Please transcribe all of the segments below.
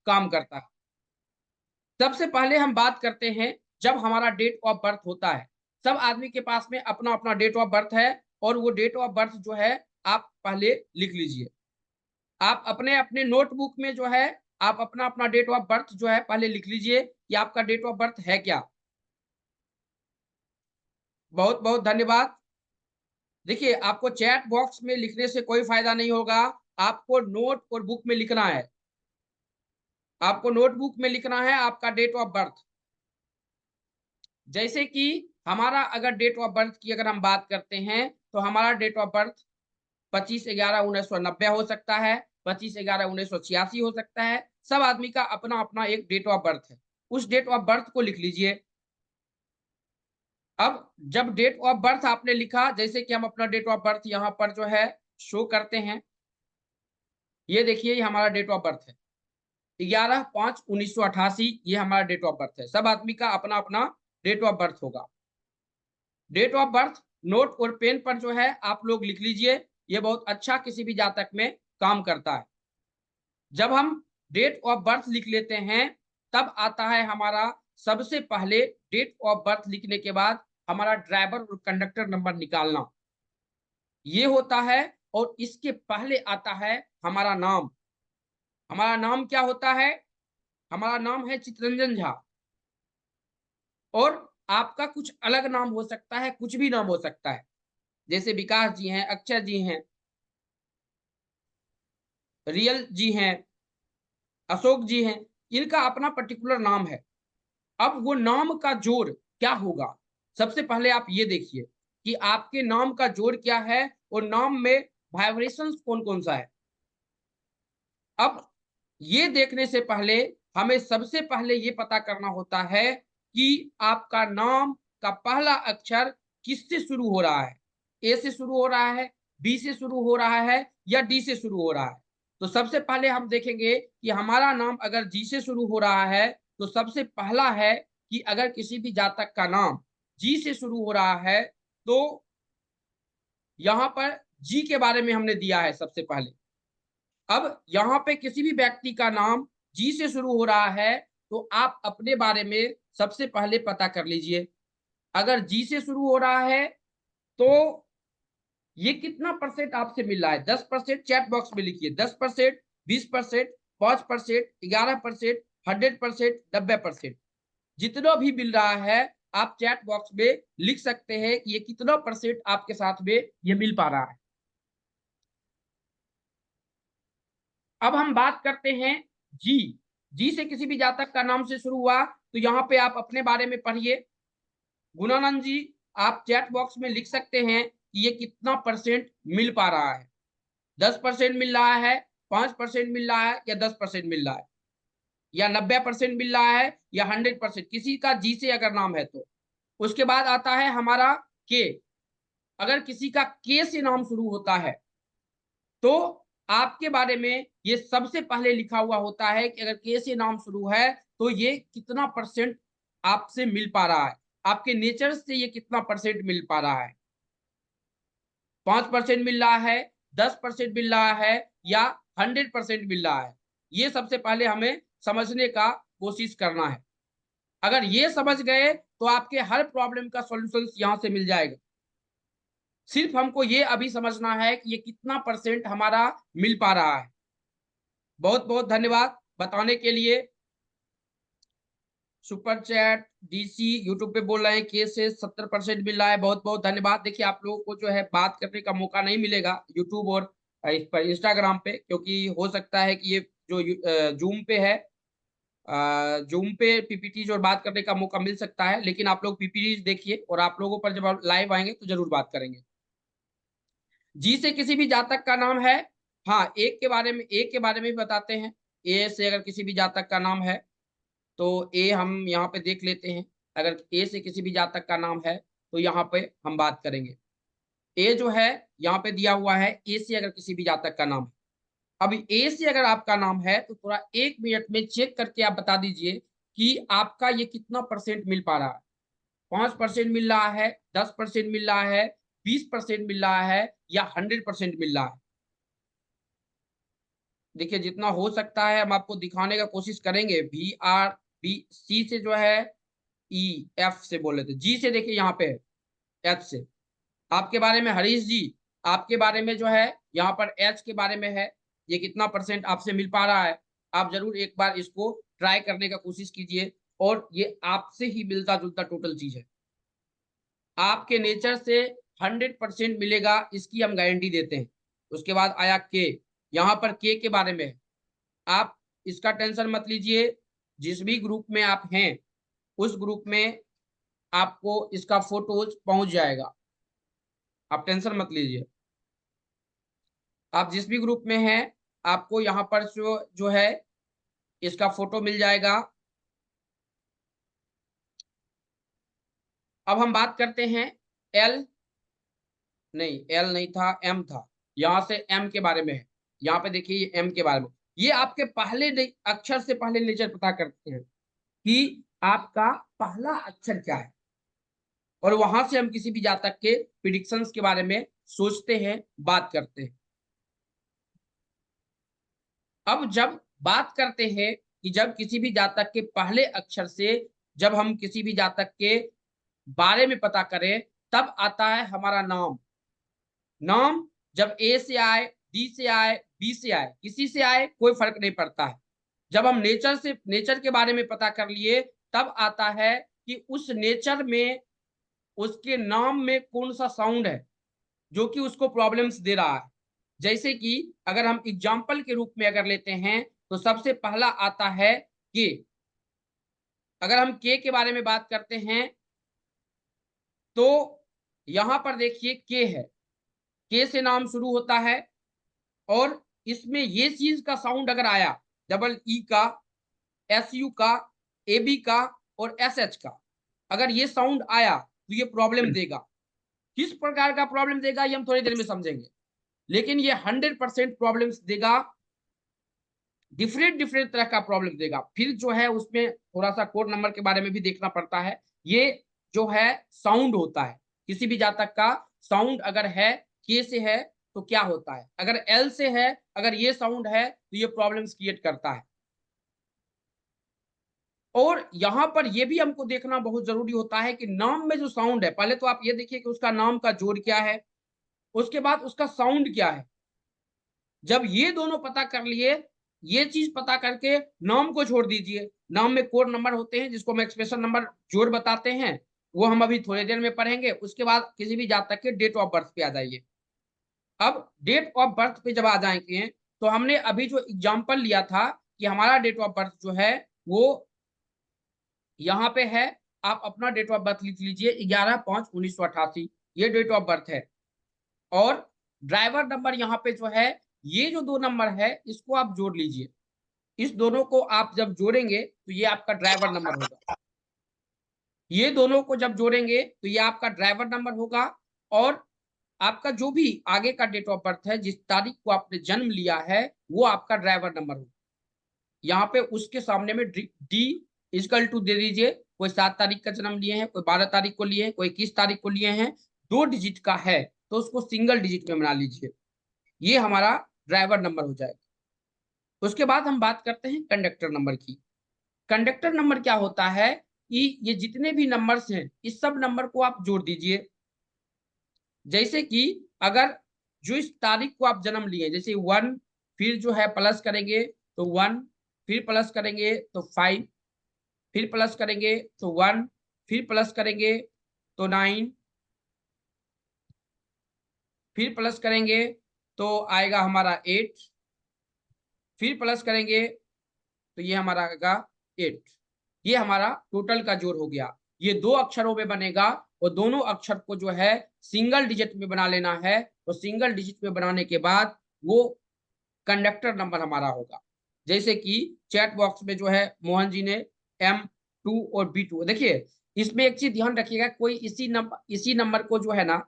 काम करता है। सबसे पहले हम बात करते हैं जब हमारा डेट ऑफ बर्थ होता है। सब आदमी के पास में अपना-अपना डेट ऑफ बर्थ है और वो डेट ऑफ बर्थ जो है आप पहले लिख लीजिए। आप अपने-अपने नोटबुक में जो है आप अपना-अपना डेट ऑफ बर्थ जो है पहले लिख लीजिए कि आपका डेट ऑफ बर्थ है क्या? बहुत-बहुत धन्यवाद। देखिए, आपको चैट बॉक्स में लिखने से कोई फ़ायदा नहीं होगा, आपको नोट और बुक में लिखना है। आपको नोटबुक में लिखना है आपका डेट ऑफ बर्थ। जैसे कि हमारा अगर डेट ऑफ बर्थ की अगर हम बात करते हैं, तो हमारा डेट ऑफ बर्थ 25/11/1990 हो सकता है, 25/11/1986 हो सकता है। सब आदमी का अपना-अपना एक डेट ऑफ बर्थ है। उस डेट ऑफ बर्थ को लिख लीजिए। अब जब डेट ऑफ बर्थ आपने लिखा, जैसे कि हम अपना डेट ऑफ बर्थ यहाँ पर जो है शो करते हैं। ये देखिए, ये हमारा डेट ऑफ बर्थ है। 11/5/1988 ये हमारा डेट ऑफ बर्थ है। सब आदमी का अपना-अपना डेट ऑफ बर्थ होगा। डेट ऑफ बर्थ नोट और पेन पर जो है आप लोग लिख लीजिए, ये बहुत अच्छा किसी भी जातक में काम करता है। जब हम डेट ऑफ बर्थ लिख लेते हैं, तब आता है हमारा सबसे पहले डेट ऑफ बर्थ लिखने के बाद हमारा ड्राइवर और कंडक्टर नंबर निकालना। ये होता है और इसके पहले आता है हमारा नाम। हमारा नाम क्या होता है? हमारा नाम है चितरंजन झा और आपका कुछ अलग नाम हो सकता है, कुछ भी नाम हो सकता है। जैसे विकास जी हैं, अक्षय जी हैं, रियल जी हैं, अशोक जी हैं, इनका अपना पर्टिकुलर नाम है। अब वो नाम का जोड़ क्या होगा? सबसे पहले आप ये देखिए कि आपके नाम का जोड़ क्या है और नाम में वाइब्रेशंस कौन-कौन सा है। अब ये देखने से पहले हमें सबसे पहले ये पता करना होता है कि आपका नाम का पहला अक्षर किससे शुरू हो रहा है? ए से शुरू हो रहा है, बी से शुरू हो रहा है या डी से शुरू हो रहा है? तो सबसे पहले हम देखेंगे कि हमारा नाम अगर जी से शुरू हो रहा है, तो सबसे पहला है कि अगर किसी भी जातक का नाम जी से शुरू हो रहा है, तो यहाँ पर जी के बारे में हमने दिया है सबसे पहले। अब यहाँ पे किसी भी व्यक्ति का नाम जी से शुरू हो रहा है, तो आप अपने बारे में सबसे पहले पता कर लीजिए। अगर जी से शुरू हो रहा है, तो ये कितना परसेंट आपसे मिल रहा है? 10% चैट बॉक्स में लिखिए, 10%, 20%, 5%, 11%, 100%, 90%। जितना भी मिल रहा है, आप चैट बॉक्स में लिख सकते हैं कि ये कितना परसेंट आपके साथ में ये मिल पा रहा है। अब हम बात करते हैं जी। जी से किसी भी जातक का नाम से शुरू हुआ, तो यहाँ पे आप अपने बारे में पढ़िए। गुणानंद जी, आप चैट बॉक्स में लिख सकते हैं कि ये कितना परसेंट मिल पा रहा है। 10% मिल रहा है, 5% मिल रहा है या 10% मिल रहा है या 90% मिल रहा है या 100% किसी का जी से अगर नाम है तो। उसके बाद आता है हमारा के। अगर किसी का के से नाम शुरू होता है, तो आपके बारे में ये सबसे पहले लिखा हुआ होता है कि अगर के से नाम शुरू है, तो ये कितना परसेंट आपसे मिल पा रहा है। आपके नेचर से ये कितना परसेंट मिल पा रहा है। 5% मिल रहा है, 10% मिल रहा है या 100% मिल रहा है। ये सबसे पहले हमें समझने का कोशिश करना है। अगर ये समझ गए, तो आपके हर प्रॉब्लम का सॉल्यूशंस यहाँ से मिल जाएगा। सिर्फ हमको ये अभी समझना है कि ये कितना परसेंट हमारा मिल पा रहा है। बहुत-बहुत धन्यवाद बताने के लिए। सुपर चैट, डीसी यूट्यूब पे बोल रहे हैं के से 70% मिल रहा है, बहुत-बहुत धन्यवाद। देखिए, आप लोगों को जो है बात करने का मौका नहीं मिलेगा यूट्यूब और इस पर इंस्टाग्राम पे, क्योंकि हो सकता है कि ये जो ज़ूम पे है, ज़ूम पे पीपीटीज़ और बात करने का मौका मिल सकता है, लेकिन आप लोग पीपीटीज़ देखिए और आप लोगों पर जब आप लाइव आएँगे तो ज़रूर बात करेंगे। जी से किसी भी जातक का नाम है, हाँ, ए के बारे में भी बताते हैं। ए से अगर किसी भी जातक का नाम है, तो ए हम यहाँ पे देख लेते हैं। अगर ए से किसी भी जातक का नाम है, तो यहाँ पे हम बात करेंगे। ए जो है, यहाँ पे दिया हुआ है, ए से अगर किसी भी जातक का नाम है। अब ए से अगर आपका नाम है, तो थोड़ा 1 मिनट में चेक करके आप बता दीजिए कि आपका ये कितना परसेंट मिल पा रहा है। 5% मिल रहा है, 10% मिल रहा है, 20% मिल रहा है या 100% मिल रहा है। देखिए जितना हो सकता है हम आपको दिखाने का कोशिश करेंगे। सी से जो है ई, एफ से बोले थे, जी से देखिए यहाँ पे है, एच से आपके बारे में हरीश जी, आपके बारे में जो है यहाँ पर एच के बारे में है। ये कितना परसेंट आपसे मिल पा रहा है, आप जरूर एक बार इसको ट्राई करने का कोशिश कीजिए। और ये आपसे ही मिलता जुलता टोटल चीज है, आपके नेचर से 100% मिलेगा, इसकी हम गारंटी देते हैं। उसके बाद आया के, यहाँ पर के बारे में है। आप इसका टेंशन मत लीजिए, जिस भी ग्रुप में आप हैं उस ग्रुप में आपको इसका फोटोज पहुंच जाएगा, आप टेंशन मत लीजिए। आप जिस भी ग्रुप में हैं आपको यहाँ पर जो है इसका फोटो मिल जाएगा। अब हम बात करते हैं एल, नहीं एल नहीं था, एम था। यहाँ से एम के बारे में है, यहाँ पे देखिए ये एम के बारे में। ये आपके पहले अक्षर से पहले नेचर पता करते हैं कि आपका पहला अक्षर क्या है, और वहां से हम किसी भी जातक के प्रिडिक्शंस के बारे में सोचते हैं, बात करते हैं। अब जब बात करते हैं कि जब किसी भी जातक के पहले अक्षर से जब हम किसी भी जातक के बारे में पता करें, तब आता है हमारा नाम। नाम जब ए से आए, डी से आए, बी से आए, किसी से आए कोई फर्क नहीं पड़ता है। जब हम नेचर के बारे में पता कर लिए, तब आता है कि उस नेचर में उसके नाम में कौन सा साउंड है जो कि उसको प्रॉब्लम्स दे रहा है। जैसे कि अगर हम एग्जाम्पल के रूप में अगर लेते हैं तो सबसे पहला आता है के। अगर हम के बारे में बात करते हैं तो यहां पर देखिए के है, के से नाम शुरू होता है, और इसमें ये चीज का साउंड अगर आया, डबल ई का, एस यू का, ए बी का और एस एच का, अगर ये साउंड आया तो ये प्रॉब्लम देगा। किस प्रकार का प्रॉब्लम देगा ये हम थोड़ी देर में समझेंगे, लेकिन ये 100% प्रॉब्लम देगा, डिफरेंट डिफरेंट तरह का प्रॉब्लम देगा। फिर जो है उसमें थोड़ा सा कोड नंबर के बारे में भी देखना पड़ता है। ये जो है साउंड होता है, किसी भी जातक का साउंड अगर है, के से है तो क्या होता है, अगर एल से है, अगर ये साउंड है तो ये प्रॉब्लम्स क्रिएट करता है। और यहां पर यह भी हमको देखना बहुत जरूरी होता है कि नाम में जो साउंड है, पहले तो आप ये देखिए कि उसका नाम का जोड़ क्या है, उसके बाद उसका साउंड क्या है। जब ये दोनों पता कर लिए, ये चीज पता करके नाम को छोड़ दीजिए। नाम में कोड नंबर होते हैं जिसको हम एक्सप्रेशन नंबर जोड़ बताते हैं, वो हम अभी थोड़ी देर में पढ़ेंगे। उसके बाद किसी भी जातक के डेट ऑफ बर्थ पे आ जाइए। अब डेट ऑफ बर्थ पे जब आ जाएंगे तो हमने अभी जो एग्जाम्पल लिया था कि हमारा डेट ऑफ बर्थ जो है वो यहाँ पे है। आप अपना डेट ऑफ बर्थ लिख लीजिए, 11/5/1988, ये डेट ऑफ बर्थ है। और ड्राइवर नंबर यहाँ पे जो है, ये जो 2 नंबर है इसको आप जोड़ लीजिए। इस दोनों को आप जब जोड़ेंगे तो ये आपका ड्राइवर नंबर होगा। ये दोनों को जब जोड़ेंगे तो ये आपका ड्राइवर नंबर होगा। और आपका जो भी आगे का डेट ऑफ बर्थ है, जिस तारीख को आपने जन्म लिया है, वो आपका ड्राइवर नंबर होगा। यहाँ पे उसके सामने में डी इजकल टू दे दीजिए। कोई 7 तारीख का जन्म लिए हैं, कोई 12 तारीख को लिए हैं, कोई 21 तारीख को लिए हैं, 2 डिजिट का है तो उसको सिंगल डिजिट में बना लीजिए। ये हमारा ड्राइवर नंबर हो जाएगा। उसके बाद हम बात करते हैं कंडक्टर नंबर की। कंडक्टर नंबर क्या होता है कि ये जितने भी नंबर्स हैं इस सब नंबर को आप जोड़ दीजिए। जैसे कि अगर जो इस तारीख को आप जन्म लिए, जैसे 1, फिर जो है प्लस करेंगे तो 1, फिर प्लस करेंगे तो 5, फिर प्लस करेंगे तो 1, फिर प्लस करेंगे तो 9, फिर प्लस करेंगे तो आएगा हमारा 8, फिर प्लस करेंगे तो ये हमारा आएगा 8। ये हमारा टोटल का जोड़ हो गया। ये 2 अक्षरों में बनेगा और दोनों अक्षर को जो है सिंगल डिजिट में बना लेना है। और सिंगल डिजिट में बनाने के बाद वो कंडक्टर नंबर हमारा होगा। जैसे कि चैट बॉक्स में जो है मोहन जी ने M2 और B2, देखिए इसमें एक चीज ध्यान रखिएगा, कोई इसी नंबर को जो है ना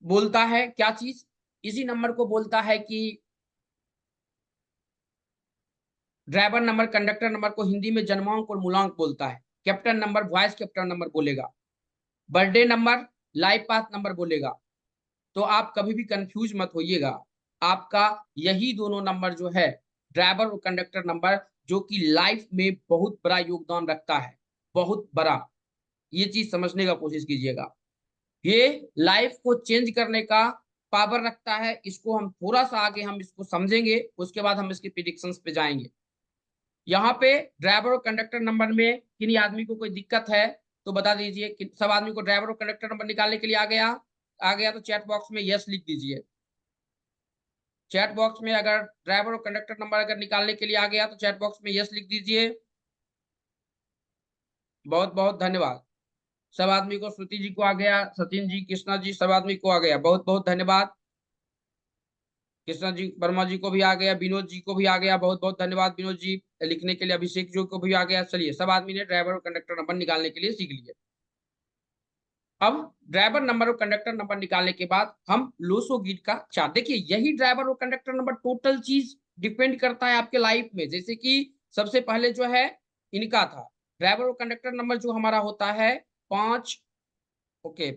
बोलता है, क्या चीज, इसी नंबर को बोलता है कि ड्राइवर नंबर, कंडक्टर नंबर को हिंदी में जन्मांक और मूलांक बोलता है। Captain number vice captain number बोलेगा, birthday number life path number बोलेगा। तो आप कभी भी कंफ्यूज मत होइएगा। आपका यही दोनों नंबर जो है ड्राइवर और कंडक्टर नंबर, जो कि लाइफ में बहुत बड़ा योगदान रखता है, बहुत बड़ा। ये चीज समझने का कोशिश कीजिएगा। ये लाइफ को चेंज करने का पावर रखता है। इसको हम थोड़ा सा आगे हम इसको समझेंगे, उसके बाद हम इसके प्रिडिक्शंस पे जाएंगे। यहाँ पे ड्राइवर और कंडक्टर नंबर में किन्हीं आदमी को कोई दिक्कत है तो बता दीजिए कि सब आदमी को ड्राइवर और कंडक्टर नंबर निकालने के लिए आ गया तो चैट बॉक्स में यस लिख दीजिए। चैट बॉक्स में अगर ड्राइवर और कंडक्टर नंबर अगर निकालने के लिए आ गया तो चैट बॉक्स में यस लिख दीजिए। बहुत बहुत धन्यवाद। सब आदमी को, श्रुति जी को आ गया, सचिन जी, कृष्णा जी, सब आदमी को आ गया, बहुत बहुत धन्यवाद। कृष्णा जी, वर्मा जी को भी आ गया, विनोद जी को भी आ गया, बहुत बहुत धन्यवाद विनोद जी लिखने के लिए। अभिषेक जी को भी आ गया। चलिए, सब आदमी ने ड्राइवर और कंडक्टर नंबर निकालने के लिए सीख लिया। अब ड्राइवर नंबर और कंडक्टर नंबर निकालने के बाद हम लोसो गीट का चार्ट देखिए। यही ड्राइवर और कंडक्टर नंबर टोटल चीज डिपेंड करता है आपके लाइफ में। जैसे कि सबसे पहले जो है इनका था ड्राइवर और कंडक्टर नंबर जो हमारा होता है 5। ओके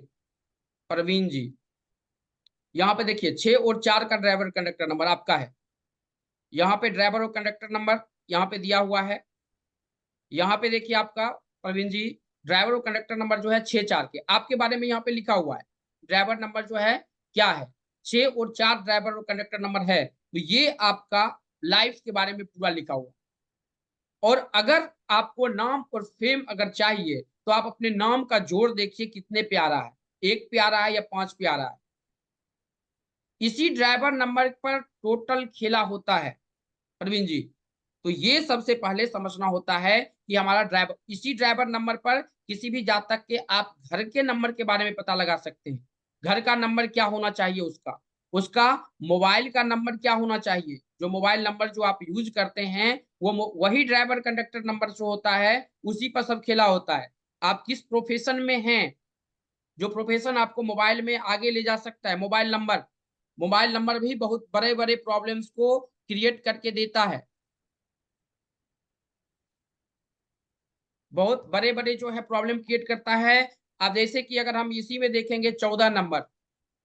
प्रवीण जी, यहाँ पे देखिए 6 और 4 का ड्राइवर कंडक्टर नंबर आपका है। यहाँ पे ड्राइवर और कंडक्टर नंबर यहाँ पे दिया हुआ है। यहाँ पे देखिए आपका प्रवीण जी, ड्राइवर और कंडक्टर नंबर जो है 6-4 के आपके बारे में यहाँ पे लिखा हुआ है। ड्राइवर नंबर जो है क्या है, 6 और 4 ड्राइवर और कंडक्टर नंबर है। तो ये आपका लाइफ के बारे में पूरा लिखा हुआ है। और अगर आपको नाम और फेम अगर चाहिए तो आप अपने नाम का जोड़ देखिए कितने प्यारा है, 1 प्यारा है या 5 प्यारा है। इसी ड्राइवर नंबर पर टोटल खेला होता है प्रवीण जी। तो ये सबसे पहले समझना होता है कि हमारा ड्राइवर, इसी ड्राइवर नंबर पर किसी भी जातक के आप घर के नंबर के बारे में पता लगा सकते हैं। घर का नंबर क्या होना चाहिए, उसका उसका मोबाइल का नंबर क्या होना चाहिए, जो मोबाइल नंबर जो आप यूज करते हैं वो वही ड्राइवर कंडक्टर नंबर जो होता है उसी पर सब खेला होता है। आप किस प्रोफेशन में हैं, जो प्रोफेशन आपको मोबाइल में आगे ले जा सकता है, मोबाइल नंबर भी बहुत बड़े बड़े प्रॉब्लम्स को क्रिएट करके देता है। बहुत बड़े बड़े जो है प्रॉब्लम क्रिएट करता है। अब जैसे कि अगर हम इसी में देखेंगे 14 नंबर,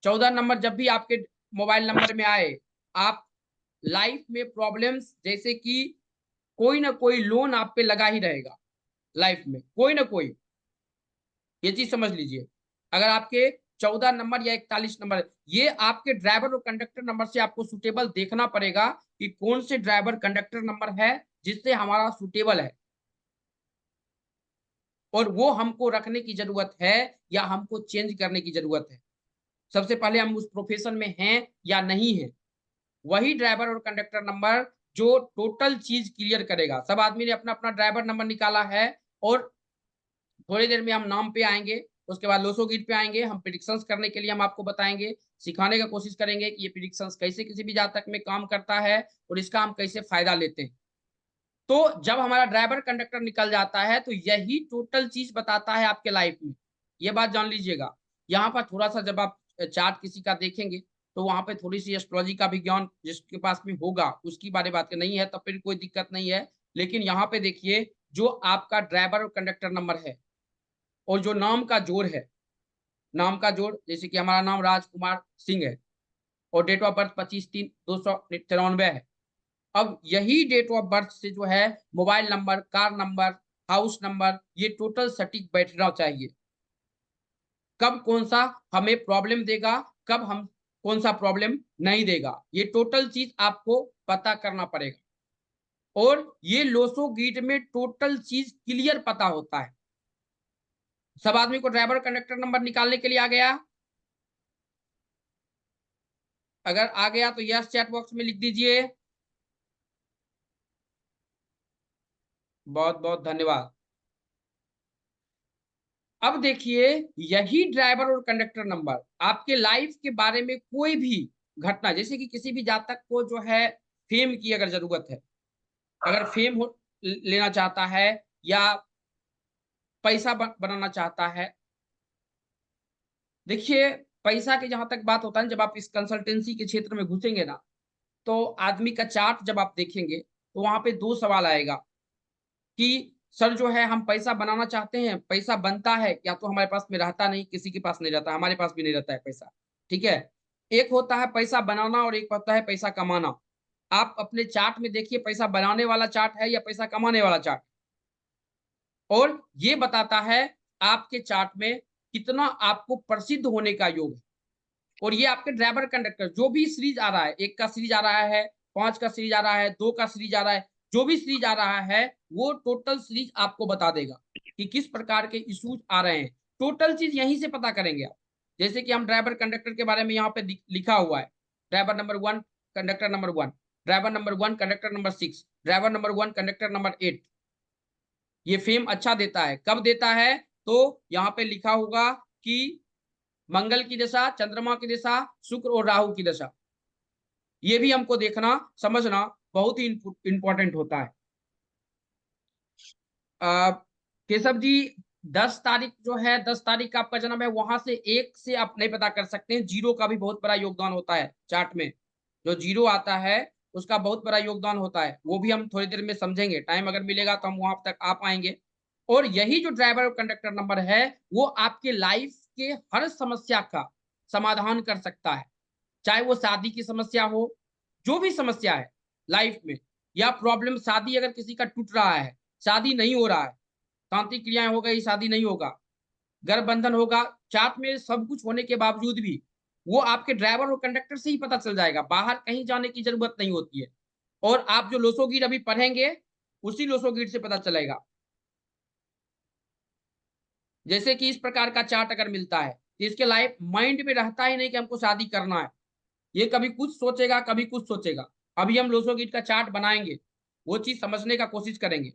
14 नंबर जब भी आपके मोबाइल नंबर में आए, आप लाइफ में प्रॉब्लम्स, जैसे कि कोई ना कोई लोन आप पे लगा ही रहेगा लाइफ में, कोई ना कोई। ये चीज समझ लीजिए। अगर आपके 14 नंबर या 41 नंबर, ये आपके ड्राइवर और कंडक्टर नंबर से आपको सुटेबल देखना पड़ेगा कि कौन से ड्राइवर कंडक्टर नंबर है जिससे हमारा सुटेबल है और वो हमको रखने की जरूरत है या हमको चेंज करने की जरूरत है। सबसे पहले हम उस प्रोफेशन में हैं या नहीं है, वही ड्राइवर और कंडक्टर नंबर जो टोटल चीज क्लियर करेगा। सब आदमी ने अपना अपना ड्राइवर नंबर निकाला है और थोड़ी देर में हम नाम पे आएंगे, उसके बाद लोसो गीट पे आएंगे। हम प्रिडिक्शंस करने के लिए हम आपको बताएंगे, सिखाने का कोशिश करेंगे कि ये प्रिडिक्शंस कैसे किसी भी जातक में काम करता है और इसका हम कैसे फायदा लेते हैं। तो जब हमारा ड्राइवर कंडक्टर निकल जाता है तो यही टोटल चीज बताता है आपके लाइफ में। ये बात जान लीजिएगा। यहाँ पर थोड़ा सा जब आप चार्ट किसी का देखेंगे तो वहां पे थोड़ी सी एस्ट्रोलॉजी का भी ज्ञान जिसके पास में होगा उसकी बारे बात नहीं है, तो फिर कोई दिक्कत नहीं है। लेकिन यहाँ पे देखिए, जो आपका ड्राइवर और कंडक्टर नंबर है और जो नाम का जोड़ है, नाम का जोड़, जैसे कि हमारा नाम राजकुमार सिंह है और डेट ऑफ बर्थ 25/3/1993 है। अब यही डेट ऑफ बर्थ से जो है mobile number, car number, house number, ये टोटल सटीक बैठना चाहिए। कब कौन सा हमें प्रॉब्लम देगा, कब हम कौन सा प्रॉब्लम नहीं देगा, ये टोटल चीज आपको पता करना पड़ेगा। और ये लोसो गीट में टोटल चीज क्लियर पता होता है। सब आदमी को ड्राइवर कंडक्टर नंबर निकालने के लिए आ गया? अगर आ गया तो यस चैट बॉक्स में लिख दीजिए। बहुत बहुत धन्यवाद। अब देखिए, यही ड्राइवर और कंडक्टर नंबर आपके लाइफ के बारे में कोई भी घटना, जैसे कि किसी भी जातक को जो है फेम की अगर जरूरत है, अगर फेम लेना चाहता है या पैसा बनाना चाहता है। देखिए, पैसा की जहां तक बात होता है, जब आप इस कंसल्टेंसी के क्षेत्र में घुसेंगे ना, तो आदमी का चार्ट जब आप देखेंगे तो वहां पे दो सवाल आएगा कि सर जो है हम पैसा बनाना चाहते हैं, पैसा बनता है या तो हमारे पास में रहता नहीं, किसी के पास नहीं रहता, हमारे पास भी नहीं रहता है पैसा। ठीक है, एक होता है पैसा बनाना और एक होता है पैसा कमाना। आप अपने चार्ट में देखिए, पैसा बनाने वाला चार्ट है या पैसा कमाने वाला चार्ट, और ये बताता है आपके चार्ट में कितना आपको प्रसिद्ध होने का योग है। और ये आपके ड्राइवर कंडक्टर जो भी सीरीज आ रहा है, 1 का सीरीज आ रहा है, 5 का सीरीज आ रहा है, 2 का सीरीज आ रहा है, जो भी सीरीज आ रहा है वो टोटल सीरीज आपको बता देगा कि किस प्रकार के इश्यूज आ रहे हैं। टोटल चीज यहीं से पता करेंगे आप। जैसे कि हम ड्राइवर कंडक्टर के बारे में यहाँ पे लिखा हुआ है, driver number 1, conductor number 1, driver number 1, conductor number 6, driver number 1, conductor number 8। ये फेम अच्छा देता है। कब देता है? तो यहाँ पे लिखा होगा कि मंगल की दशा, चंद्रमा की दशा, शुक्र और राहु की दशा। ये भी हमको देखना समझना बहुत ही इंपॉर्टेंट होता है। केशव जी, 10 तारीख जो है, 10 तारीख का आपका जन्म है, वहां से 1 से आप नहीं पता कर सकते हैं। जीरो का भी बहुत बड़ा योगदान होता है चार्ट में। जो जीरो आता है उसका बहुत बड़ा योगदान होता है, वो भी हम थोड़ी देर में समझेंगे। टाइम अगर मिलेगा तो हम वहां तक आ पाएंगे। और यही जो ड्राइवर और कंडक्टर नंबर है वो आपके लाइफ के हर समस्या का समाधान कर सकता है। चाहे वो शादी की समस्या हो, जो भी समस्या है लाइफ में, या प्रॉब्लम, शादी अगर किसी का टूट रहा है, शादी नहीं हो रहा है, तांत्रिक क्रियाएं हो गई, शादी नहीं होगा, गर्भ बंधन होगा, चार्ट में सब कुछ होने के बावजूद भी वो आपके ड्राइवर और कंडक्टर से ही पता चल जाएगा। बाहर कहीं जाने की जरूरत नहीं होती है। और आप जो लोसोगीट अभी पढ़ेंगे उसी लोसोगीट से पता चलेगा। जैसे कि इस प्रकार का चार्ट अगर मिलता है तो इसके लाइफ माइंड में रहता ही नहीं कि हमको शादी करना है। ये कभी कुछ सोचेगा, कभी कुछ सोचेगा। अभी हम लोसोगीट का चार्ट बनाएंगे, वो चीज समझने का कोशिश करेंगे।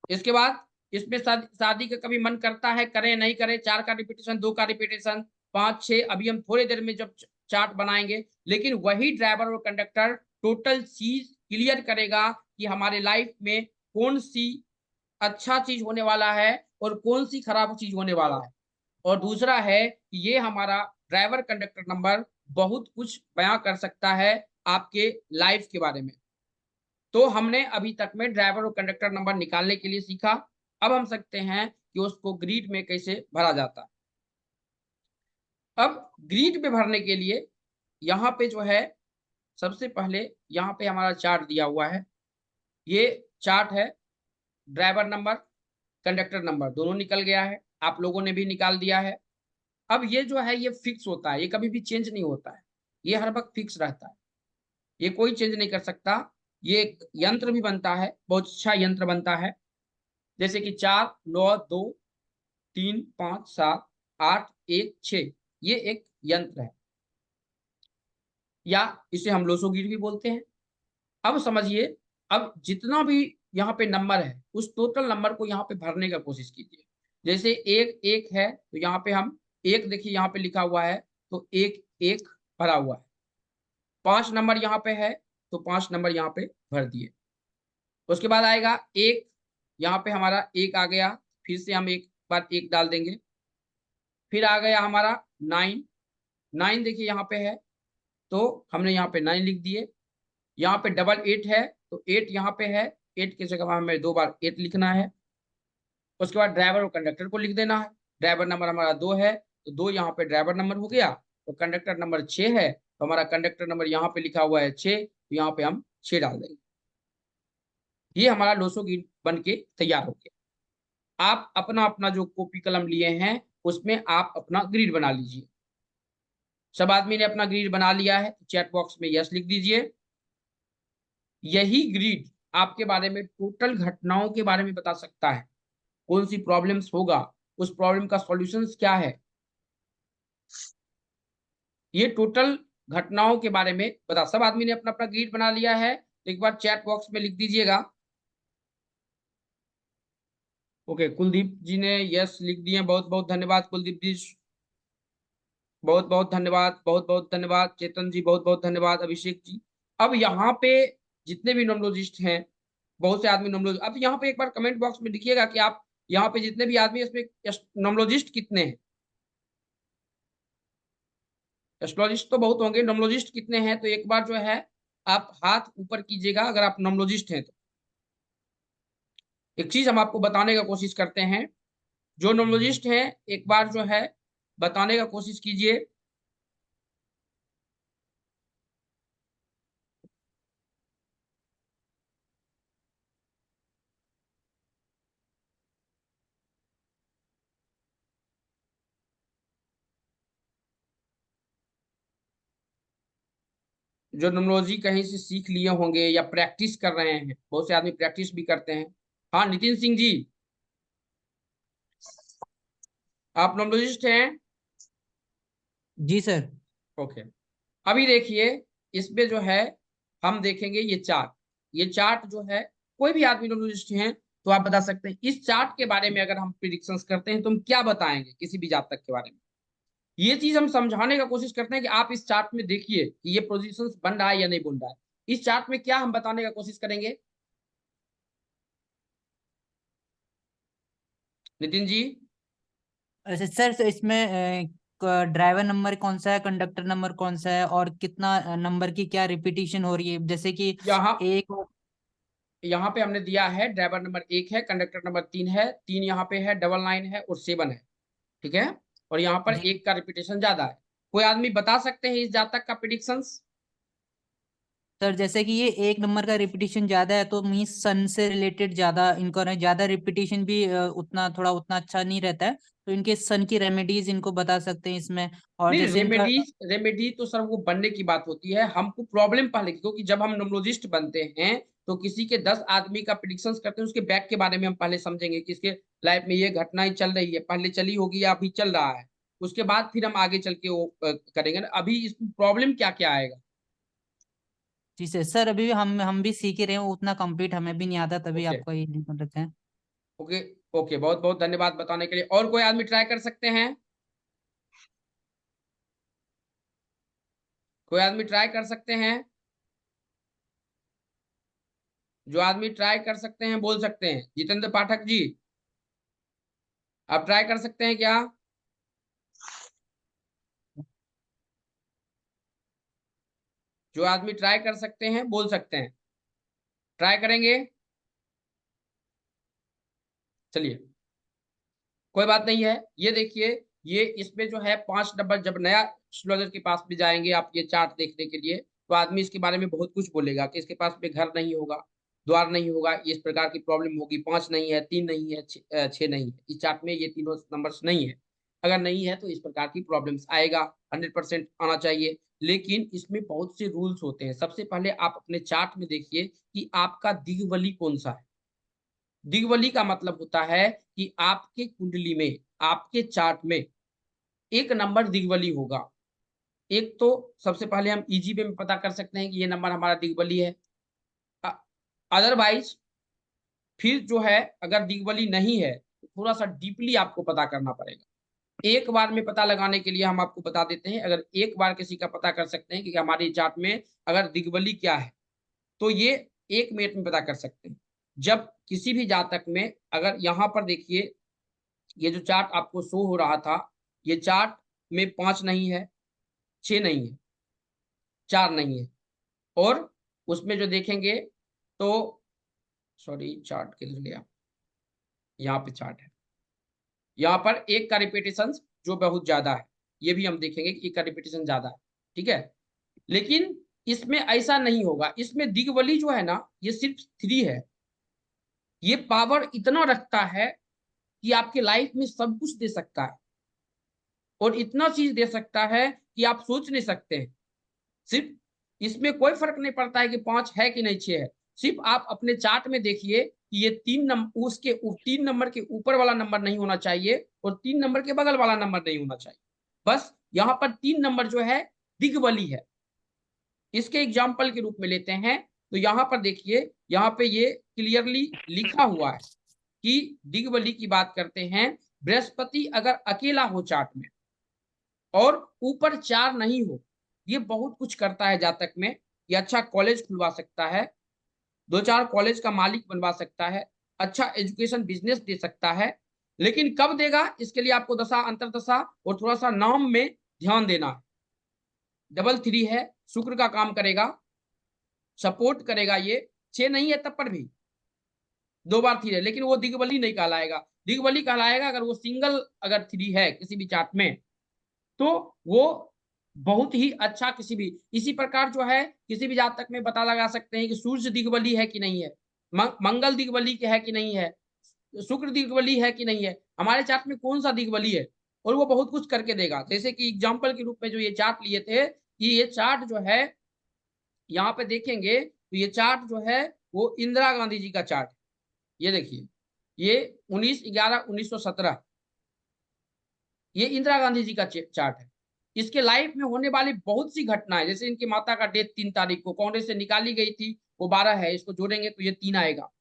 इसके बाद इसमें शादी का कभी मन करता है, करें नहीं करें, 4 का रिपीटेशन, 2 का रिपीटेशन, 5, 6, अभी हम थोड़ी देर में जब चार्ट बनाएंगे। लेकिन वही ड्राइवर और कंडक्टर टोटल चीज क्लियर करेगा कि हमारे लाइफ में कौन सी अच्छा चीज होने वाला है और कौन सी खराब चीज होने वाला है। और दूसरा है कि ये हमारा ड्राइवर कंडक्टर नंबर बहुत कुछ बयां कर सकता है आपके लाइफ के बारे में। तो हमने अभी तक में ड्राइवर और कंडक्टर नंबर निकालने के लिए सीखा। अब हम सकते हैं कि उसको ग्रिड में कैसे भरा जाता है। अब ग्रिड में भरने के लिए यहाँ पे जो है, सबसे पहले यहाँ पे हमारा चार्ट दिया हुआ है। ये चार्ट है, ड्राइवर नंबर, कंडक्टर नंबर दोनों निकल गया है, आप लोगों ने भी निकाल दिया है। अब ये जो है ये फिक्स होता है, ये कभी भी चेंज नहीं होता है, ये हर वक्त फिक्स रहता है, ये कोई चेंज नहीं कर सकता। ये एक यंत्र भी बनता है, बहुत अच्छा यंत्र बनता है। जैसे कि 4, 9, 2, 3, 5, 7, 8, 1, 6, ये एक यंत्र है, या इसे हम लोसोगीट भी बोलते हैं। अब समझिए, अब जितना भी यहाँ पे नंबर है उस टोटल नंबर को यहाँ पे भरने का कोशिश कीजिए। जैसे एक एक है तो यहाँ पे हम एक, देखिए यहाँ पे लिखा हुआ है तो एक एक भरा हुआ है। 5 नंबर यहाँ पे है तो 5 नंबर यहाँ पे भर दिए। उसके बाद आएगा एक, यहाँ पे हमारा एक आ गया, फिर से हम एक बार एक डाल देंगे। फिर आ गया हमारा 9, 9 देखिए यहाँ पे है तो हमने यहाँ पे 9 लिख दिए। यहाँ पे डबल 8 है तो 8 यहाँ पे है, 8 की जगह हमें 2 बार 8 लिखना है। उसके बाद ड्राइवर और कंडक्टर को लिख देना है। ड्राइवर नंबर हमारा 2 है तो 2 यहाँ पे ड्राइवर नंबर हो गया। तो कंडक्टर नंबर 6 है तो हमारा कंडक्टर नंबर यहाँ पे लिखा हुआ है 6, तो यहाँ पे हम 6 डाल देंगे। ये हमारा लोसोगीट बन के तैयार हो गया। आप अपना अपना जो कॉपी कलम लिए हैं उसमें आप अपना ग्रिड बना लीजिए। सब आदमी ने अपना ग्रिड बना लिया है, चैट बॉक्स में यस लिख दीजिए। यही ग्रिड आपके बारे में टोटल घटनाओं के बारे में बता सकता है, कौन सी प्रॉब्लम्स होगा, उस प्रॉब्लम का सॉल्यूशंस क्या है, ये टोटल घटनाओं के बारे में बता। सब आदमी ने अपना अपना ग्रिड बना लिया है तो एक बार चैट बॉक्स में लिख दीजिएगा। ओके, कुलदीप जी ने यस लिख दिए, बहुत बहुत धन्यवाद कुलदीप जी, बहुत बहुत धन्यवाद, बहुत बहुत धन्यवाद चेतन जी, बहुत बहुत धन्यवाद अभिषेक जी। अब यहाँ पे जितने भी नोमोलॉजिस्ट हैं, बहुत से आदमी नोमोलॉजिस्ट, अब यहाँ पे एक बार कमेंट बॉक्स में लिखिएगा कि आप यहाँ पे जितने भी आदमी इसमें नोमोलॉजिस्ट कितने हैं। एस्ट्रोलॉजिस्ट तो बहुत होंगे, नोमोलॉजिस्ट कितने हैं तो एक बार जो है आप हाथ ऊपर कीजिएगा अगर आप नोमोलॉजिस्ट हैं तो। एक चीज हम आपको बताने का कोशिश करते हैं, जो नोमोलॉजिस्ट हैं एक बार जो है बताने का कोशिश कीजिए जो न्यूमरोलॉजी कहीं से सीख लिए होंगे या प्रैक्टिस कर रहे हैं, बहुत से आदमी प्रैक्टिस भी करते हैं। हाँ नितिन सिंह जी, आप न्यूमरोलॉजिस्ट हैं? जी सर। ओके। अभी देखिए, इसमें जो है हम देखेंगे ये चार्ट। ये चार्ट जो है, कोई भी आदमी न्यूमरोलॉजिस्ट हैं तो आप बता सकते हैं इस चार्ट के बारे में। अगर हम प्रिडिक्शंस करते हैं तो हम क्या बताएंगे किसी भी जातक के बारे में, ये चीज हम समझाने का कोशिश करते हैं कि आप इस चार्ट में देखिए कि ये पोजीशंस बन रहा है या नहीं बन रहा है। इस चार्ट में क्या हम बताने का कोशिश करेंगे, नितिन जी? अच्छा सर, तो इसमें ड्राइवर नंबर कौन सा है, कंडक्टर नंबर कौन सा है, और कितना नंबर की क्या रिपीटिशन हो रही है, जैसे कि यहाँ एक। यहाँ पे हमने दिया है ड्राइवर नंबर 1 है, कंडक्टर नंबर 3 है, 3 यहाँ पे है, डबल 9 है और 7 है। ठीक है। और यहाँ पर जी एक का रिपीटेशन ज्यादा है। कोई आदमी बता सकते हैं इस जातक का प्रिडिक्शंस? सर, जैसे कि ये एक नंबर का रिपीटिशन ज्यादा है तो मीन्स सन से रिलेटेड ज्यादा इनको ज्यादा रिपीटिशन भी उतना थोड़ा उतना अच्छा नहीं रहता है, तो इनके सन की रेमेडीज इनको बता सकते हैं इसमें। और नहीं, जैसे इनका। रेमेडीज रेमेडी तो सर वो बनने की बात होती है, हमको प्रॉब्लम पहले की, क्योंकि जब हम न्यूमरोलॉजिस्ट बनते हैं तो किसी के 10 आदमी का प्रिडिक्शंस करते हैं, उसके बैक के बारे में हम पहले समझेंगे कि इसके लाइफ में ये घटना ही चल रही है, पहले चली होगी या अभी चल रहा है। उसके बाद फिर हम आगे चल के वो करेंगे ना। अभी इसमें प्रॉब्लम क्या क्या आएगा। जी सर, अभी भी हम भी सीख ही रहे हैं, उतना कंप्लीट हमें भी नहीं आता, तभी ओके। आपको ये रखते हैं। ओके। ओके, बहुत बहुत धन्यवाद बताने के लिए। और कोई आदमी ट्राई कर सकते हैं? कोई आदमी ट्राई कर सकते हैं? जो आदमी ट्राई कर सकते हैं बोल सकते हैं। जितेंद्र पाठक जी, आप ट्राई कर सकते हैं क्या? जो आदमी ट्राई कर सकते हैं बोल सकते हैं। ट्राई करेंगे? चलिए, कोई बात नहीं है। ये देखिए, ये इसमें जो है 5 नंबर, जब नया एस्ट्रोलॉजर के पास भी जाएंगे आप ये चार्ट देखने के लिए, तो आदमी इसके बारे में बहुत कुछ बोलेगा कि इसके पास में घर नहीं होगा, द्वार नहीं होगा, इस प्रकार की प्रॉब्लम होगी, 5 नहीं है, 3 नहीं है, 6 नहीं है, इस चार्ट में ये तीनों नंबर्स नहीं है। अगर नहीं है तो इस प्रकार की प्रॉब्लम्स आएगा, 100% आना चाहिए। लेकिन इसमें बहुत से रूल्स होते हैं। सबसे पहले आप अपने चार्ट में देखिए कि आपका दिग्वली कौन सा है। दिग्वली का मतलब होता है कि आपके कुंडली में, आपके चार्ट में एक नंबर दिग्वली होगा। एक तो सबसे पहले हम इजी वे में पता कर सकते हैं कि ये नंबर हमारा दिग्वली है। अदरवाइज फिर जो है, अगर दिग्वली नहीं है तो थोड़ा सा डीपली आपको पता करना पड़ेगा। एक बार में पता लगाने के लिए हम आपको बता देते हैं, अगर एक बार किसी का पता कर सकते हैं कि हमारे चार्ट में अगर दिग्वली क्या है, तो ये 1 मिनट में पता कर सकते हैं। जब किसी भी जातक में, अगर यहाँ पर देखिए, ये जो चार्ट आपको शो हो रहा था, ये चार्ट में 5 नहीं है, 6 नहीं है, 4 नहीं है। और उसमें जो देखेंगे तो, सॉरी चार्ट किधर गया, यहाँ पे चार्ट है। यहाँ पर एक का रिपीटेशन जो बहुत ज्यादा है, ये भी हम देखेंगे कि एक का रिपीटेशन ज्यादा है। ठीक है। लेकिन इसमें ऐसा नहीं होगा। इसमें दिग्वली जो है ना, ये सिर्फ 3 है। ये पावर इतना रखता है कि आपके लाइफ में सब कुछ दे सकता है, और इतना चीज दे सकता है कि आप सोच नहीं सकते हैं। सिर्फ इसमें कोई फर्क नहीं पड़ता है कि 5 है कि नहीं 6 है। सिर्फ आप अपने चार्ट में देखिए कि ये 3 नंबर, उसके 3 नंबर के ऊपर वाला नंबर नहीं होना चाहिए और 3 नंबर के बगल वाला नंबर नहीं होना चाहिए। बस यहाँ पर 3 नंबर जो है दिग्वली है। इसके एग्जाम्पल के रूप में लेते हैं तो यहाँ पर देखिए, यहाँ पे ये क्लियरली लिखा हुआ है कि दिग्वली की बात करते हैं। बृहस्पति अगर अकेला हो चार्ट में और ऊपर 4 नहीं हो, ये बहुत कुछ करता है जातक में। ये अच्छा कॉलेज खुलवा सकता है, 2-4 कॉलेज का मालिक बनवा सकता है, अच्छा एजुकेशन बिजनेस दे सकता है। लेकिन कब देगा, इसके लिए आपको दशा अंतरदशा और थोड़ा सा नाम में ध्यान देना है। डबल 3 है, शुक्र का काम करेगा, सपोर्ट करेगा। ये 6 नहीं है तब पर भी 2 बार 3 है, लेकिन वो दिग्वली नहीं कहलाएगा। दिग्वली कहलाएगा अगर वो सिंगल, अगर 3 है किसी भी चार्ट में, तो वो बहुत ही अच्छा। किसी भी इसी प्रकार जो है किसी भी जातक में पता लगा सकते हैं कि सूर्य दिग्वली है कि नहीं है, मंगल दिग्वली है कि नहीं है, शुक्र दिग्वली है कि नहीं है, हमारे चार्ट में कौन सा दिग्वली है। और वो बहुत कुछ करके देगा। जैसे कि एग्जाम्पल के रूप में जो ये चार्ट लिए थे, कि ये चार्ट जो है यहाँ पे देखेंगे तो ये चार्ट जो है वो इंदिरा गांधी जी का चार्ट है। ये देखिए, ये 19/11/1917 ये इंदिरा गांधी जी का चार्ट है। इसके लाइफ में होने वाली बहुत सी घटनाएं, जैसे इनकी माता का डेथ 3 तारीख को कांग्रेस से निकाली गई थी, वो 12 है, इसको जोड़ेंगे तो ये 3 आएगा।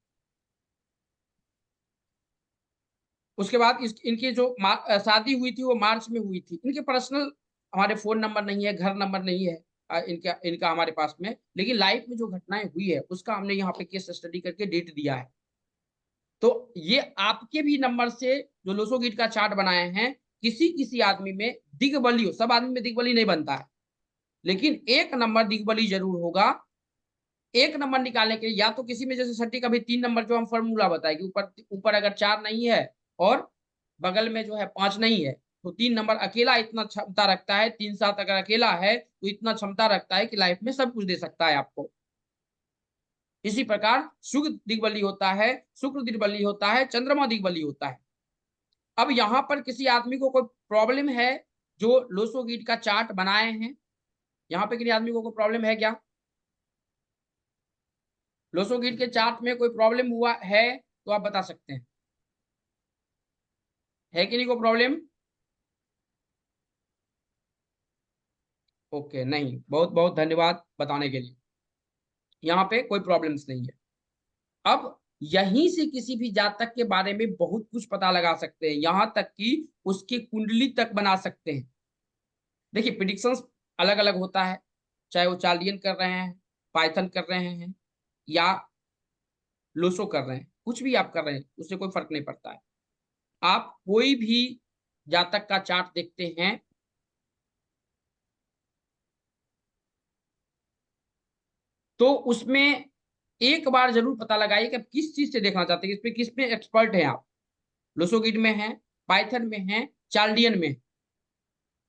उसके बाद इनकी जो शादी हुई थी वो मार्च में हुई थी। इनके पर्सनल हमारे फोन नंबर नहीं है, घर नंबर नहीं है इनका इनका हमारे पास में, लेकिन लाइफ में जो घटनाएं हुई है उसका हमने यहाँ पे केस स्टडी करके डेट दिया है। तो ये आपके भी नंबर से जो लोसो गिट का चार्ट बनाए हैं, किसी किसी आदमी में दिग्बली हो, सब आदमी में दिग्बली नहीं बनता है, लेकिन एक नंबर दिग्बली जरूर होगा। एक नंबर निकालने के लिए या तो किसी में जैसे सट्टी का भी 3 नंबर जो हम फॉर्मूला बताए कि ऊपर ऊपर अगर 4 नहीं है और बगल में जो है 5 नहीं है, तो 3 नंबर अकेला इतना क्षमता रखता है, 3-7 अगर अकेला है तो इतना क्षमता रखता है कि लाइफ में सब कुछ दे सकता है आपको। इसी प्रकार शुक्र दिग्बली होता है, शुक्र दिग्बली होता है, चंद्रमा दिग्बली होता है। अब यहाँ पर किसी आदमी को कोई प्रॉब्लम है जो लोसो गिट का चार्ट बनाए हैं, यहाँ पे किसी आदमी को कोई प्रॉब्लम है क्या? लोसो गिट के चार्ट में कोई प्रॉब्लम हुआ है तो आप बता सकते हैं, है कि नहीं कोई प्रॉब्लम? ओके, नहीं, बहुत बहुत धन्यवाद बताने के लिए। यहाँ पे कोई प्रॉब्लम्स नहीं है। अब यहीं से किसी भी जातक के बारे में बहुत कुछ पता लगा सकते हैं, यहाँ तक कि उसकी कुंडली तक बना सकते हैं। देखिए, प्रिडिक्शंस अलग अलग होता है, चाहे वो चार्लियन कर रहे हैं, पाइथन कर रहे हैं या लोसो कर रहे हैं, कुछ भी आप कर रहे हैं उससे कोई फर्क नहीं पड़ता है। आप कोई भी जातक का चार्ट देखते हैं तो उसमें एक बार जरूर पता लगाइए कि आप किस चीज से देखना चाहते हैं, किस में एक्सपर्ट हैं आप। लोसोगिड में हैं, पाइथन में हैं, चार्लियन में हैं।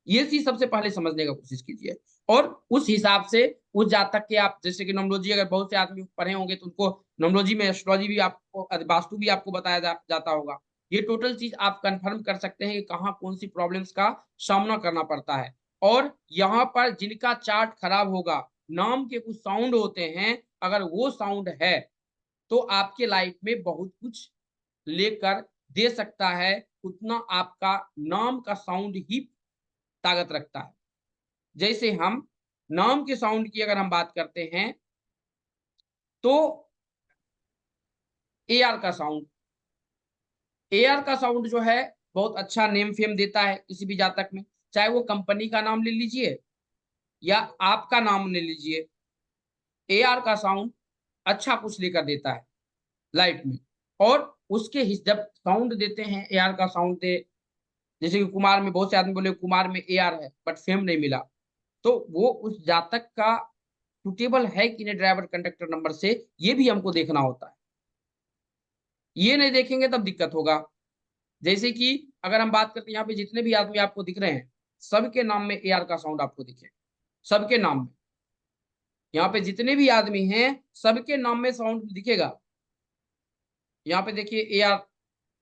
ये चीज सबसे पहले समझने का कोशिश कीजिए और उस हिसाब से उस जातक के आप, जैसे कि नोमोलॉजी अगर बहुत से आदमी पढ़े होंगे तो उनको नोमोलॉजी में एस्ट्रोलॉजी भी आपको, वास्तु भी आपको बताया जाता होगा। ये टोटल चीज आप कंफर्म कर सकते हैं कि कहाँ कौन सी प्रॉब्लम्स का सामना करना पड़ता है। और यहाँ पर जिनका चार्ट खराब होगा, नाम के कुछ साउंड होते हैं, अगर वो साउंड है तो आपके लाइफ में बहुत कुछ लेकर दे सकता है। उतना आपका नाम का साउंड ही ताकत रखता है। जैसे हम नाम के साउंड की अगर हम बात करते हैं तो एआर का साउंड, एआर का साउंड जो है बहुत अच्छा नेम फेम देता है किसी भी जातक में। चाहे वो कंपनी का नाम ले लीजिए या आपका नाम ले लीजिए, एआर का साउंड अच्छा कुछ लेकर देता है लाइफ में। और उसके जब साउंड देते हैं, एआर का साउंड दे, जैसे कि कुमार में बहुत से आदमी बोले कुमार में एआर है बट फेम नहीं मिला, तो वो उस जातक का सुटेबल है कि नहीं ड्राइवर कंडक्टर नंबर से, ये भी हमको देखना होता है। ये नहीं देखेंगे तब दिक्कत होगा। जैसे कि अगर हम बात करते हैं, यहाँ पे जितने भी आदमी आपको दिख रहे हैं, सबके नाम में एआर का साउंड आपको दिखे, सबके नाम में। यहाँ पे जितने भी आदमी हैं सबके नाम में साउंड दिखेगा। यहाँ पे देखिए AR,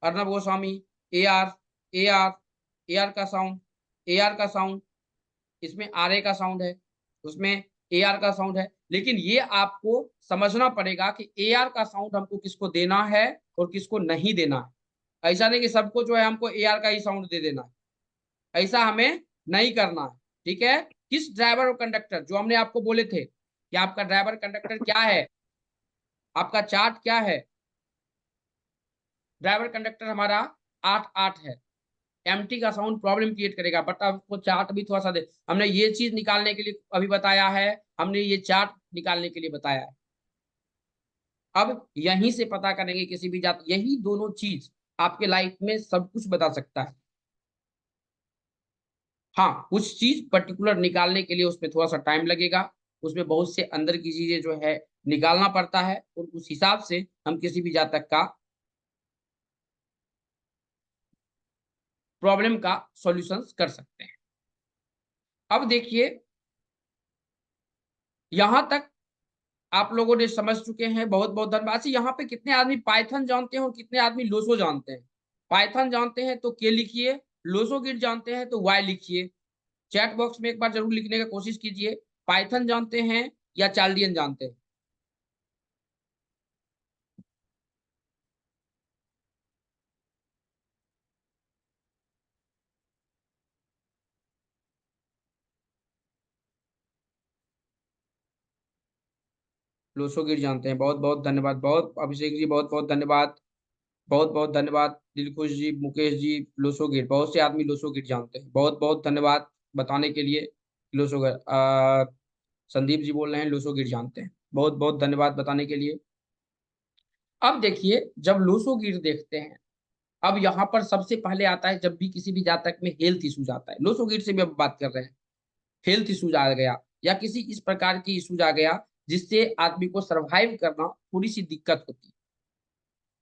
Arnab Goswami, AR, AR, AR का साउंड, एआर का साउंड, इसमें आरए का साउंड है, उसमें एआर का साउंड है। लेकिन ये आपको समझना पड़ेगा कि एआर का साउंड हमको किसको देना है और किसको नहीं देना है। ऐसा नहीं कि सबको जो है हमको एआर का ही साउंड दे देना है, ऐसा हमें नहीं करना है। ठीक है? किस ड्राइवर और कंडक्टर, जो हमने आपको बोले थे कि आपका ड्राइवर कंडक्टर क्या है, आपका चार्ट क्या है, ड्राइवर कंडक्टर हमारा 8-8 है। एमटी का साउंड प्रॉब्लम क्रिएट करेगा, बट आपको चार्ट भी थोड़ा सा दे, हमने ये चीज निकालने के लिए अभी बताया है, हमने ये चार्ट निकालने के लिए बताया है। अब यहीं से पता करेंगे किसी भी जात, यही दोनों चीज आपके लाइफ में सब कुछ बता सकता है। हाँ, कुछ चीज पर्टिकुलर निकालने के लिए उसमें थोड़ा सा टाइम लगेगा, उसमें बहुत से अंदर की चीजें जो है निकालना पड़ता है, और उस हिसाब से हम किसी भी जातक का प्रॉब्लम का सॉल्यूशन कर सकते हैं। अब देखिए, यहां तक आप लोगों ने समझ चुके हैं, बहुत बहुत धन्यवाद। अच्छा, यहाँ पे कितने आदमी पाइथन जानते हैं और कितने आदमी लोसो जानते हैं? पाइथन जानते हैं तो के लिखिए, लोसो गिट जानते हैं तो वाई लिखिए। चैट बॉक्स में एक बार जरूर लिखने का कोशिश कीजिए। पाइथन जानते हैं या चार्ल्डियन जानते हैं? लोसोगिर जानते हैं। बहुत बहुत धन्यवाद, बहुत अभिषेक जी, बहुत बहुत धन्यवाद, बहुत बहुत धन्यवाद। दिलखुश जी, मुकेश जी, लोसोगिर, बहुत से आदमी लोसोगिर जानते हैं। बहुत बहुत धन्यवाद बताने के लिए। लोसोगिर संदीप जी बोल रहे हैं लोसोगिर जानते हैं। बहुत बहुत धन्यवाद बताने के लिए। अब देखिए, जब लोसोगिर देखते हैं, अब यहाँ पर सबसे पहले आता है, जब भी किसी भी जातक में हेल्थ इश्यूज आता है, लोसोगिर से भी अब बात कर रहे हैं, हेल्थ इश्यूज आ गया या किसी इस प्रकार की इश्यूज आ गया जिससे आदमी को सरवाइव करना थोड़ी सी दिक्कत होती है।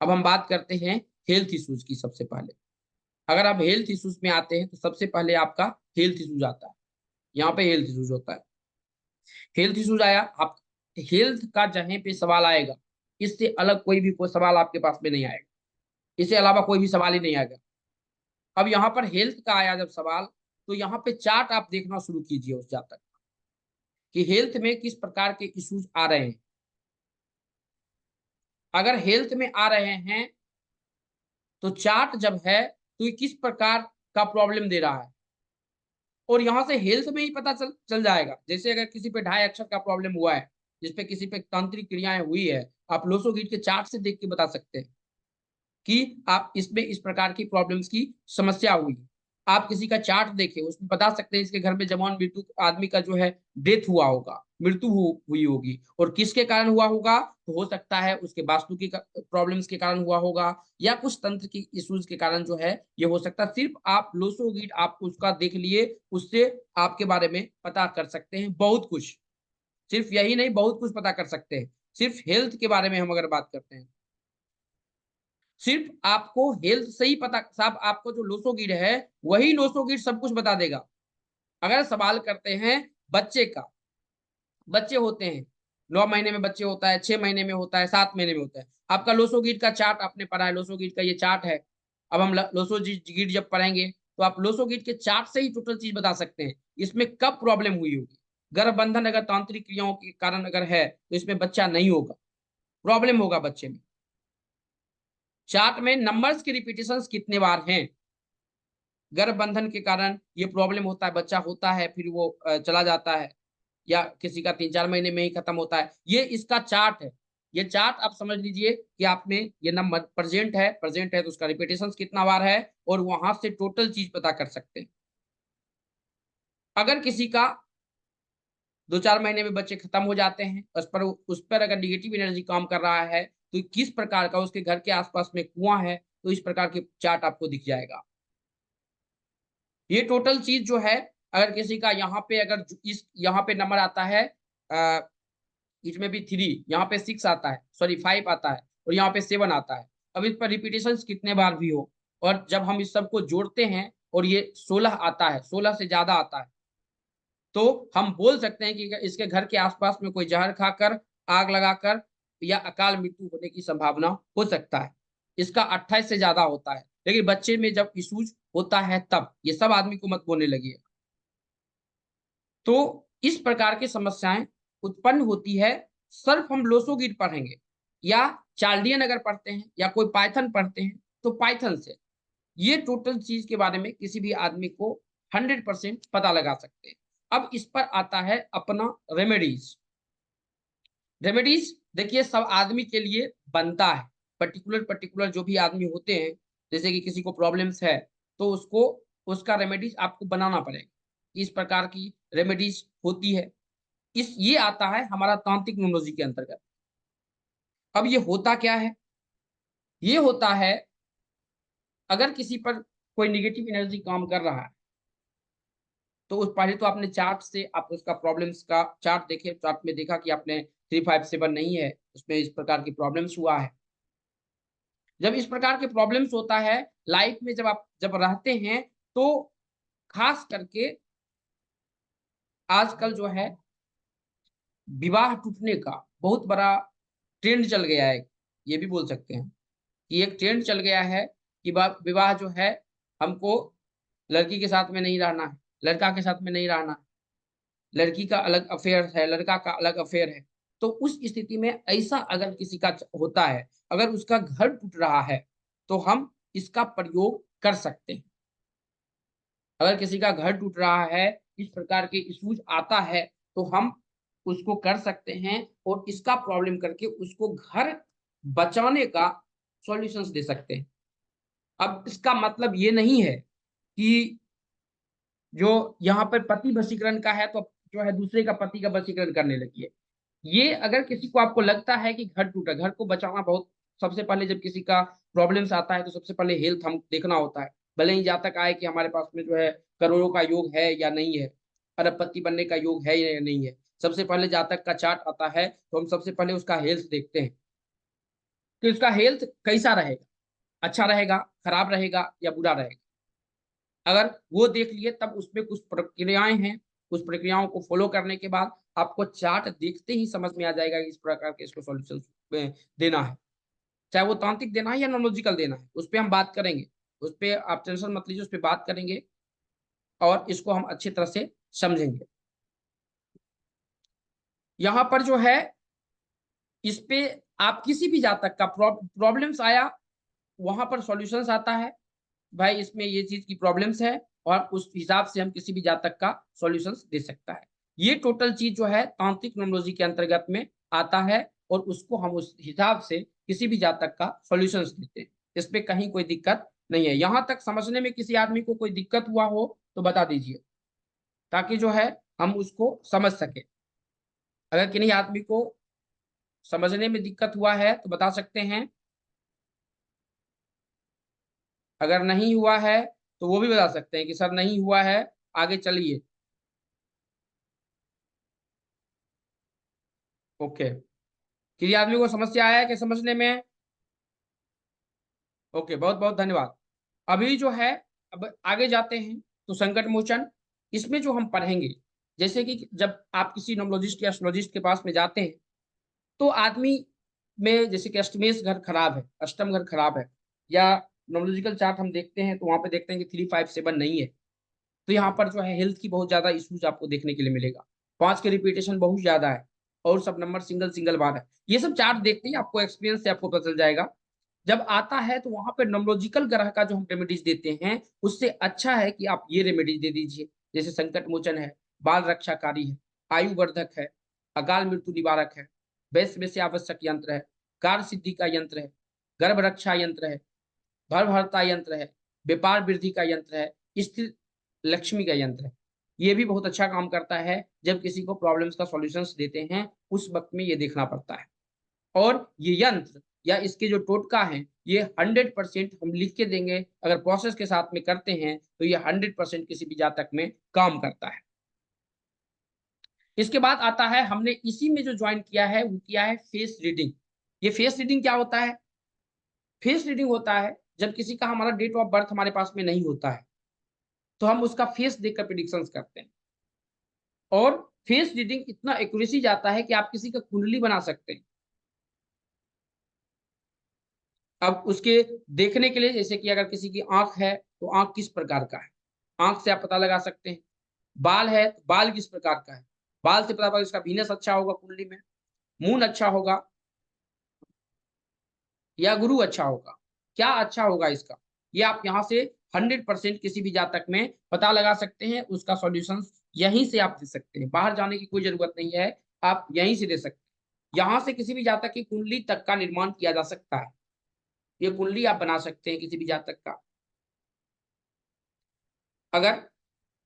अब हम बात करते हैं हेल्थ इश्यूज की। सबसे पहले अगर आप हेल्थ इश्यूज में आते हैं तो सबसे पहले आपका हेल्थ इश्यूज आता है। यहाँ पे हेल्थ इश्यूज होता है। हेल्थ इश्यूज आया, आप हेल्थ का जहां पे सवाल आएगा, इससे अलग कोई भी कोई सवाल आपके पास में नहीं आएगा, इससे अलावा कोई भी सवाल ही नहीं आएगा। अब यहाँ पर हेल्थ का आया जब सवाल, तो यहाँ पे चार्ट आप देखना शुरू कीजिए उस जातक कि हेल्थ में किस प्रकार के इश्यूज आ रहे हैं। अगर हेल्थ में आ रहे हैं तो चार्ट जब है तो ये किस प्रकार का प्रॉब्लम दे रहा है, और यहाँ से हेल्थ में ही पता चल जाएगा। जैसे अगर किसी पे ढाई अक्षर का प्रॉब्लम हुआ है, जिसपे किसी पे तांत्रिक क्रियाएं हुई है, आप लोसोगीट के चार्ट से देख के बता सकते हैं कि आप इसमें इस प्रकार की प्रॉब्लम्स की समस्या हुई। आप किसी का चार्ट देखें, उसमें बता सकते हैं इसके घर में जवान मृत्यु आदमी का जो है डेथ हुआ होगा, मृत्यु हुई होगी, और किसके कारण हुआ होगा, तो हो सकता है उसके वास्तु की प्रॉब्लम्स के कारण हुआ होगा, या कुछ तंत्र की इश्यूज के कारण जो है ये हो सकता है। सिर्फ आप लोसोगीट आप उसका देख लिए, उससे आपके बारे में पता कर सकते हैं बहुत कुछ। सिर्फ यही नहीं, बहुत कुछ पता कर सकते हैं। सिर्फ हेल्थ के बारे में हम अगर बात करते हैं, सिर्फ आपको हेल्थ से ही पता, साहब आपको जो लोसोगिड है वही लोसोगिड सब कुछ बता देगा। अगर सवाल करते हैं बच्चे का, बच्चे होते हैं 9 महीने में, बच्चे होता है 6 महीने में, होता है 7 महीने में होता है। आपका लोसोगिड का चार्ट आपने पढ़ा है, लोसोगिड का ये चार्ट है। अब हम लोसोगिड जब पढ़ेंगे तो आप लोसोगिड के चार्ट से ही टोटल चीज बता सकते हैं इसमें कब प्रॉब्लम हुई होगी। गर्भबंधन अगर तांत्रिक क्रियाओं के कारण अगर है तो इसमें बच्चा नहीं होगा, प्रॉब्लम होगा बच्चे में। चार्ट में नंबर्स की रिपीटेशंस कितने बार हैं, गर्भबंधन के कारण ये प्रॉब्लम होता है, बच्चा होता है फिर वो चला जाता है, या किसी का 3-4 महीने में ही खत्म होता है, ये इसका चार्ट है। ये चार्ट आप समझ लीजिए कि आपने ये नंबर प्रेजेंट है तो उसका रिपीटेशन कितना बार है, और वहां से टोटल चीज पता कर सकते हैं। अगर किसी का 2-4 महीने में बच्चे खत्म हो जाते हैं, उस पर अगर निगेटिव एनर्जी काम कर रहा है तो किस प्रकार का उसके घर के आसपास में कुआं है, तो इस प्रकार के चार्ट आपको दिख जाएगा। ये टोटल चीज जो है, अगर किसी का यहाँ पे अगर इस यहाँ पे नंबर आता है, इसमें भी 3, यहाँ पे 6 आता है, सॉरी 5 आता है, और यहाँ पे 7 आता है। अब इस पर रिपीटेशन कितने बार भी हो, और जब हम इस सबको जोड़ते हैं और ये 16 आता है, 16 से ज्यादा आता है, तो हम बोल सकते हैं कि इसके घर के आसपास में कोई जहर खाकर, आग लगाकर, या अकाल मृत्यु होने की संभावना हो सकता है। इसका 28 से ज्यादा होता है, लेकिन बच्चे में जब इशूज होता है तब ये सब आदमी को मत बोलने लगी है। तो इस प्रकार की समस्याएं उत्पन्न होती है। सिर्फ हम लोसोगिड पढ़ेंगे या चार्ल्डियन अगर पढ़ते हैं या कोई पाइथन पढ़ते हैं तो पाइथन से ये टोटल चीज के बारे में किसी भी आदमी को 100% पता लगा सकते हैं। अब इस पर आता है अपना रेमेडीज। रेमेडीज देखिए सब आदमी के लिए बनता है, पर्टिकुलर पर्टिकुलर जो भी आदमी होते हैं, जैसे कि किसी को प्रॉब्लम्स है तो उसको उसका रेमेडीज आपको बनाना पड़ेगा। इस प्रकार की रेमेडीज होती है। इस ये आता है हमारा तांत्रिक न्यूमरोलॉजी के अंतर्गत। अब ये होता क्या है, ये होता है अगर किसी पर कोई निगेटिव एनर्जी काम कर रहा है, तो उस पहले तो आपने चार्ट से आप उसका प्रॉब्लम्स का चार्ट देखे, चार्ट में देखा कि आपने 357 नहीं है, उसमें इस प्रकार की प्रॉब्लम्स हुआ है। जब इस प्रकार के प्रॉब्लम्स होता है लाइफ में, जब आप जब रहते हैं, तो खास करके आजकल जो है विवाह टूटने का बहुत बड़ा ट्रेंड चल गया है। ये भी बोल सकते हैं कि एक ट्रेंड चल गया है कि विवाह जो है, हमको लड़की के साथ में नहीं रहना है, लड़का के साथ में नहीं रहना है। लड़की का अलग अफेयर है, लड़का का अलग अफेयर है, तो उस स्थिति में ऐसा अगर किसी का होता है, अगर उसका घर टूट रहा है, तो हम इसका प्रयोग कर सकते हैं। अगर किसी का घर टूट रहा है, इस प्रकार के इश्यूज आता है, तो हम उसको कर सकते हैं और इसका प्रॉब्लम करके उसको घर बचाने का सॉल्यूशंस दे सकते हैं। अब इसका मतलब ये नहीं है कि जो यहाँ पर पति वशीकरण का है, तो जो है दूसरे का पति का वशीकरण करने लगी है। ये अगर किसी को आपको लगता है कि घर टूटा, घर को बचाना बहुत, सबसे पहले जब किसी का प्रॉब्लम्स आता है तो सबसे पहले हेल्थ हम देखना होता है। भले ही जहाँ तक आए कि हमारे पास में जो है करोड़ों का योग है या नहीं है, अरबपति बनने का योग है या नहीं है, सबसे पहले जहाँ तक का चार्ट आता है तो हम सबसे पहले उसका हेल्थ देखते हैं कि उसका हेल्थ कैसा रहेगा, अच्छा रहेगा, खराब रहेगा या बुरा रहेगा। अगर वो देख लिए तब उसमें कुछ प्रक्रियाएं हैं, उस प्रक्रियाओं को फॉलो करने के बाद आपको चार्ट देखते ही समझ में आ जाएगा कि इस प्रकार के इसको सॉल्यूशन देना है, चाहे वो तांत्रिक देना है या नॉनलॉजिकल देना है, उस पर हम बात करेंगे। उस पर आप टेंशन मत लीजिए, उस पर बात करेंगे और इसको हम अच्छी तरह से समझेंगे। यहाँ पर जो है इस पे आप किसी भी जातक का प्रॉब्लम्स आया, वहां पर सॉल्यूशंस आता है, भाई इसमें ये चीज की प्रॉब्लम्स है, और उस हिसाब से हम किसी भी जातक का सॉल्यूशंस दे सकता है। ये टोटल चीज जो है तांत्रिक न्यूमरोलॉजी के अंतर्गत में आता है, और उसको हम उस हिसाब से किसी भी जातक का सॉल्यूशंस देते हैं। इसमें कहीं कोई दिक्कत नहीं है। यहां तक समझने में किसी आदमी को कोई दिक्कत हुआ हो तो बता दीजिए, ताकि जो है हम उसको समझ सके। अगर किन्हीं आदमी को समझने में दिक्कत हुआ है तो बता सकते हैं, अगर नहीं हुआ है तो वो भी बता सकते हैं कि सर नहीं हुआ है, आगे चलिए। ओके, किसी आदमी को समस्या आया है कि समझने में? ओके, बहुत बहुत धन्यवाद। अभी जो है, अब आगे जाते हैं तो संकट मोचन, इसमें जो हम पढ़ेंगे, जैसे कि जब आप किसी नोमोलॉजिस्ट या एस्ट्रोलॉजिस्ट के पास में जाते हैं, तो आदमी में जैसे कि अष्टमेश घर खराब है, अष्टम घर खराब है, या नोमोलॉजिकल चार्ट हम देखते हैं तो वहां पे देखते हैं कि 357 नहीं है, तो यहाँ पर जो है हेल्थ की बहुत ज्यादा इश्यूज आपको देखने के लिए मिलेगा। 5 के रिपीटेशन बहुत ज्यादा है, और सब नंबर सिंगल सिंगल बार है। ये सब चार्ट देखते ही आपको एक्सपीरियंस से आपको पता चल जाएगा। जब आता है तो वहां पर नोमोलॉजिकल ग्रह का जो हम रेमेडीज देते हैं, उससे अच्छा है कि आप ये रेमेडीज दे दीजिए, जैसे संकट मोचन है, बाल रक्षाकारी है, आयु वर्धक है, अकाल मृत्यु निवारक है, वैश्य में से आवश्यक यंत्र है, कार्य सिद्धि का यंत्र है, गर्भ रक्षा यंत्र है, भरभरता यंत्र है, व्यापार वृद्धि का यंत्र है, स्थिर लक्ष्मी का यंत्र है। ये भी बहुत अच्छा काम करता है। जब किसी को प्रॉब्लम्स का सॉल्यूशंस देते हैं उस वक्त में ये देखना पड़ता है। और ये यंत्र या इसके जो टोटका है, ये 100% हम लिख के देंगे, अगर प्रोसेस के साथ में करते हैं तो ये 100% किसी भी जातक में काम करता है। इसके बाद आता है, हमने इसी में जो ज्वाइन किया है वो किया है फेस रीडिंग। ये फेस रीडिंग क्या होता है? फेस रीडिंग होता है जब किसी का हमारा डेट ऑफ बर्थ हमारे पास में नहीं होता है, तो हम उसका फेस देखकर प्रिडिक्शंस करते हैं। और फेस रीडिंग इतना एक्यूरेसी जाता है कि आप किसी का कुंडली बना सकते हैं। अब उसके देखने के लिए, जैसे कि अगर किसी की आंख है तो आंख किस प्रकार का है, आंख से आप पता लगा सकते हैं। बाल है तो बाल किस प्रकार का है, बाल से पता लगा इसका वीनस अच्छा होगा कुंडली में, मून अच्छा होगा या गुरु अच्छा होगा, क्या अच्छा होगा इसका, ये आप यहाँ से 100% किसी भी जातक में पता लगा सकते हैं। उसका सॉल्यूशन यहीं से आप दे सकते हैं, बाहर जाने की कोई जरूरत नहीं है, आप यहीं से दे सकते हैं। यहाँ से किसी भी जातक की कुंडली तक का निर्माण किया जा सकता है। ये कुंडली आप बना सकते हैं किसी भी जातक का। अगर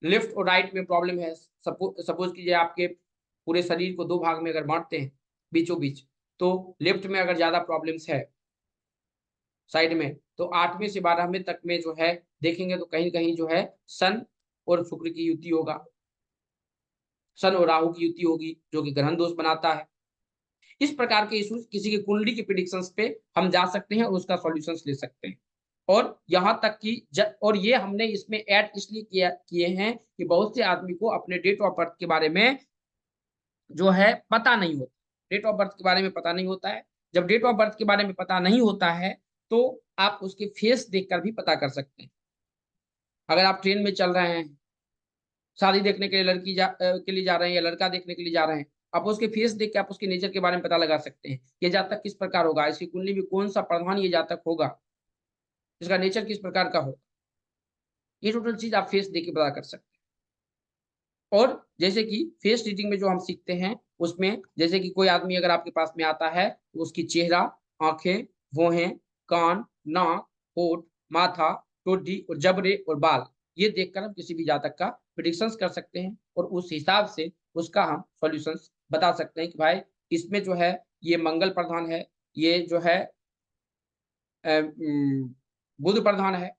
लेफ्ट और राइट में प्रॉब्लम है, सपोज कीजिए आपके पूरे शरीर को दो भाग में अगर बांटते हैं बीचों बीच, तो लेफ्ट में अगर ज्यादा प्रॉब्लम्स है साइड में, तो 8वें से 12वें तक में जो है देखेंगे तो कहीं कहीं जो है सन और शुक्र की युति होगा, सन और राहु की युति होगी, जो कि ग्रहण दोष बनाता है। इस प्रकार के इश्यूज किसी की कुंडली के प्रिडिक्शंस पे हम जा सकते हैं और उसका सॉल्यूशंस ले सकते हैं। और यहाँ तक कि और ये हमने इसमें ऐड इसलिए किए हैं कि बहुत से आदमी को अपने डेट ऑफ बर्थ के बारे में जो है पता नहीं होता, डेट ऑफ बर्थ के बारे में पता नहीं होता है। जब डेट ऑफ बर्थ के बारे में पता नहीं होता है तो आप उसके फेस देखकर भी पता कर सकते हैं। अगर आप ट्रेन में चल रहे हैं शादी देखने के लिए के लिए जा रहे हैं या लड़का देखने के लिए जा रहे हैं, आप उसके फेस देख के आप उसके नेचर के बारे में पता लगा सकते हैं। ये जातक किस प्रकार होगा, इसकी कुंडली में कौन सा प्रधान ये जातक होगा, इसका नेचर किस प्रकार का हो, ये टोटल चीज आप फेस देख के पता कर सकते हैं। और जैसे कि फेस रीडिंग में जो हम सीखते हैं, उसमें जैसे कि कोई आदमी अगर आपके पास में आता है, तो उसकी चेहरा, आँखें, भौहें, कान, नाक, होंठ, माथा, ठोड़ी और जबड़े और बाल, ये देखकर हम किसी भी जातक का प्रेडिक्शंस कर सकते हैं और उस हिसाब से उसका हम सॉल्यूशंस बता सकते हैं कि भाई इसमें जो है ये मंगल प्रधान है, ये जो है बुध प्रधान है,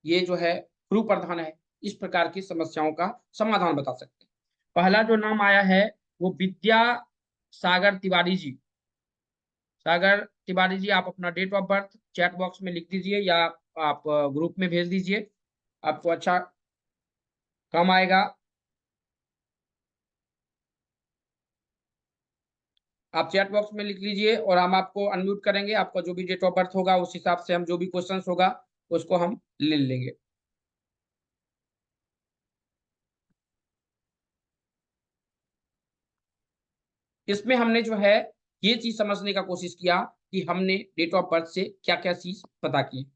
ये जो है गुरु प्रधान है। इस प्रकार की समस्याओं का समाधान बता सकते हैं। पहला जो नाम आया है वो विद्या सागर तिवारी जी। सागर तिवारी जी, आप अपना date of birth chat box में लिख दीजिए या आप ग्रुप में भेज दीजिए, आपको अच्छा काम आएगा। आप चैट बॉक्स में लिख लीजिए और हम आपको अनम्यूट करेंगे। आपका जो भी डेट ऑफ बर्थ होगा उस हिसाब से हम जो भी क्वेश्चंस होगा उसको हम ले लेंगे। इसमें हमने जो है ये चीज समझने का कोशिश किया कि हमने डेट ऑफ बर्थ से क्या क्या चीज पता की।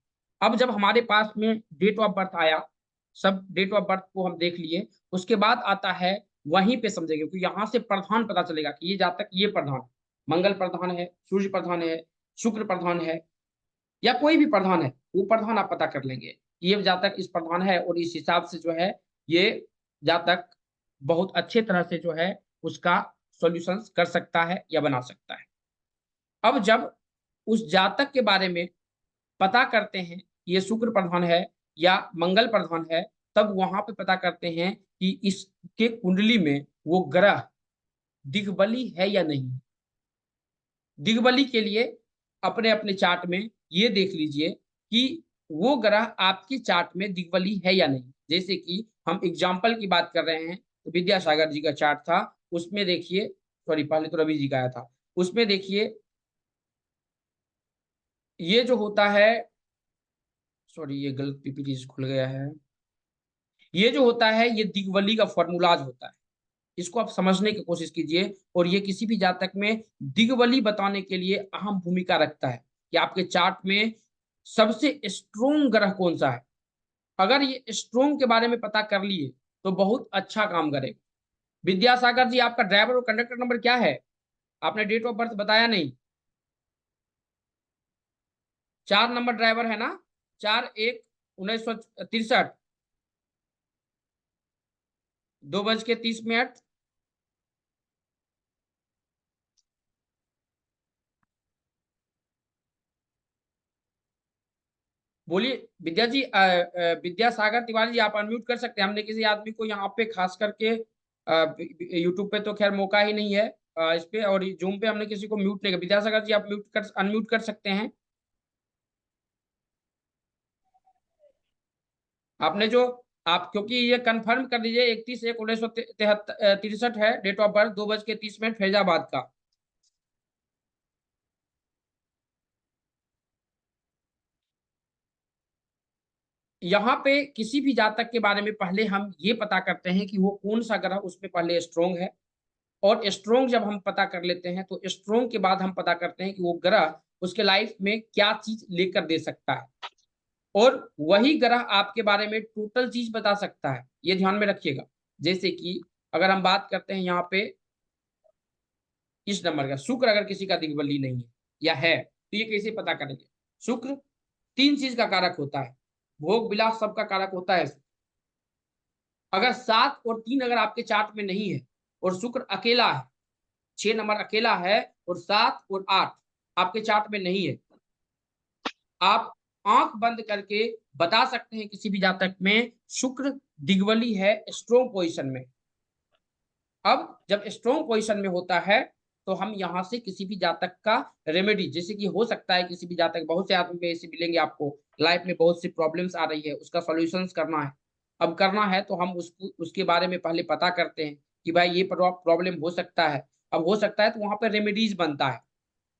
अब जब हमारे पास में डेट ऑफ बर्थ आया, सब डेट ऑफ बर्थ को हम देख लिए, उसके बाद आता है वहीं पे समझेंगे, क्योंकि यहाँ से प्रधान पता चलेगा कि ये जातक ये प्रधान, मंगल प्रधान है, सूर्य प्रधान है, शुक्र प्रधान है या कोई भी प्रधान है, वो प्रधान आप पता कर लेंगे ये जातक इस प्रधान है और इस हिसाब से जो है ये जातक बहुत अच्छे तरह से जो है उसका सॉल्यूशन कर सकता है या बना सकता है। अब जब उस जातक के बारे में पता करते हैं ये शुक्र प्रधान है या मंगल प्रधान है, तब वहां पे पता करते हैं कि इसके कुंडली में वो ग्रह दिग्बली है या नहीं। दिग्बली के लिए अपने अपने चार्ट में ये देख लीजिए कि वो ग्रह आपकी चार्ट में दिग्बली है या नहीं। जैसे कि हम एग्जाम्पल की बात कर रहे हैं, तो विद्यासागर जी का चार्ट था, उसमें देखिए, सॉरी पहले तो रवि जी का आया था, उसमें देखिए ये जो होता है, सॉरी ये गलत पीपीटी खुल गया है, ये जो होता है ये दिग्बली का फॉर्मूलाज होता है, इसको आप समझने की कोशिश कीजिए। और ये किसी भी जातक में दिग्बली बताने के लिए अहम भूमिका रखता है कि आपके चार्ट में सबसे स्ट्रोंग ग्रह कौन सा है। अगर ये स्ट्रोंग के बारे में पता कर लिए तो बहुत अच्छा काम करेगा। विद्यासागर जी, आपका ड्राइवर और कंडक्टर नंबर क्या है? आपने डेट ऑफ बर्थ बताया नहीं। 4 नंबर ड्राइवर है ना, 4/1/1963, 2:30। बोलिए विद्या जी, विद्यासागर तिवारी जी, आप अनम्यूट कर सकते हैं। हमने किसी आदमी को यहाँ पे खास करके यूट्यूब पे तो खैर मौका ही नहीं है, इस पे और जूम पे हमने किसी को म्यूट नहीं किया। विद्यासागर जी, आप अनम्यूट कर सकते हैं। आपने जो आप क्योंकि ये कंफर्म कर दीजिए, 31/1/1963 है डेट ऑफ बर्थ, 2:30 फैजाबाद का। यहाँ पे किसी भी जातक के बारे में पहले हम ये पता करते हैं कि वो कौन सा ग्रह उसमें पहले स्ट्रोंग है, और स्ट्रोंग जब हम पता कर लेते हैं तो स्ट्रोंग के बाद हम पता करते हैं कि वो ग्रह उसके लाइफ में क्या चीज लेकर दे सकता है, और वही ग्रह आपके बारे में टोटल चीज बता सकता है, ये ध्यान में रखिएगा। जैसे कि अगर हम बात करते हैं यहाँ पे इस नंबर का, शुक्र अगर किसी का दिग्बली नहीं है या है तो ये कैसे पता करेंगे? शुक्र 3 चीज का कारक होता है, भोग विलास सबका कारक होता है। अगर 7 और 3 अगर आपके चार्ट में नहीं है और शुक्र अकेला है, 6 नंबर अकेला है और 7 और 8 आपके चार्ट में नहीं है, आप आंख बंद करके बता सकते हैं किसी भी जातक में शुक्र दिग्बली है स्ट्रोंग पोजीशन में। अब जब स्ट्रोंग पोजीशन में होता है तो हम यहाँ से किसी भी जातक का रेमेडी, जैसे कि हो सकता है किसी भी जातक, बहुत से आदमी ऐसे मिलेंगे आपको लाइफ में, बहुत सी प्रॉब्लम्स आ रही है, उसका सॉल्यूशंस करना है। अब करना है तो हम उसको उसके बारे में पहले पता करते हैं कि भाई ये प्रॉब्लम हो सकता है। अब हो सकता है तो वहां पर रेमेडीज बनता है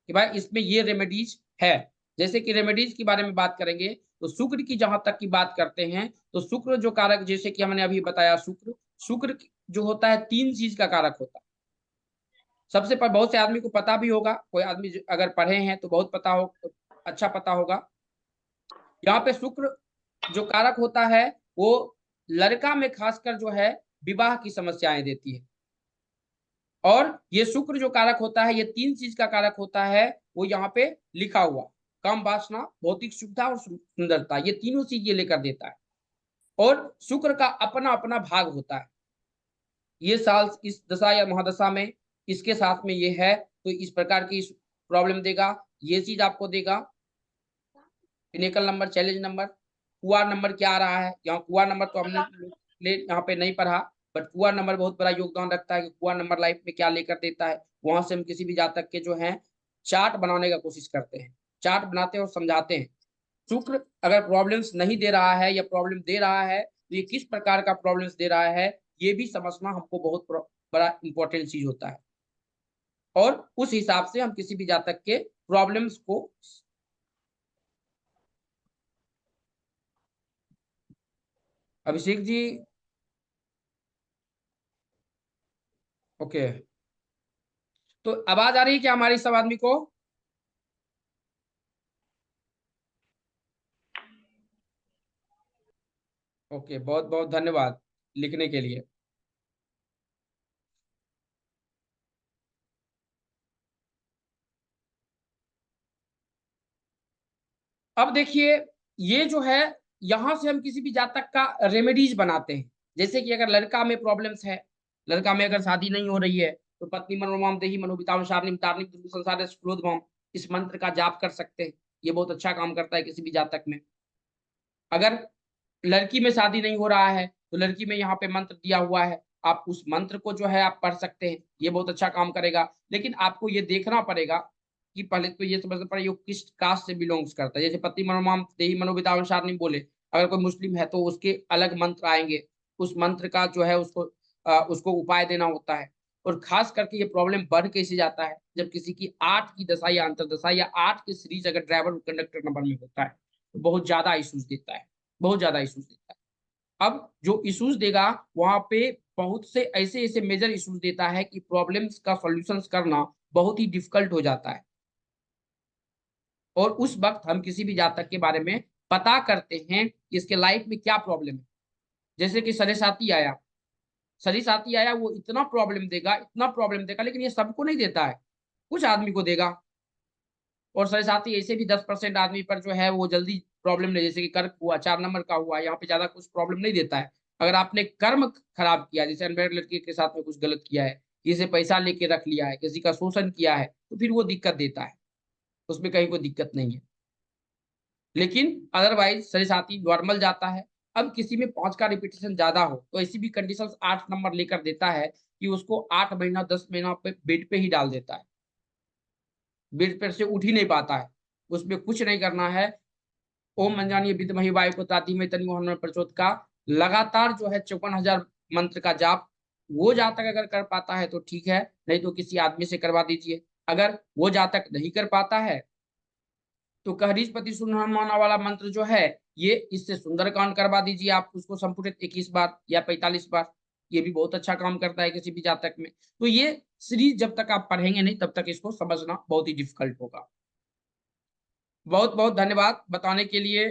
कि भाई इसमें ये रेमेडीज है। जैसे कि रेमेडीज के बारे में बात करेंगे तो शुक्र की जहां तक की बात करते हैं तो शुक्र जो कारक, जैसे कि हमने अभी बताया, शुक्र शुक्र जो होता है 3 चीज का कारक होता है। सबसे पर बहुत से आदमी को पता भी होगा, कोई आदमी अगर पढ़े हैं तो बहुत पता हो, अच्छा पता होगा। यहाँ पे शुक्र जो कारक होता है वो लड़का में खासकर जो है विवाह की समस्याएं देती है। और ये शुक्र जो कारक होता है, ये 3 चीज का कारक होता है, वो यहाँ पे लिखा हुआ, काम वासना, भौतिक सुविधा और सुंदरता, ये तीनों चीज ये लेकर देता है। और शुक्र का अपना अपना भाग होता है। ये साल इस दशा या महादशा में इसके साथ में ये है तो इस प्रकार की प्रॉब्लम देगा, ये चीज आपको देगा। पिनेकल नंबर, चैलेंज नंबर, कुआर नंबर क्या आ रहा है, यहाँ कुआर नंबर तो हमने यहाँ पे नहीं पढ़ा, बट कुआर नंबर बहुत बड़ा योगदान रखता है कि कुआर नंबर लाइफ में क्या लेकर देता है। वहां से हम किसी भी जातक के जो है चार्ट बनाने का कोशिश करते हैं, चार्ट बनाते हैं और समझाते हैं। शुक्र अगर प्रॉब्लम्स नहीं दे रहा है या प्रॉब्लम दे रहा है तो ये किस प्रकार का प्रॉब्लम्स दे रहा है, ये भी समझना हमको बहुत बड़ा इंपॉर्टेंट चीज होता है। और उस हिसाब से हम किसी भी जातक के प्रॉब्लम्स को। अभिषेक जी, ओके, तो आवाज आ रही है क्या हमारी सब आदमी को? ओके, बहुत बहुत धन्यवाद लिखने के लिए। अब देखिए, ये जो है यहां से हम किसी भी जातक का रेमेडीज बनाते हैं। जैसे कि अगर लड़का में प्रॉब्लम्स है, लड़का में अगर शादी नहीं हो रही है तो पत्नी मनोमाम देही मनोबिताम शारनिम तारनिम दुर्गु संसार क्रोधमाम, इस मंत्र का जाप कर सकते हैं। ये बहुत अच्छा काम करता है किसी भी जातक में। अगर लड़की में शादी नहीं हो रहा है तो लड़की में यहाँ पे मंत्र दिया हुआ है, आप उस मंत्र को जो है आप पढ़ सकते हैं, ये बहुत अच्छा काम करेगा। लेकिन आपको ये देखना पड़ेगा कि पहले तो ये समझना पड़ेगा ये किस कास्ट से बिलोंग्स करता है। जैसे पति मनोमाम देही मनोबितावन नहीं बोले, अगर कोई मुस्लिम है तो उसके अलग मंत्र आएंगे, उस मंत्र का जो है उसको उपाय देना होता है। और खास करके ये प्रॉब्लम बढ़ कैसे जाता है, जब किसी की 8 की दशा या अंतरदशा या 8 के सीरीज अगर ड्राइवर कंडक्टर नंबर में होता है तो बहुत ज्यादा इश्यूज देता है, बहुत ज्यादा इश्यूज देता है। अब जो इश्यूज देगा वहां पे बहुत से ऐसे ऐसे मेजर इश्यूज देता है कि प्रॉब्लम्स का सॉल्यूशंस करना बहुत ही डिफिकल्ट हो जाता है। और उस वक्त हम किसी भी जातक के बारे में पता करते हैं कि इसके लाइफ में क्या प्रॉब्लम है। जैसे कि सरेसाती आया, सरेसाती आया, वो इतना प्रॉब्लम देगा, इतना प्रॉब्लम देगा, लेकिन ये सबको नहीं देता है, कुछ आदमी को देगा। और साथ ही ऐसे भी 10% आदमी पर जो है वो जल्दी प्रॉब्लम नहीं, जैसे कि कर्क हुआ 4 नंबर का हुआ, यहाँ पे ज्यादा कुछ प्रॉब्लम नहीं देता है। अगर आपने कर्म खराब किया, जैसे अनमेरिड लड़की के साथ में कुछ गलत किया है, किसी से पैसा लेके रख लिया है, किसी का शोषण किया है, तो फिर वो दिक्कत देता है, उसमें कहीं कोई दिक्कत नहीं है। लेकिन अदरवाइज सही साथी नॉर्मल जाता है। अब किसी में 5 का रिपीटेशन ज्यादा हो तो ऐसी भी कंडीशन 8 नंबर लेकर देता है कि उसको 8 महीना 10 महीना पे बेड पे ही डाल देता है, बेड पर से उठ ही नहीं पाता है। उसमें कुछ नहीं करना है। ओम अंजानी विद्महि वायु पुत्राति में तनि मोहन प्रचोद का लगातार जो है 54,000 मंत्र का जाप, वो जातक अगर कर पाता है तो ठीक है, नहीं तो किसी आदमी से करवा दीजिए। अगर वो जातक नहीं कर पाता है तो कहरीजपति सुनहनुमाना वाला मंत्र जो है, ये इससे सुंदरकांड करवा दीजिए आप उसको संपुटित 21 बार या 45 बार, ये भी बहुत अच्छा काम करता है किसी भी जातक में। तो ये सीरीज जब तक आप पढ़ेंगे नहीं तब तक इसको समझना बहुत ही डिफिकल्ट होगा। बहुत बहुत धन्यवाद बताने के लिए।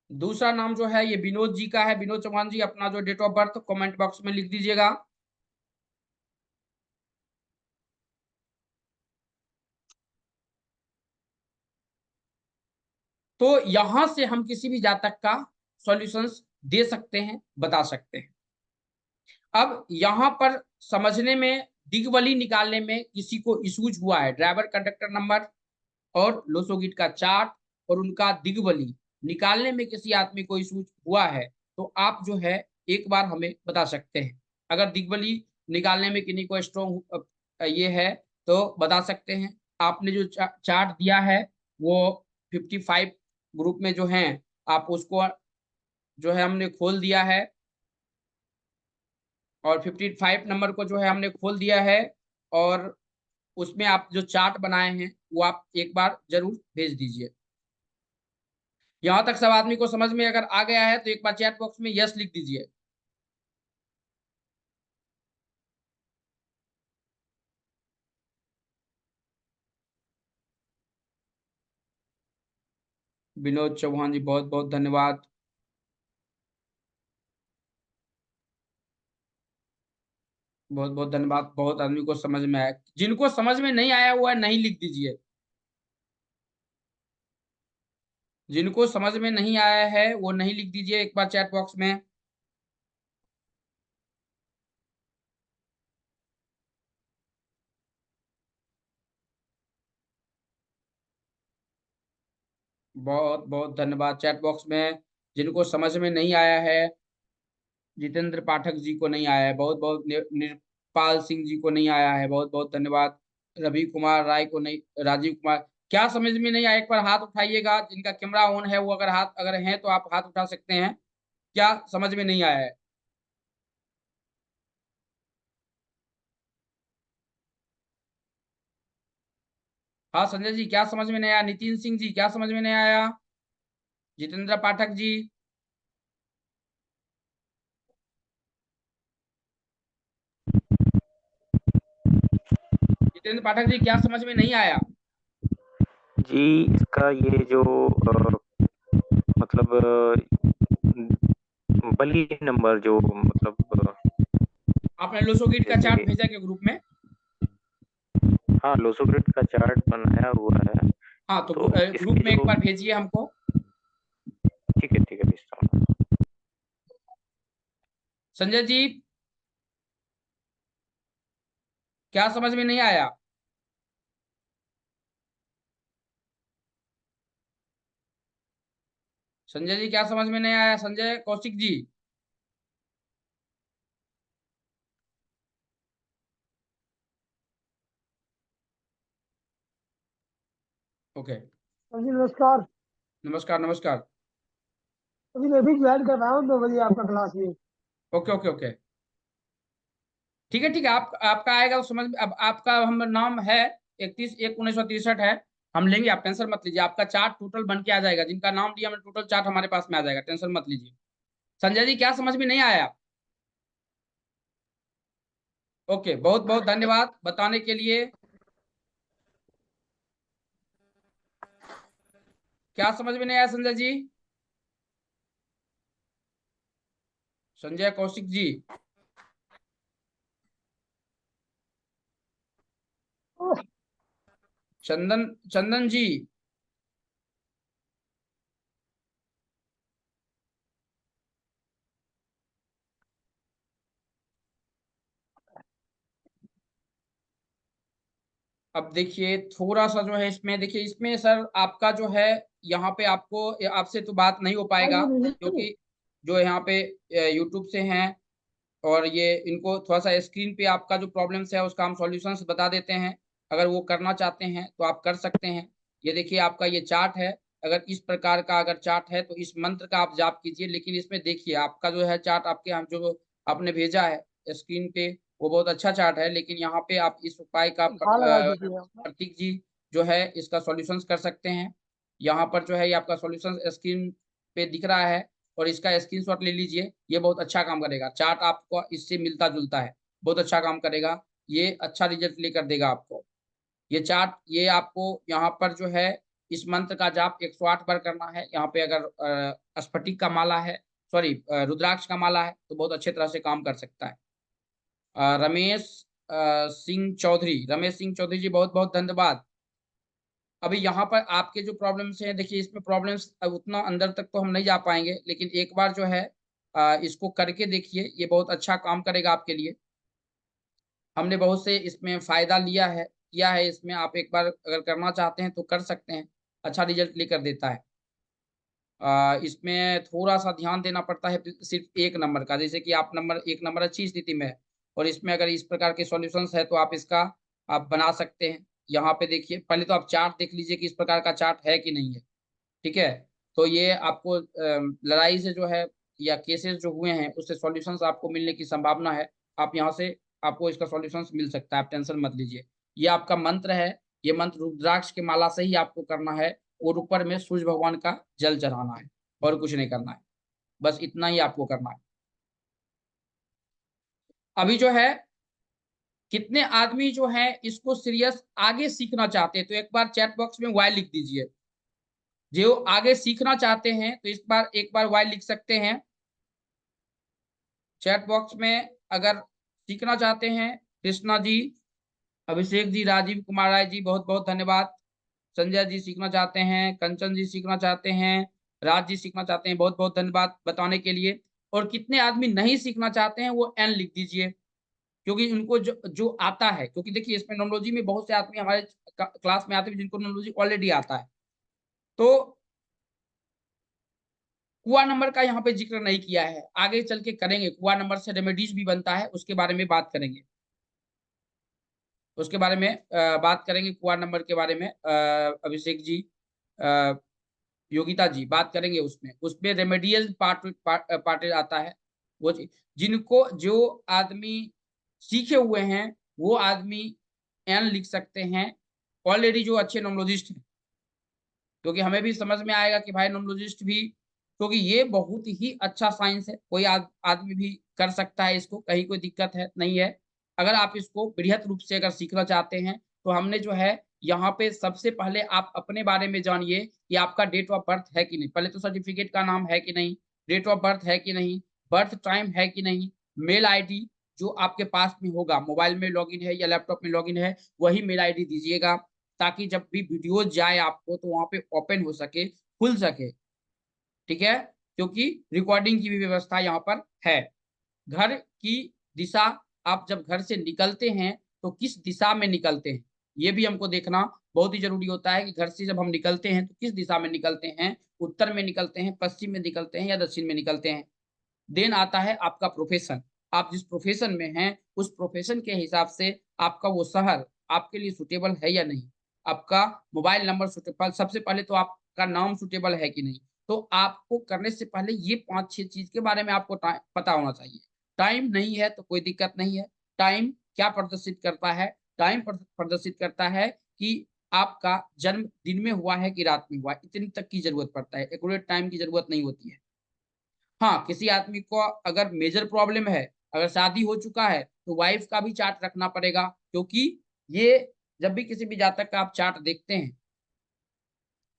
दूसरा नाम जो है ये विनोद जी का है, विनोद चौहान जी, अपना जो date of birth comment box में लिख दीजिएगा। तो यहां से हम किसी भी जातक का सॉल्यूशंस दे सकते हैं, बता सकते हैं। अब यहां पर समझने में, दिग्वली निकालने में किसी को इशूज हुआ है, ड्राइवर कंडक्टर नंबर और लोसोगिट का चार्ट और उनका दिग्वली निकालने में किसी आदमी को इशूज हुआ है तो आप जो है एक बार हमें बता सकते हैं। अगर दिग्वली निकालने में किन्हीं को स्ट्रॉन्ग ये है तो बता सकते हैं। आपने जो चार्ट दिया है वो 55 ग्रुप में जो है, आप उसको जो है हमने खोल दिया है, और 55 नंबर को जो है हमने खोल दिया है। और उसमें आप जो चार्ट बनाए हैं वो आप एक बार जरूर भेज दीजिए। यहां तक सब आदमी को समझ में अगर आ गया है तो एक बार चैट बॉक्स में यस लिख दीजिए। विनोद चौहान जी बहुत बहुत धन्यवाद। बहुत बहुत धन्यवाद, बहुत आदमी को समझ में आया। जिनको समझ में नहीं आया हुआ है नहीं लिख दीजिए। जिनको समझ में नहीं आया है वो नहीं लिख दीजिए एक बार चैट बॉक्स में। बहुत बहुत धन्यवाद। चैट बॉक्स में जिनको समझ में नहीं आया है, जितेंद्र पाठक जी को नहीं आया है, बहुत बहुत निर्पाल सिंह जी को नहीं आया है, बहुत बहुत धन्यवाद। रवि कुमार राय को नहीं, राजीव कुमार, क्या समझ में नहीं आया एक बार हाथ उठाइएगा। जिनका कैमरा ऑन है वो अगर हाथ अगर है तो आप हाथ उठा सकते हैं। क्या समझ में नहीं आया है? हाँ संजय जी, क्या समझ में नहीं आया? नितिन सिंह जी, क्या समझ में नहीं आया? जितेंद्र पाठक जी, जितेंद्र पाठक जी, क्या समझ में नहीं आया? जी इसका ये जो मतलब बली नंबर जो मतलब आपने लोसोगिट का जैसे चार्ट भेजा क्या ग्रुप में? हाँ लोसोग्रिड का चार्ट बनाया हुआ है। हाँ तो तो ग्रुप इसकी में एक जो बार भेजिए हमको। ठीक है भेजता हूँ। संजय जी, क्या समझ में नहीं आया? संजय जी, क्या समझ में नहीं आया? संजय कौशिक जी, ओके। जी नमस्कार। नमस्कार नमस्कार। अभी मैं भी ज्वाइन कर रहा हूँ 2 बजे आपका क्लास में। ओके ओके ओके, ठीक है ठीक है। आप आपका आएगा तो समझ में। अब आपका हम नाम है 31/1/1963 है। हम लेंगे, आप टेंशन मत लीजिए। आपका चार्ट टोटल बन के आ जाएगा। जिनका नाम दिया हमने टोटल चार्ट हमारे पास में आ जाएगा, टेंशन मत लीजिए। संजय जी, क्या समझ में नहीं आया? ओके, बहुत बहुत धन्यवाद बताने के लिए। क्या समझ में नहीं आया संजय जी? संजय कौशिक जी, चंदन चंदन जी, अब देखिए थोड़ा सा जो है इसमें, देखिए इसमें सर आपका जो है यहाँ पे आपको, आपसे तो बात नहीं हो पाएगा क्योंकि जो यहाँ पे यूट्यूब से हैं और ये इनको थोड़ा सा स्क्रीन पे आपका जो प्रॉब्लम्स है उसका हम सॉल्यूशंस बता देते हैं। अगर वो करना चाहते हैं तो आप कर सकते हैं। ये देखिए आपका ये चार्ट है। अगर इस प्रकार का अगर चार्ट है तो इस मंत्र का आप जाप कीजिए। लेकिन इसमें देखिए आपका जो है चार्ट आपके हम जो आपने भेजा है स्क्रीन पे वो बहुत अच्छा चार्ट है। लेकिन यहाँ पे आप इस उपाय का हाँ लगा दीजिए आप। प्रतीक जी जो है इसका सॉल्यूशंस कर सकते हैं। यहाँ पर जो है ये आपका सॉल्यूशन स्क्रीन पे दिख रहा है और इसका स्क्रीनशॉट ले लीजिए। ये बहुत अच्छा काम करेगा। चार्ट आपको इससे मिलता जुलता है, बहुत अच्छा काम करेगा। ये अच्छा रिजल्ट लेकर देगा आपको। ये चार्ट, ये आपको यहाँ पर जो है इस मंत्र का जाप 108 बार करना है। यहाँ पे अगर स्फटिक का माला है, सॉरी रुद्राक्ष का माला है तो बहुत अच्छे तरह से काम कर सकता है। रमेश सिंह चौधरी, रमेश सिंह चौधरी जी बहुत बहुत धन्यवाद। अभी यहाँ पर आपके जो प्रॉब्लम्स हैं, देखिए इसमें प्रॉब्लम्स उतना अंदर तक तो हम नहीं जा पाएंगे, लेकिन एक बार जो है इसको करके देखिए, ये बहुत अच्छा काम करेगा आपके लिए। हमने बहुत से इसमें फायदा लिया है, किया है इसमें। आप एक बार अगर करना चाहते हैं तो कर सकते हैं, अच्छा रिजल्ट लेकर देता है। इसमें थोड़ा सा ध्यान देना पड़ता है सिर्फ एक नंबर का। जैसे कि आप नंबर एक नंबर अच्छी स्थिति में है और इसमें अगर इस प्रकार के सॉल्यूशंस है तो आप इसका आप बना सकते हैं। यहाँ पे देखिए, पहले तो आप चार्ट देख लीजिए कि इस प्रकार का चार्ट है कि नहीं है। ठीक है, तो ये आपको लड़ाई से जो है या केसेस जो हुए हैं उससे सॉल्यूशंस आपको मिलने की संभावना है। आप यहाँ से आपको इसका सॉल्यूशंस मिल सकता है, आप टेंशन मत लीजिए। ये आपका मंत्र है। ये मंत्र रुद्राक्ष के माला से ही आपको करना है। और ऊपर में सूर्य भगवान का जल चढ़ाना है और कुछ नहीं करना है, बस इतना ही आपको करना है। अभी जो है कितने आदमी जो है इसको सीरियस आगे सीखना चाहते हैं, तो एक बार चैट बॉक्स में वाई लिख दीजिए। जो आगे सीखना चाहते हैं तो इस बार एक बार वाई लिख सकते हैं चैट बॉक्स में। अगर सीखना चाहते हैं, कृष्णा जी, अभिषेक जी, राजीव कुमार राय जी, बहुत बहुत धन्यवाद। संजय जी सीखना चाहते हैं, कंचन जी सीखना चाहते हैं, राज जी सीखना चाहते हैं, बहुत बहुत धन्यवाद बताने के लिए। और कितने आदमी नहीं सीखना चाहते हैं वो एन लिख दीजिए, क्योंकि उनको जो जो आता है, क्योंकि देखिए इसमें नोमोलॉजी में बहुत से आदमी हमारे क्लास में आते हैं जिनको नोमोलॉजी ऑलरेडी आता है। तो कुआ नंबर का यहाँ पे जिक्र नहीं किया है, आगे चल के करेंगे। कुआ नंबर से रेमेडीज भी बनता है, उसके बारे में बात करेंगे, उसके बारे में बात करेंगे, कुआ नंबर के बारे में। अभिषेक जी, योगिता जी बात करेंगे उसमें। उसमें रेमेडियल पार्ट आता है, वो जिनको जो आदमी सीखे हुए हैं वो आदमी एन लिख सकते हैं, ऑलरेडी जो अच्छे नोमोलॉजिस्ट हैं, क्योंकि हमें भी समझ में आएगा कि भाई नोमोलॉजिस्ट भी, क्योंकि ये बहुत ही अच्छा साइंस है, कोई आदमी भी कर सकता है इसको, कहीं कोई दिक्कत है नहीं है। अगर आप इसको बृहत रूप से अगर सीखना चाहते हैं तो हमने जो है यहाँ पे सबसे पहले आप अपने बारे में जानिए कि आपका डेट ऑफ बर्थ है कि नहीं। पहले तो सर्टिफिकेट का नाम है कि नहीं, डेट ऑफ बर्थ है कि नहीं, बर्थ टाइम है कि नहीं, मेल आईडी जो आपके पास में होगा, मोबाइल में लॉगिन है या लैपटॉप में लॉगिन है, वही मेल आईडी दीजिएगा, ताकि जब भी वीडियो जाए आपको तो वहां पे ओपन हो सके, खुल सके, ठीक है। क्योंकि रिकॉर्डिंग की भी व्यवस्था यहाँ पर है। घर की दिशा, आप जब घर से निकलते हैं तो किस दिशा में निकलते हैं, ये भी हमको देखना बहुत ही जरूरी होता है कि घर से जब हम निकलते हैं तो किस दिशा में निकलते हैं, उत्तर में निकलते हैं, पश्चिम में निकलते हैं या दक्षिण में निकलते हैं। देन आता है आपका प्रोफेशन, आप जिस प्रोफेशन में हैं उस प्रोफेशन के हिसाब से आपका वो शहर आपके लिए सुटेबल है या नहीं, आपका मोबाइल नंबर सुटेबल, सबसे पहले तो आपका नाम सुटेबल है कि नहीं। तो आपको करने से पहले ये 5-6 चीज के बारे में आपको पता होना चाहिए। टाइम नहीं है तो कोई दिक्कत नहीं है। टाइम क्या प्रदर्शित करता है, टाइम प्रदर्शित करता है कि आपका जन्म दिन में हुआ है कि रात में हुआ है, इतनी तक की जरूरत पड़ता है, एक्यूरेट टाइम की जरूरत नहीं होती है। हाँ, किसी आदमी को अगर मेजर प्रॉब्लम है, अगर शादी हो चुका है तो वाइफ का भी चार्ट रखना पड़ेगा, क्योंकि ये जब भी किसी भी जातक का आप चार्ट देखते हैं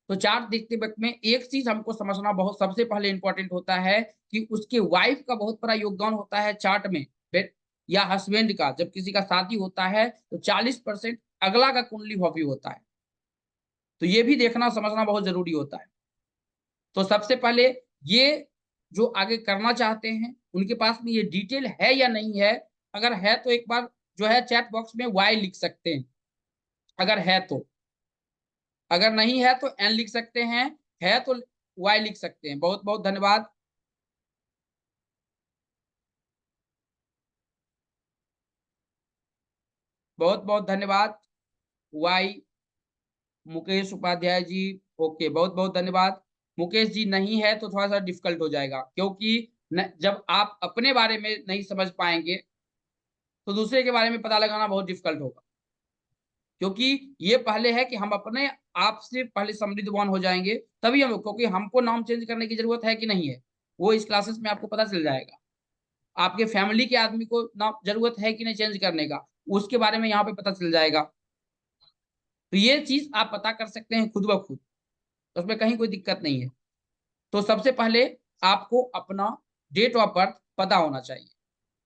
तो चार्ट देखते वक्त में एक चीज हमको समझना बहुत सबसे पहले इंपॉर्टेंट होता है कि उसके वाइफ का बहुत बड़ा योगदान होता है चार्ट में, या हस्बैंड का। जब किसी का शादी होता है तो 40% अगला का कुंडली भावी होता है, तो ये भी देखना समझना बहुत जरूरी होता है। तो सबसे पहले ये जो आगे करना चाहते हैं उनके पास में ये डिटेल है या नहीं है। अगर है तो एक बार जो है चैट बॉक्स में वाई लिख सकते हैं, अगर है तो। अगर नहीं है तो एन लिख सकते हैं, है तो वाई लिख सकते हैं। बहुत बहुत धन्यवाद। बहुत बहुत धन्यवाद वाई। मुकेश उपाध्याय जी, ओके, बहुत बहुत धन्यवाद। मुकेश जी नहीं है तो थोड़ा सा डिफिकल्ट हो जाएगा, क्योंकि जब आप अपने बारे में नहीं समझ पाएंगे तो दूसरे के बारे में पता लगाना बहुत डिफिकल्ट होगा। क्योंकि ये पहले है कि हम अपने आप से पहले समृद्धवान हो जाएंगे, तभी हम, क्योंकि हमको नाम चेंज करने की जरूरत है कि नहीं है वो इस क्लासेस में आपको पता चल जाएगा। आपके फैमिली के आदमी को नाम जरूरत है कि नहीं चेंज करने का, उसके बारे में यहाँ पे पता चल जाएगा। तो ये चीज आप पता कर सकते हैं खुद ब खुद, उसमें कहीं कोई दिक्कत नहीं है। तो सबसे पहले आपको अपना डेट ऑफ बर्थ पता होना चाहिए।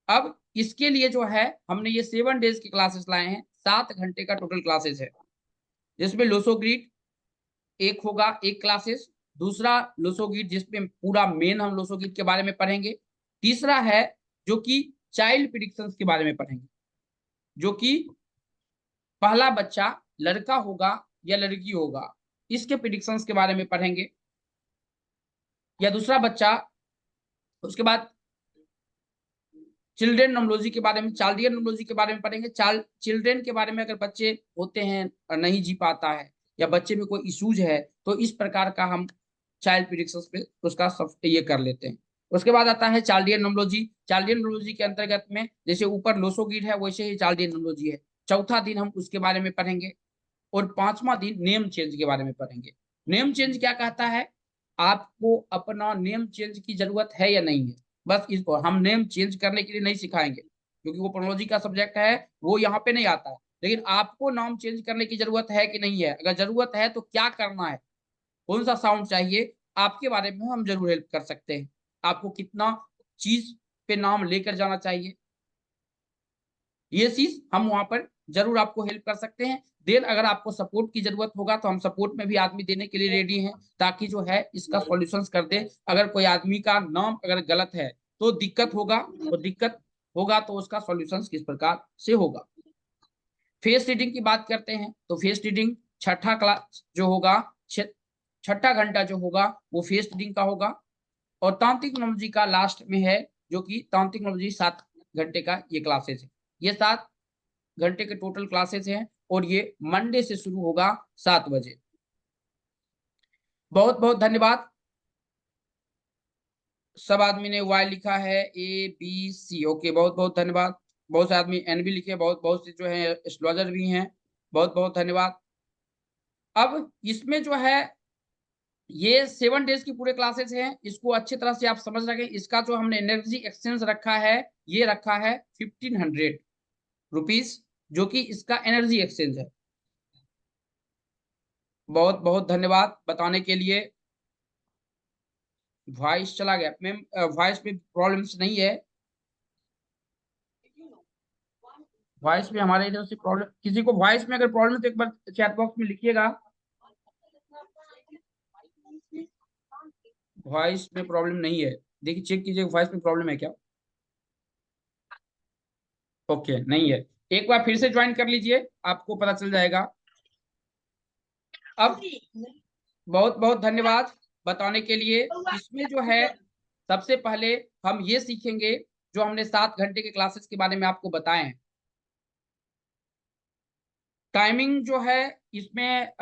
अब इसके लिए जो है हमने ये 7 डेज की क्लासेस लाए हैं, 7 घंटे का टोटल क्लासेस है, जिसमें लोसोग्रीड एक होगा, एक क्लासेस। दूसरा लोसोग्रीड जिसमें पूरा मेन हम लोसोग्रीड के बारे में पढ़ेंगे। तीसरा है जो कि चाइल्ड प्रिडिक्शंस के बारे में पढ़ेंगे, जो कि पहला बच्चा लड़का होगा या लड़की होगा इसके प्रिडिक्शंस के बारे में पढ़ेंगे, या दूसरा बच्चा। उसके बाद चिल्ड्रेन नोमोलॉजी के बारे में, चाइल्डियन नोमोलॉजी के बारे में पढ़ेंगे। चिल्ड्रेन के बारे में अगर बच्चे होते हैं और नहीं जी पाता है या बच्चे में कोई इश्यूज है तो इस प्रकार का हम चाइल्ड प्रिडिक्शंस पे उसका सब ये कर लेते हैं। उसके बाद आता है चाइल्डियन नोमोलॉजी। चाइल्डियन नोमोलॉजी के अंतर्गत में जैसे ऊपर लोसोग्रीड है वैसे ही चाइल्डियन नोमोलॉजी है। चौथा दिन हम उसके बारे में पढ़ेंगे और 5वां दिन नेम चेंज के बारे में पढ़ेंगे। नेम चेंज क्या कहता है, आपको अपना नेम चेंज की जरूरत है या नहीं है, बस इसको हम नेम चेंज करने के लिए नहीं सिखाएंगे क्योंकि वो फोनोलॉजी का सब्जेक्ट है, वो यहाँ पे नहीं आता है। लेकिन आपको नाम चेंज करने की जरूरत है कि नहीं है, अगर जरूरत है तो क्या करना है, कौन सा साउंड चाहिए, आपके बारे में हम जरूर हेल्प कर सकते हैं। आपको कितना चीज पे नाम लेकर जाना चाहिए, ये चीज हम वहां पर जरूर आपको हेल्प कर सकते हैं। देन अगर आपको सपोर्ट की जरूरत होगा तो हम सपोर्ट में भी आदमी देने के लिए रेडी हैं, ताकि जो है इसका सॉल्यूशंस कर दे। अगर कोई आदमी का नाम अगर गलत है तो दिक्कत होगा, और दिक्कत होगा तो उसका सॉल्यूशंस किस प्रकार से होगा। फेस रीडिंग की बात करते हैं तो फेस रीडिंग छठा क्लास जो होगा, छठा घंटा जो होगा वो फेस रीडिंग का होगा। और तांत्रिक नॉलेजी का लास्ट में है, जो कि तांत्रिक नॉलेजी 7 घंटे का ये क्लासेस है। ये 7 घंटे के टोटल क्लासेस हैं और ये मंडे से शुरू होगा 7 बजे। बहुत बहुत धन्यवाद। सब आदमी ने वाई लिखा है, ABC, ओके, बहुत बहुत धन्यवाद। बहुत से आदमी एन भी लिखे, बहुत बहुत से जो है एस्ट्रोलॉजर भी हैं, बहुत बहुत धन्यवाद। अब इसमें जो है ये 7 डेज की पूरे क्लासेस हैं, इसको अच्छी तरह से आप समझ रखें। इसका जो हमने एनर्जी एक्सचेंज रखा है, ये रखा है 1500 रुपीज, जो कि इसका एनर्जी एक्सचेंज है। बहुत बहुत धन्यवाद बताने के लिए। वॉइस चला गया मैम, वॉइस में प्रॉब्लम्स नहीं है, वॉइस में हमारे इधर से प्रॉब्लम, किसी को वॉइस में अगर प्रॉब्लम तो एक बार चैट बॉक्स में लिखिएगा। वॉइस में प्रॉब्लम नहीं है, देखिए चेक कीजिए वॉइस में प्रॉब्लम है क्या। ओके, नहीं है, एक बार फिर से ज्वाइन कर लीजिए, आपको पता चल जाएगा। अब बहुत बहुत धन्यवाद बताने के लिए। इसमें जो है सबसे पहले हम ये सीखेंगे, जो हमने 7 घंटे के क्लासेस के बारे में आपको बताए हैं। टाइमिंग जो है इसमें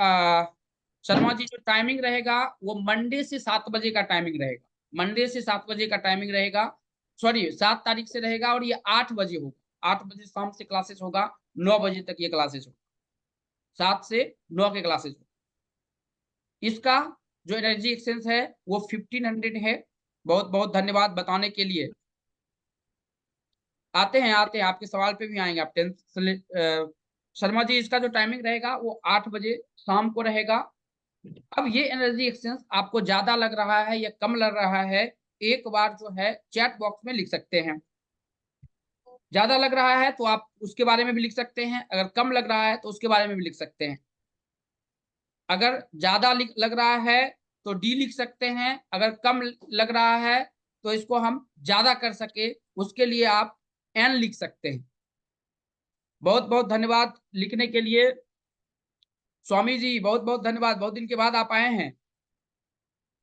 शर्मा जी, जो टाइमिंग रहेगा वो मंडे से 7 बजे का टाइमिंग रहेगा, मंडे से 7 बजे का टाइमिंग रहेगा, सॉरी 7 तारीख से रहेगा। और ये 8 बजे होगा, 8 बजे शाम से क्लासेस होगा, 9 बजे तक ये क्लासेस होगा, 7 से 9 के क्लासेस होगा। इसका जो एनर्जी एक्सचेंज है वो 1500 है। बहुत बहुत धन्यवाद बताने के लिए। आते हैं आपके सवाल पे भी आएंगे, आप टेंथ शर्मा जी, इसका जो टाइमिंग रहेगा वो 8 बजे शाम को रहेगा। अब ये एनर्जी एक्सचेंज आपको ज्यादा लग रहा है या कम लग रहा है, एक बार जो है चैट बॉक्स में लिख सकते हैं। ज्यादा लग रहा है तो आप उसके बारे में भी लिख सकते हैं, अगर कम लग रहा है तो उसके बारे में भी लिख सकते हैं। अगर ज्यादा लग रहा है तो डी लिख सकते हैं, अगर कम लग रहा है तो इसको हम ज्यादा कर सके उसके लिए आप एन लिख सकते हैं। बहुत बहुत धन्यवाद लिखने के लिए। स्वामी जी बहुत बहुत धन्यवाद, बहुत दिन के बाद आप आए हैं।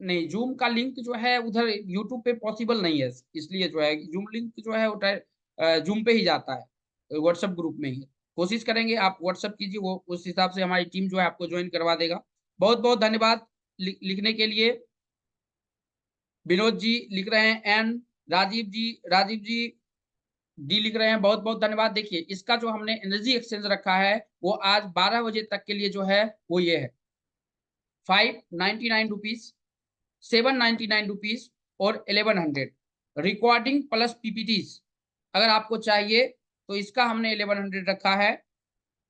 नहीं, जूम का लिंक जो है उधर यूट्यूब पे पॉसिबल नहीं है, इसलिए जो है जूम लिंक जो है वो जूम पे ही जाता है, व्हाट्सएप ग्रुप में ही। कोशिश करेंगे, आप व्हाट्सएप कीजिए, वो उस हिसाब से हमारी टीम जो है आपको ज्वाइन करवा देगा। बहुत बहुत धन्यवाद लिखने के लिए। विनोद जी लिख रहे हैं एन, राजीव जी डी लिख रहे हैं, बहुत बहुत धन्यवाद। देखिए इसका जो हमने एनर्जी एक्सचेंज रखा है वो आज 12 बजे तक के लिए जो है वो ये है 599 रुपीज, 799 रुपीज और 1100। रिकॉर्डिंग प्लस पीपीटीज अगर आपको चाहिए तो इसका हमने 1100 रखा है।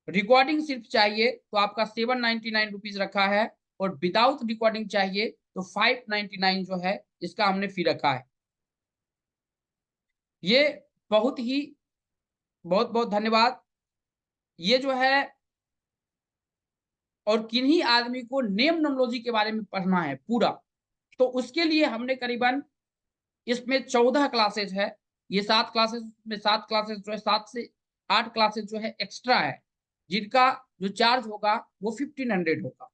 रिकॉर्डिंग सिर्फ चाहिए तो आपका 799 रुपीज रखा है, और विदाउट रिकॉर्डिंग चाहिए तो 599 जो है इसका हमने फी रखा है। ये बहुत ही बहुत बहुत धन्यवाद। ये जो है, और किन्हीं आदमी को नेम नोमोलॉजी के बारे में पढ़ना है पूरा, तो उसके लिए हमने करीबन इसमें 14 क्लासेस है। ये 7 क्लासेस में 7 क्लासेस जो है 7 से 8 क्लासेस जो है एक्स्ट्रा है, जिनका जो चार्ज होगा वो 1500 होगा।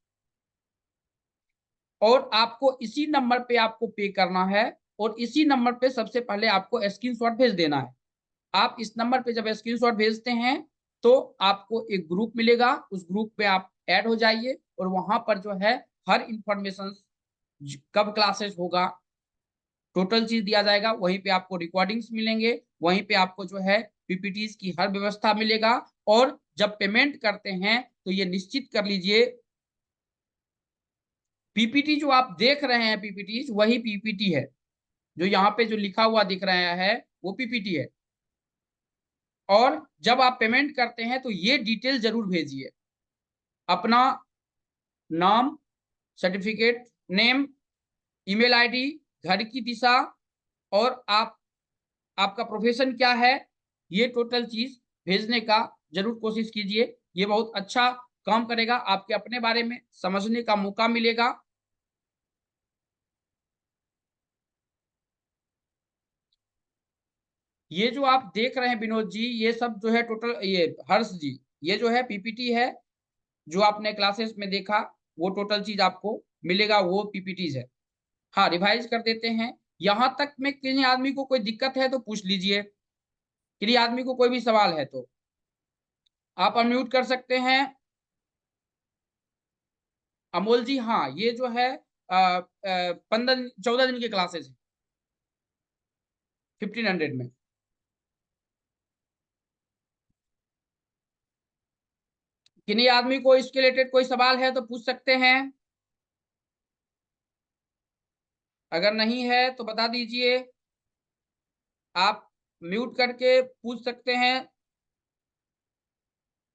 और आपको इसी नंबर पे आपको पे करना है, और इसी नंबर पे सबसे पहले आपको स्क्रीनशॉट भेज देना है। आप इस नंबर पे जब स्क्रीनशॉट भेजते हैं तो आपको एक ग्रुप मिलेगा, उस ग्रुप पे आप ऐड हो जाइए, और वहां पर जो है हर इंफॉर्मेशन, कब क्लासेस होगा, टोटल चीज दिया जाएगा। वहीं पे आपको रिकॉर्डिंग्स मिलेंगे, वहीं पे आपको जो है पीपीटीज की हर व्यवस्था मिलेगा। और जब पेमेंट करते हैं तो ये निश्चित कर लीजिए पीपीटी जो आप देख रहे हैं पीपीटी वही पीपीटी है, जो यहाँ पे जो लिखा हुआ दिख रहा है वो पीपीटी है। और जब आप पेमेंट करते हैं तो ये डिटेल जरूर भेजिए, अपना नाम, सर्टिफिकेट नेम, ईमेल आईडी, घर की दिशा, और आपका प्रोफेशन क्या है, ये टोटल चीज भेजने का जरूर कोशिश कीजिए। ये बहुत अच्छा काम करेगा, आपके अपने बारे में समझने का मौका मिलेगा। ये जो आप देख रहे हैं विनोद जी, ये सब जो है टोटल, ये हर्ष जी, ये जो है पीपीटी है, जो आपने क्लासेस में देखा वो टोटल चीज आपको मिलेगा, वो पीपीटीज है। हाँ, रिवाइज कर देते हैं। यहां तक में किसी आदमी को कोई दिक्कत है तो पूछ लीजिए, किसी आदमी को कोई भी सवाल है तो आप अनम्यूट कर सकते हैं। अमोल जी, हाँ, ये जो है 14 दिन की क्लासेस है 1500 में। किन्हीं आदमी को इसके रिलेटेड कोई सवाल है तो पूछ सकते हैं, अगर नहीं है तो बता दीजिए, आप म्यूट करके पूछ सकते हैं।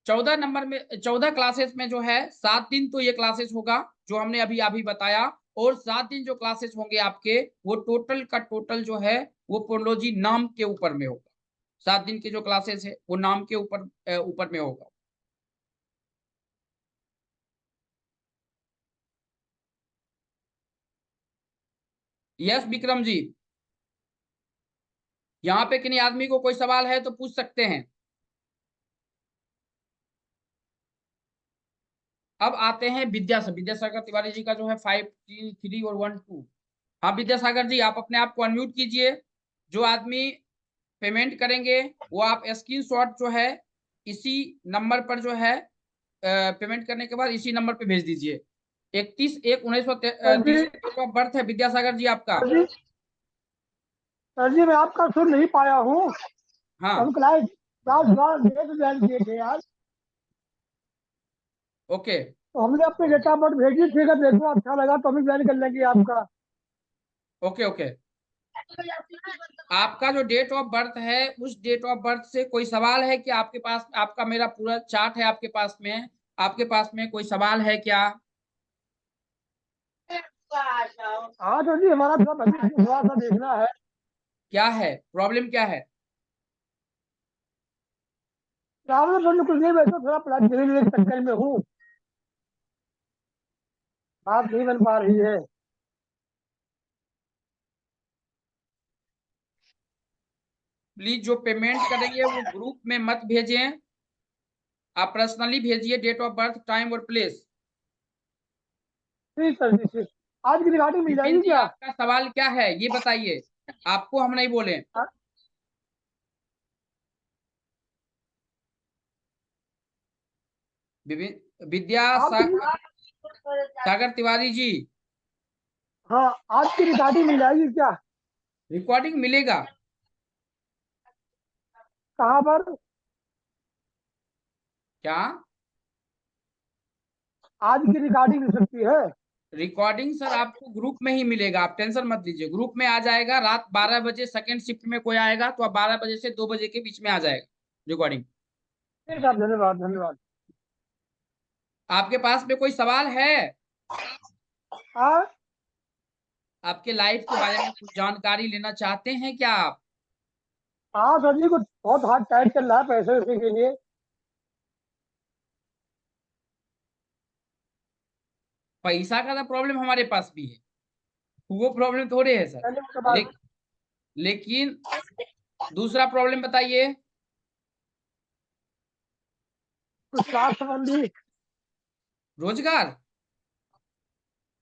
14 नंबर में, 14 क्लासेस में जो है 7 दिन तो ये क्लासेस होगा जो हमने अभी अभी बताया, और 7 दिन जो क्लासेस होंगे आपके, वो टोटल का टोटल जो है वो पोनोलॉजी नाम के ऊपर में होगा। 7 दिन के जो क्लासेस है वो नाम के ऊपर ऊपर में होगा। यस विक्रम जी, यहाँ पे किन्हीं आदमी को कोई सवाल है तो पूछ सकते हैं। अब आते हैं विद्यासागर तिवारी जी का जो है 5 3 और 1 2। हाँ विद्यासागर जी, आप अपने आप को अनम्यूट कीजिए। जो आदमी पेमेंट करेंगे वो आप स्क्रीनशॉट जो है इसी नंबर पर जो है पेमेंट करने के बाद इसी नंबर पे भेज दीजिए। 31/1/1930 डेट ऑफ बर्थ है विद्यासागर जी आपका। सर जी, सर जी, मैं आपका सुन नहीं पाया हूँ। हाँ, हम क्लास क्लास डेट ज्वाइन किए थे यार, ओके तो हमने अपनी डेट ऑफ बर्थ भेजी। ठीक है, देखो अच्छा लगा तो हम भी ज्वाइन कर लेंगे आपका। Okay okay. आपका जो डेट ऑफ बर्थ है उस डेट ऑफ बर्थ से कोई सवाल है कि आपके पास? आपका मेरा पूरा चार्ट है आपके पास में, आपके पास में कोई सवाल है क्या? हाँ सर जी, हमारा थोड़ा सा देखना है। क्या है प्रॉब्लम, क्या है? ट्रैवलर फंड कुछ नहीं, वैसे थोड़ा प्लान के चक्कर में हूँ, बात नहीं बन पा रही है। प्लीज जो पेमेंट करेंगे वो ग्रुप में मत भेजें, आप पर्सनली भेजिए डेट ऑफ बर्थ, टाइम और प्लेस। ठीक सर जी, ठीक। आज की रिकॉर्डिंग मिल विपिन जाएगी जी, क्या? आपका सवाल क्या है ये बताइए, आपको हम नहीं बोले। हाँ, विद्यासागर आपकी, तिवारी जी, हाँ, आज की रिकॉर्डिंग मिल जाएगी क्या? रिकॉर्डिंग मिलेगा। कहाँ पर? क्या? आज की रिकॉर्डिंग मिल सकती है? रिकॉर्डिंग सर आपको ग्रुप में ही मिलेगा, आप टेंशन मत लीजिए, ग्रुप में आ जाएगा। रात 12 बजे सेकंड शिफ्ट में कोई आएगा तो 12 बजे से 2 बजे के बीच में आ जाएगा रिकॉर्डिंग। ठीक है, धन्यवाद धन्यवाद। आपके पास में कोई सवाल है? हाँ, आपके लाइफ के बारे में कुछ जानकारी लेना चाहते हैं क्या आप? हाँ सर जी, कुछ बहुत हाथ टाइट चल रहा है पैसे वैसे के लिए। पैसा का तो प्रॉब्लम हमारे पास भी है, वो प्रॉब्लम थोड़े है सर। पहले उसके बाद लेकिन दूसरा प्रॉब्लम बताइए। कुछ स्वास्थ्य संबंधी। रोजगार?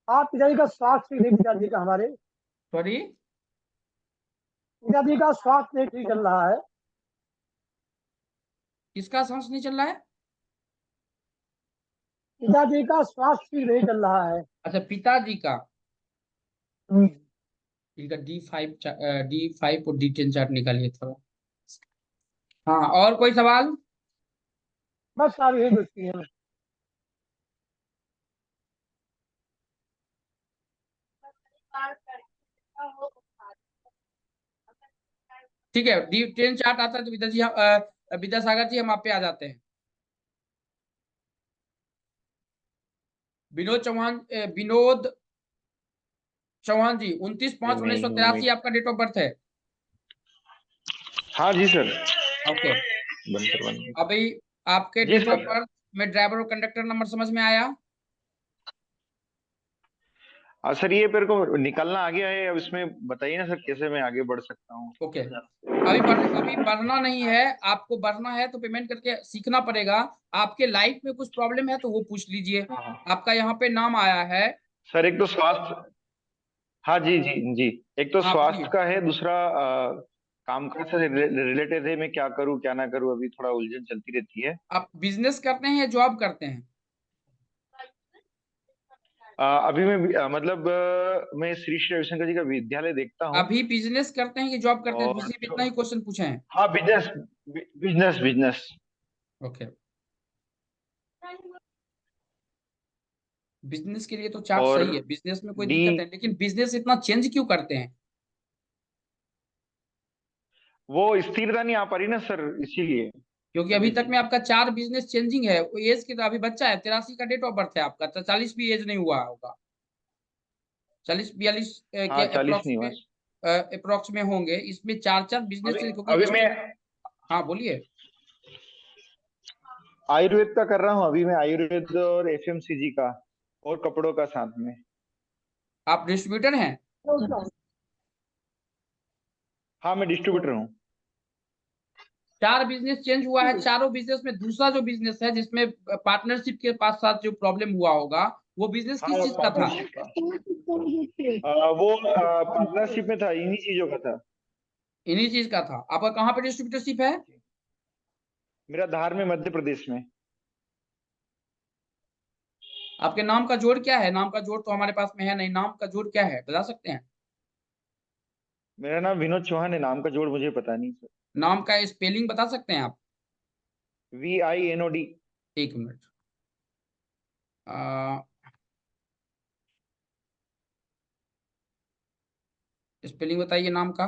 हाँ, पिताजी का स्वास्थ्य ठीक नहीं, पिताजी का, हमारे सॉरी? पिताजी का स्वास्थ्य नहीं ठीक चल रहा है। किसका सांस नहीं चल रहा है? पिताजी का स्वास्थ्य ठीक नहीं चल रहा है। अच्छा, पिताजी का। हम्म, इनका D5 और D10 चार्ट निकालिए थोड़ा। हाँ, और कोई सवाल? बस सारी यही पूछती है। ठीक है, ट्रेन चार्ट आता है तो विद्यासागर जी हम आप पे आ जाते हैं। विनोद चौहान जी, 29/5/1983 नहीं। आपका डेट ऑफ बर्थ है। हाँ जी सर। ओके, बंद अभी आपके जी डेट ऑफ सर। बर्थ में ड्राइवर और कंडक्टर नंबर समझ में आया? सर ये मेरे को निकलना आ गया है, अब इसमें बताइए ना सर कैसे मैं आगे बढ़ सकता हूँ। ओके, अभी बढ़ना नहीं है, आपको बढ़ना है तो पेमेंट करके सीखना पड़ेगा। आपके लाइफ में कुछ प्रॉब्लम है तो वो पूछ लीजिए। हाँ। आपका यहाँ पे नाम आया है। सर एक तो स्वास्थ्य, हाँ जी जी जी, एक तो हाँ बोलिए। स्वास्थ्य का है, दूसरा कामकाज से रिलेटेड है, मैं क्या करूँ क्या ना करूँ, अभी थोड़ा उलझन चलती रहती है। आप बिजनेस करते हैं या जॉब करते हैं? अभी मैं मतलब मैं श्री श्री रविशंकर जी का विद्यालय देखता हूँ। अभी बिजनेस करते हैं कि जॉब करते हैं? और सिर्फ इतना ही क्वेश्चन पूछे हैं। हाँ business, business business. Okay, business के लिए तो चार्ट और सही है, बिजनेस में कोई डी, दिक्कत है, लेकिन बिजनेस इतना चेंज क्यों करते हैं? वो स्थिरता नहीं आ पा रही ना सर, इसीलिए। क्योंकि अभी पंडित तक जी। में आपका 4 बिजनेस चेंजिंग है। एज की तो अभी बच्चा है, 83 का डेट ऑफ बर्थ है आपका, तो 40 भी एज नहीं हुआ होगा। 40-42 के हाँ 40 अप्रोक्स नहीं में हुआ। होंगे। इसमें 4 बिजनेस अभी चेंज, अभी क्योंकि मैं हाँ बोलिए। आयुर्वेद का कर रहा हूँ, अभी मैं आयुर्वेद और एफएमसीजी का और कपड़ों का साथ में। आप डिस्ट्रीब्यूटर हैं? हाँ मैं डिस्ट्रीब्यूटर हूँ। 4 बिजनेस चेंज हुआ है। चारों बिजनेस में दूसरा जो बिजनेस है जिसमें पार्टनरशिप के पास साथ जो प्रॉब्लम हुआ होगा, वो बिजनेस हाँ किस चीज का था? पार्टनरशिप का, वो पार्टनरशिप में था, इन्हीं चीजों का था। इन्हीं चीज का था। आपका कहाँ पे डिस्ट्रीब्यूटरशिप है? मेरा धार में, मध्य प्रदेश में। आपके नाम का जोड़ क्या है? नाम का जोड़ तो हमारे पास में है नहीं, नाम का जोड़ क्या है बता सकते हैं? मेरा नाम विनोद चौहान है, नाम का जोड़ मुझे पता नहीं सर। नाम का स्पेलिंग बता सकते हैं आप? VINOD। एक मिनट। स्पेलिंग बताइए नाम का।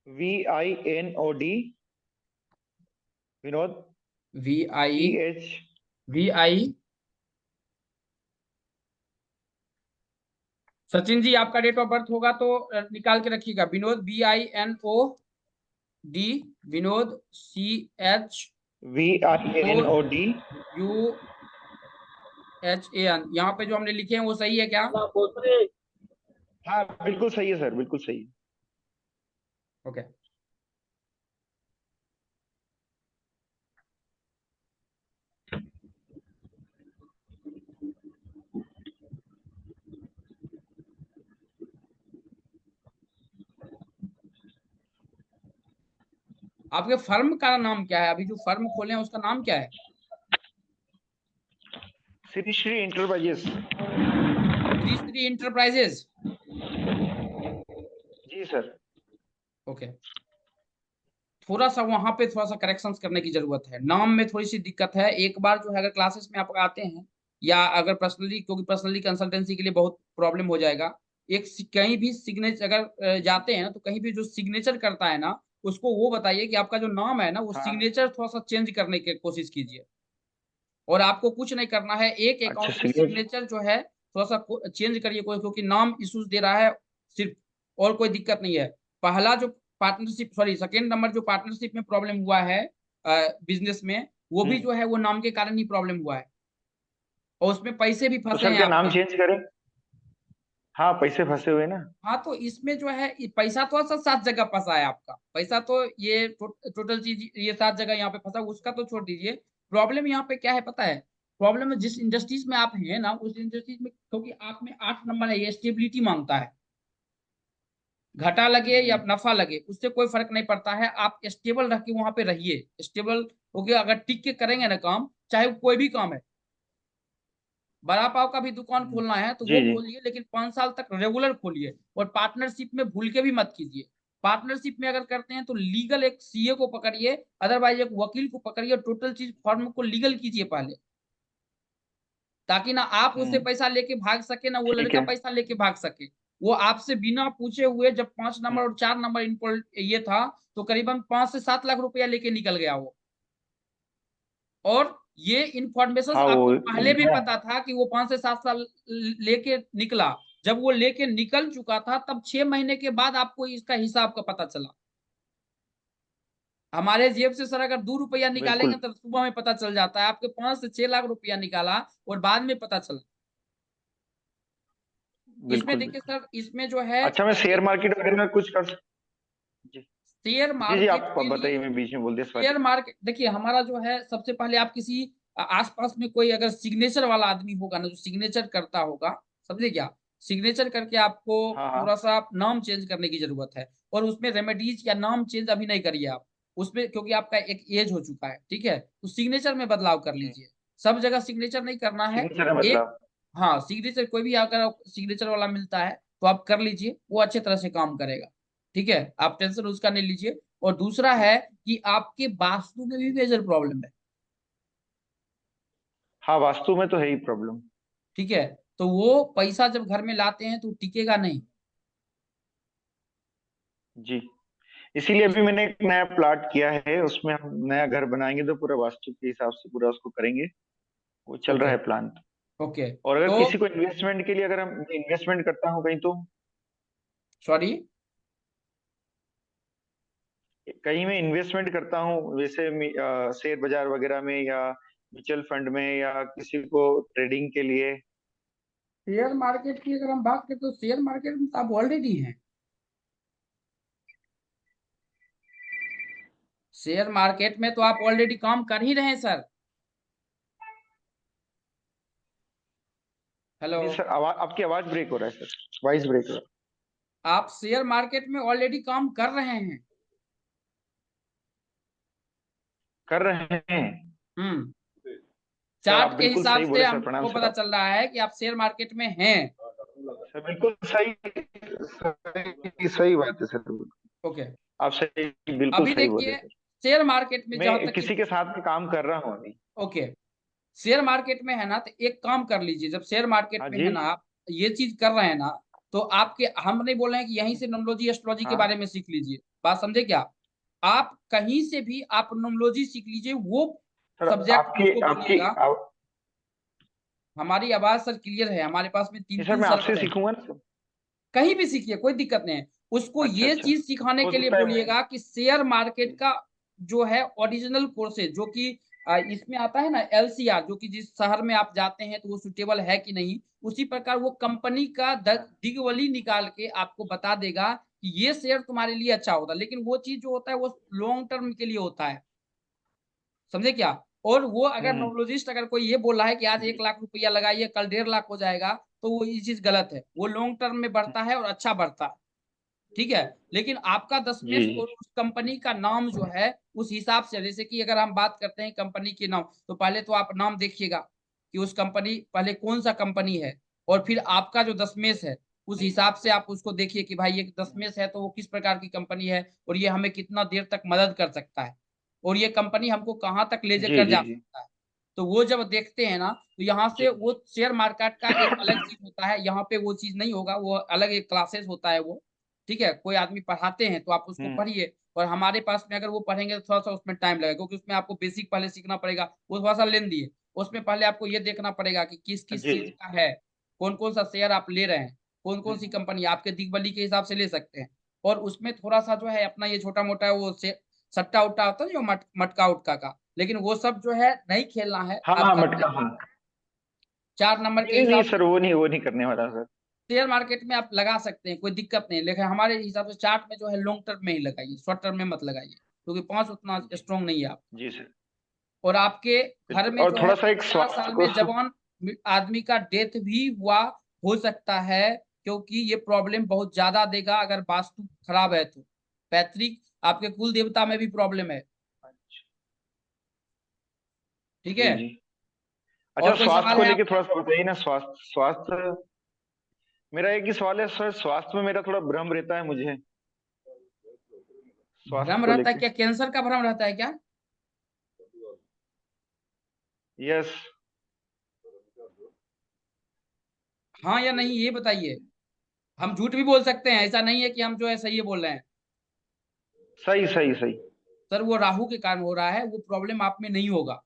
VINOD, Vinod. V I TH। V I Sachin ji, आपका डेट ऑफ बर्थ होगा तो निकाल के रखिएगा। Vinod VINOD, Vinod VINOD। CHOUHAN। यहाँ पे जो हमने लिखे हैं वो सही है क्या? हाँ बिल्कुल सही है सर, बिल्कुल सही है। ओके, आपके फर्म का नाम क्या है? अभी जो फर्म खोले हैं उसका नाम क्या है? श्री श्री इंटरप्राइजेस। श्री श्री इंटरप्राइजेज। जी सर। ओके, थोड़ा सा वहां पे थोड़ा सा करेक्शंस करने की जरूरत है। नाम में थोड़ी सी दिक्कत है। एक बार जो है अगर क्लासेस में आप आते हैं या अगर पर्सनली, क्योंकि पर्सनली कंसल्टेंसी के लिए बहुत प्रॉब्लम हो जाएगा। कहीं भी सिग्नेचर अगर जाते हैं ना, तो कहीं भी जो सिग्नेचर करता है ना, उसको वो बताइए कि आपका जो नाम है ना, वो हाँ सिग्नेचर थोड़ा सा चेंज करने की कोशिश कीजिए। और आपको कुछ नहीं करना है, एक अच्छा अकाउंट में सिग्नेचर। सिग्नेचर जो है थोड़ा सा चेंज करिए कोई, क्योंकि नाम इश्यूज दे रहा है सिर्फ, और कोई दिक्कत नहीं है। पहला जो पार्टनरशिप, सॉरी सेकेंड नंबर जो पार्टनरशिप में प्रॉब्लम हुआ है बिजनेस में, वो भी जो है वो नाम के कारण ही प्रॉब्लम हुआ है, और उसमें पैसे भी तो फंसे सर हैं क्या नाम आपके। चेंज करें? हाँ पैसे फंसे हुए ना। हाँ, तो इसमें जो है पैसा तो सब 7 जगह फंसा है आपका। पैसा तो ये टोटल चीज ये 7 जगह यहाँ पे फंसा, उसका तो छोड़ दीजिए। प्रॉब्लम यहाँ पे क्या है पता है? प्रॉब्लम जिस इंडस्ट्रीज में आप हैं ना, उस इंडस्ट्रीज में, क्योंकि आप में 8 नंबर है, ये स्टेबिलिटी मांगता है। घाटा लगे या नफा लगे उससे कोई फर्क नहीं पड़ता है, आप स्टेबल रह के वहां पे रहिए। स्टेबल होके अगर टिक के करेंगे ना काम, चाहे वो कोई भी काम है। बड़ा पाव का भी दुकान खोलना है तो वो जी जी। खोलिए, लेकिन 5 साल तक रेगुलर खोलिए। और पार्टनरशिप में भूल के भी मत कीजिए। पार्टनरशिप में अगर करते हैं तो लीगल एक सीए को पकड़िए, अदरवाइज एक वकील को पकड़िए, टोटल चीज फर्म को लीगल कीजिए पहले, ताकि ना आप उससे पैसा लेके भाग सके ना वो ठीक लड़का है। पैसा लेके भाग सके। वो आपसे बिना पूछे हुए जब 5 नंबर और 4 नंबर इनको ये था तो करीबन 5 से 7 लाख रुपया लेके निकल गया वो। और ये इंफॉर्मेशन हाँ वो आपको पहले भी मैं पता था कि वो 5 से 7 साल लेके निकला। जब वो लेके निकल चुका था तब 6 महीने के बाद आपको इसका हिसाब का पता चला। हमारे जेब से सर अगर 2 रुपया निकालेंगे बिल्कुल तब सुबह में पता चल जाता है। आपके 5 से 6 लाख रुपया निकाला और बाद में पता चला। इसमें बिल्कुल देखिए बिल्कुल। सर, इसमें जो है अच्छा मैं शेयर मार्केट वगैरह में कुछ कर जी शेयर जी जी मार्केट आप के लिए, बताइए, मैं बीच में बोल दिया, सॉरी। शेयर मार्केट देखिए हमारा जो है, सबसे पहले आप किसी आसपास में कोई अगर सिग्नेचर वाला आदमी होगा ना, जो सिग्नेचर करता होगा, समझे क्या, सिग्नेचर करके आपको हाँ थोड़ा हाँ। सा नाम चेंज करने की जरूरत है। और उसमें रेमेडीज या नाम चेंज अभी नहीं करिए आप उसमें, क्योंकि आपका एक एज हो चुका है, ठीक है, तो सिग्नेचर में बदलाव कर जी। लीजिए। सब जगह सिग्नेचर नहीं करना है। सिग्नेचर है एक, मतलब। हाँ, सिग्नेचर कोई भी अगर सिग्नेचर वाला मिलता है तो आप कर लीजिए, वो अच्छे तरह से काम करेगा। ठीक है, आप टेंशन उसका नहीं लीजिए। और दूसरा है कि आपके वास्तु में भी मेजर प्रॉब्लम है। हाँ वास्तु में तो है ही प्रॉब्लम। ठीक है, तो वो पैसा जब घर में लाते हैं तो टिकेगा नहीं। जी। इसीलिए अभी मैंने एक नया प्लॉट किया है, उसमें हम नया घर बनाएंगे तो पूरा वास्तु के हिसाब से पूरा उसको करेंगे। वो चल रहा ओके। है प्लान। ओके और अगर तो किसी को इन्वेस्टमेंट के लिए, अगर हम इन्वेस्टमेंट करता हूँ कहीं तो सॉरी, कहीं मैं इन्वेस्टमेंट करता हूँ वैसे शेयर बाजार वगैरह में या म्यूचुअल फंड में या किसी को ट्रेडिंग के लिए। शेयर मार्केट की अगर हम बात करें तो शेयर मार्केट में तो आप ऑलरेडी हैं। शेयर मार्केट में तो आप ऑलरेडी काम कर ही रहे हैं सर। हेलो, नहीं सर, आवाज आपकी आवाज ब्रेक हो रहा है सर, वॉइस ब्रेक हो रहा है। आप शेयर मार्केट में ऑलरेडी काम कर रहे हैं। कर रहे हैं। हम्म, सर आप चार्ट के बिल्कुल हिसाब सही से बोले सर, प्रणाम हमको सर पता आप। चल रहा है कि आप शेयर मार्केट में हैं। सर बिल्कुल सही, सही सही बात है सर। ओके, आप सही, बिल्कुल अभी सही बोले देखिए सर। शेयर मार्केट में जहां मैं तक कि, किसी के साथ में काम कर रहा हूँ अभी। ओके, शेयर मार्केट में है ना, तो एक काम कर लीजिए, जब शेयर मार्केट हाँ में जी। है ना आप ये चीज कर रहे हैं ना, तो आपके, हम नहीं बोल रहे हैं कि यहीं से नोमोलॉजी एस्ट्रोलॉजी के बारे हाँ में सीख लीजिए, बात समझे क्या। आप कहीं से भी आप नोमोलॉजी सीख लीजिए, वो सर सब्जेक्ट आपकी उसको आपकी बोलिएगा। हमारी आवाज सर क्लियर है, हमारे पास में तीन सर तीन मैं आपसे सर्वर है। सीखूंगा ना सर। कहीं भी सीखिए, कोई दिक्कत नहीं है। उसको अच्छा ये अच्छा। चीज सिखाने हो के लिए सकता है मैं। बोलिएगा कि शेयर मार्केट का जो है ओरिजिनल कोर्सेज, जो कि इसमें आता है ना एलसीआर, जो कि जिस शहर में आप जाते हैं तो वो सुटेबल है कि नहीं, उसी प्रकार वो कंपनी का दिगवली निकाल के आपको बता देगा कि ये शेयर तुम्हारे लिए अच्छा होता है। लेकिन वो चीज जो होता है वो लॉन्ग टर्म के लिए होता है, समझे क्या। और वो अगर हम्म। नोमोलॉजिस्ट अगर कोई ये बोल रहा है कि आज 1 लाख रुपया लगाइए कल 1.5 लाख हो जाएगा, तो वो ये चीज गलत है। वो लॉन्ग टर्म में बढ़ता है और अच्छा बढ़ता है। ठीक है, लेकिन आपका जी दशमेश और जी। उस कंपनी का नाम जो है उस हिसाब से, जैसे कि अगर हम बात करते हैं कंपनी के नाम, तो पहले तो आप नाम देखिएगा कि उस कंपनी पहले कौन सा कंपनी है, और फिर आपका जो दशमेश है उस हिसाब से आप उसको देखिए कि भाई ये दशमेश है तो वो किस प्रकार की कंपनी है और ये हमें कितना देर तक मदद कर सकता है, और ये कंपनी हमको कहाँ तक ले जी जाकर जी जा जी सकता है। तो वो जब देखते हैं ना, तो यहाँ जी। से वो शेयर मार्केट का एक अलग चीज होता है, यहाँ पे वो चीज नहीं होगा, वो अलग एक क्लासेस होता है वो। ठीक है, कोई आदमी पढ़ाते हैं तो आप उसको हम्म। पढ़िए, और हमारे पास में अगर वो पढ़ेंगे तो थोड़ा सा उसमें टाइम लगेगा, क्योंकि उसमें आपको बेसिक पहले सीखना पड़ेगा, वो थोड़ा सा लेंदी है। उसमें पहले आपको ये देखना पड़ेगा कि किस किस जी। चीज का है, कौन कौन सा शेयर आप ले रहे हैं, कौन कौन सी हम्म। कंपनी आपके दिग्बली के हिसाब से ले सकते हैं। और उसमें थोड़ा सा जो है अपना ये छोटा मोटा वो से सट्टा उट्टा होता है जो मटका उटका का, लेकिन वो सब जो है नहीं खेलना है हाँ हाँ आपका। मटका हाँ। 4 नंबर नहीं के नहीं नहीं हिसाब से सर, वो नहीं करने वाला सर। शेयर मार्केट में आप लगा सकते हैं, कोई दिक्कत नहीं, लेकिन हमारे हिसाब से चार्ट में जो है लॉन्ग टर्म में ही लगाइए, शॉर्ट टर्म में मत लगाइए, क्योंकि पांच उतना जी स्ट्रांग नहीं है आप। जी सर। और आपके घर बिल्कुल, में और जो है थोड़ा सा एक 3-4 साल स्वास्थ्य को में जवान आदमी का डेथ भी हुआ हो सकता है, क्योंकि ये प्रॉब्लम बहुत ज्यादा देगा अगर वास्तु खराब है तो। पैतृक आपके कुल देवता में भी प्रॉब्लम है। ठीक जी है, जी। अच्छा और कोई स्वास्थ्य सवाल को है लेके आपका। थोड़ा सा बताइए ना, स्वास्थ्य स्वास्थ्य। मेरा एक ही सवाल है सर, स्वास्थ्य में मेरा थोड़ा भ्रम रहता है मुझे, स्वास्थ्य भ्रम को रहता है लेके। क्या, कैंसर का भ्रम रहता है क्या। यस। हाँ या नहीं ये बताइए। हम झूठ भी बोल सकते हैं, ऐसा नहीं है कि हम जो है सही बोल रहे हैं। सही सही सही। सर वो राहु के कारण हो रहा है, वो प्रॉब्लम आप में नहीं होगा।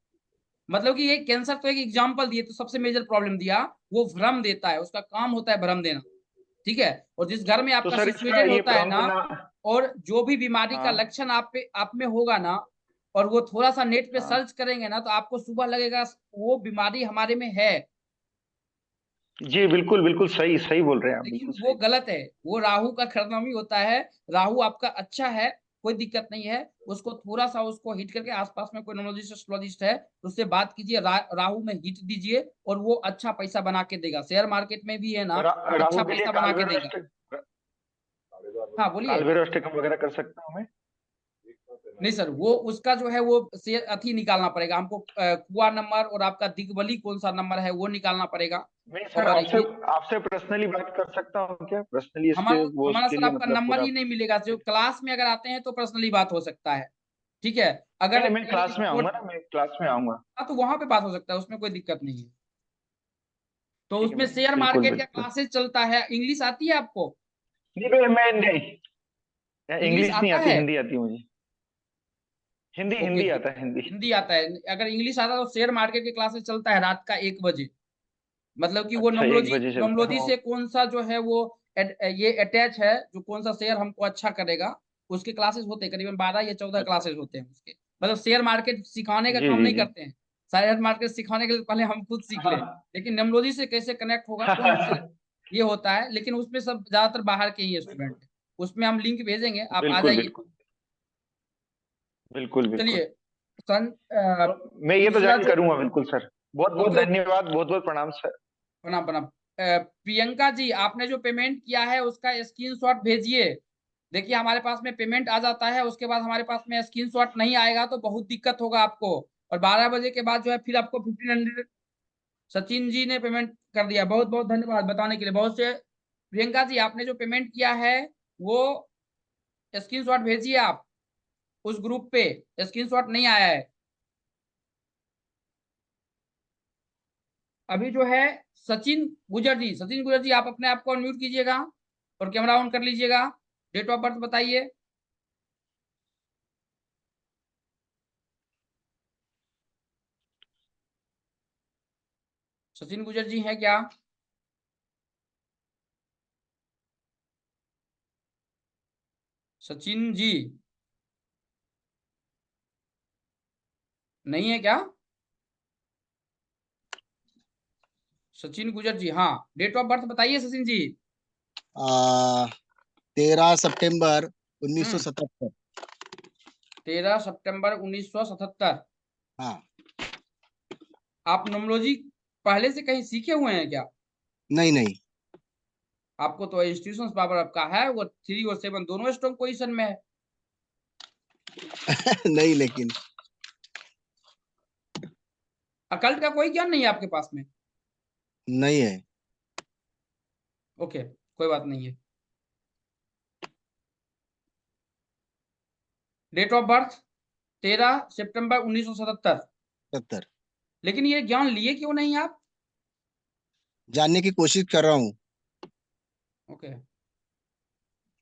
मतलब कि ये कैंसर तो एक एग्जाम्पल दिए, तो सबसे मेजर प्रॉब्लम दिया, वो भ्रम देता है, उसका काम होता है भ्रम देना। ठीक है, और जिस घर में तो आपका सर इसका सिचुएटेड ये होता है भ्रम ना, देना। और जो भी बीमारी का हाँ लक्षण आप में होगा ना, और वो थोड़ा सा नेट पे हाँ। सर्च करेंगे ना, तो आपको सुबह लगेगा वो बीमारी हमारे में है। जी बिल्कुल बिल्कुल सही सही बोल रहे हैं आप, लेकिन बिल्कुल वो सही। गलत है, वो राहु का खरनामी होता है। राहु आपका अच्छा है, कोई दिक्कत नहीं है। उसको थोड़ा सा उसको हिट करके, आसपास में कोई नोमोलॉजिस्ट एस्ट्रोलॉजिस्ट है तो उससे बात कीजिए, राहु में हिट दीजिए, और वो अच्छा पैसा बना के देगा। शेयर मार्केट में भी है ना, अच्छा राहु के लिए पैसा बना काल के भैरव देगा। हाँ बोलिए। काल भैरव अष्टकम वगैरह कर सकता हूँ मैं? नहीं सर, वो उसका जो है वो शेयर अथी निकालना पड़ेगा हमको, कुआ नंबर और आपका दिग्बली कौन सा नंबर है वो निकालना पड़ेगा। नहीं सर, और आपसे आपसे पर्सनली बात कर सकता हूँ क्या? पर्सनली हमारा इसके वो हमारा उसके सर लिए आपका मतलब नंबर पूरा। ही नहीं मिलेगा। जो क्लास में अगर आते हैं तो पर्सनली बात हो सकता है। ठीक है, नहीं अगर नहीं, मैं ये क्लास में आऊंगा ना, मैं क्लास में आऊंगा। हाँ तो वहां पे बात हो सकता है, उसमें कोई दिक्कत नहीं है। तो ठीक है उसमें भाई, शेयर बिल्कुल मार्केट का बिल्कुल। क्लासेस चलता है। इंग्लिश आती है आपको? नहीं भाई, मैं नहीं, इंग्लिश इंग्लिश नहीं आता आती, है? हिंदी आती है मुझे। हिंदी ओके, हिंदी आता है, हिंदी। हिंदी आता है। अगर इंग्लिश आता है तो शेयर मार्केट के क्लासेस चलता है रात का 1 बजे। मतलब कि वो अच्छा, 1 बजे चलता है नोमोलॉजी से कौन सा जो है वो ये अटैच है, जो कौन सा शेयर हमको अच्छा करेगा, उसके क्लासेस होते हैं। करीबन 12 या 14 अच्छा। क्लासेस होते हैं उसके। मतलब शेयर मार्केट सिखाने का जी काम जी नहीं जी। करते हैं। शेयर मार्केट सिखाने के लिए पहले हम खुद सीख ले, लेकिन नोमोलॉजी से कैसे कनेक्ट होगा वो हमसे ये होता है। लेकिन उसमें सब ज्यादातर बाहर के ही स्टूडेंट है। उसमें हम लिंक भेजेंगे, आप आ बिल्कुल जाइए। बिल्कुल बिल्कुल बिल्कुल। चलिए सन तो मैं ये तो दूसरा ज्वाइन जो, करूंगा बिल्कुल सर। बहुत बहुत ओके ओके, धन्यवाद, बहुत बहुत प्रणाम सर। प्रणाम प्रणाम। प्रियंका जी, आपने जो पेमेंट किया है उसका स्क्रीनशॉट भेजिए। देखिए हमारे पास में पेमेंट आ जाता है, उसके बाद हमारे पास में स्क्रीनशॉट नहीं आएगा तो बहुत दिक्कत होगा आपको। और 12 बजे के बाद जो है फिर आपको 1500। सचिन जी ने पेमेंट कर दिया, बहुत बहुत धन्यवाद बताने के लिए। बहुत से प्रियंका जी, आपने जो पेमेंट किया है वो स्क्रीनशॉट भेजिए आप उस ग्रुप पे। स्क्रीनशॉट नहीं आया है अभी जो है। सचिन गुजर जी, सचिन गुजर जी, आप अपने आप को अनम्यूट कीजिएगा और कैमरा ऑन कर लीजिएगा। डेट ऑफ बर्थ बताइए। सचिन गुजर जी हैं क्या? सचिन जी नहीं है क्या? सचिन गुजर जी, हाँ डेट ऑफ बर्थ बताइए सचिन जी। 13 सितंबर 1977। 13 सितंबर 1977। हाँ। आप न्यूमरोलॉजी पहले से कहीं सीखे हुए हैं क्या? नहीं नहीं। आपको तो इंस्टीट्यूशन पावर आपका है, वो 3 और 7 दोनों स्ट्रॉन्ग पोजीशन में है। नहीं लेकिन। अकल्ट का कोई ज्ञान नहीं है आपके पास में? नहीं है। ओके, कोई बात नहीं है। डेट ऑफ बर्थ 13 सितंबर 1977। 70। लेकिन ये ज्ञान लिए क्यों नहीं आप? जानने की कोशिश कर रहा हूँ। ओके।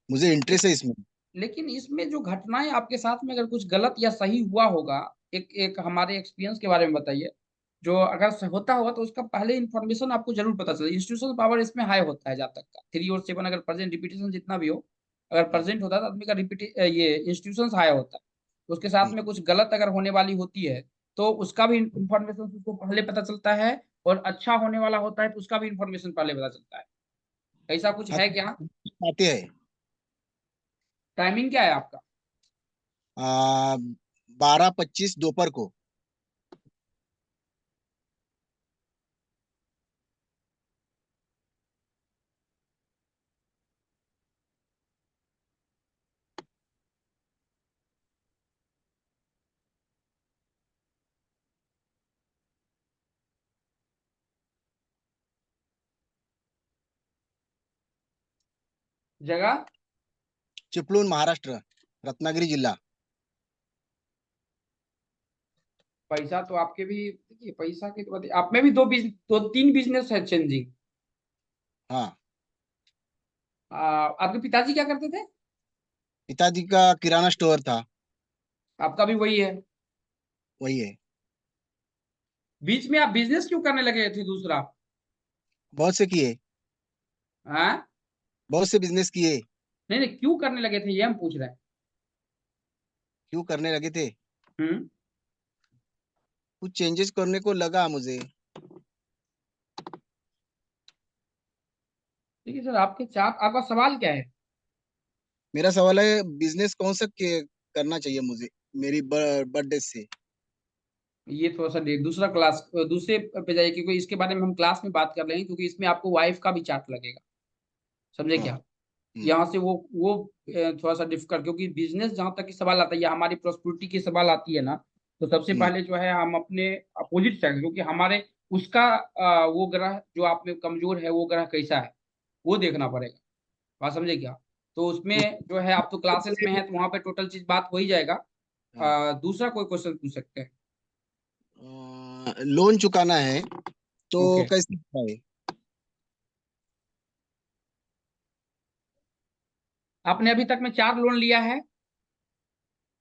मुझे इंटरेस्ट है इसमें। लेकिन इसमें जो घटनाएं आपके साथ में अगर कुछ गलत या सही हुआ होगा, एक एक हमारे एक्सपीरियंस के बारे में बताइए। जो अगर होता होगा तो उसका पहले इन्फॉर्मेशन आपको जरूर पता चले। इंस्टीट्यूशन पावर इसमें हाई होता है जहाँ तक का 3 और 7 अगर प्रेजेंट, रिपीटेशन जितना भी हो, अगर प्रेजेंट होता है तो आदमी का रिपीट ये इंस्टीट्यूशन हाई होता है। उसके साथ में कुछ गलत अगर होने वाली होती है तो उसका भी इंफॉर्मेशन उसको पहले पता चलता है। और अच्छा होने वाला होता है तो उसका भी इंफॉर्मेशन पहले पता चलता है। ऐसा कुछ हाँ, है क्या? आते हैं। टाइमिंग क्या है आपका? 12:25 दोपहर को। जगह? चिपळूण, महाराष्ट्र, रत्नागिरी जिला। पैसा तो आपके भी, देखिए पैसा की तो बात है, आप में भी 2 3 बिजनेस है चेंजिंग। हाँ। आपके पिताजी क्या करते थे? पिताजी का किराना स्टोर था। आपका भी वही है। वही है। बीच में आप बिजनेस क्यों करने लगे थे दूसरा? बहुत से किए। हाँ, बहुत से बिजनेस किए। नहीं नहीं, क्यों करने लगे थे ये हम पूछ रहे हैं। क्यों करने लगे थे? हम्म। कुछ चेंजेस करने को लगा मुझे। ठीक है सर, आपका सवाल क्या है? मेरा सवाल है, बिजनेस कौन सा करना चाहिए मुझे मेरी बर्थडे से? ये थोड़ा सा दूसरा क्लास, दूसरे पे जाइए, क्योंकि इसके बारे में हम क्लास में बात कर रहे हैं, क्योंकि इसमें आपको वाइफ का भी चार्ट लगेगा। समझे हाँ। क्या? यहाँ से वो थोड़ा सा डिफिकल्ट, क्योंकि बिजनेस जहां तक की सवाल आता है या हमारी प्रॉस्पेरिटी की सवाल आती है ना, तो सबसे हम्म। पहले जो है हम अपने अपोजिट सेक्स, क्योंकि हमारे उसका वो ग्रह जो आप में कमजोर है, वो ग्रह कैसा है, वो देखना पड़ेगा। बात समझे क्या? तो उसमें जो है, आप तो क्लासेस में है तो वहां पे टोटल चीज बात हो ही जाएगा। हाँ। दूसरा कोई क्वेश्चन पूछ सकते हैं। लोन चुकाना है तो ओके। कैसे चुकाए? आपने अभी तक में 4 लोन लिया है।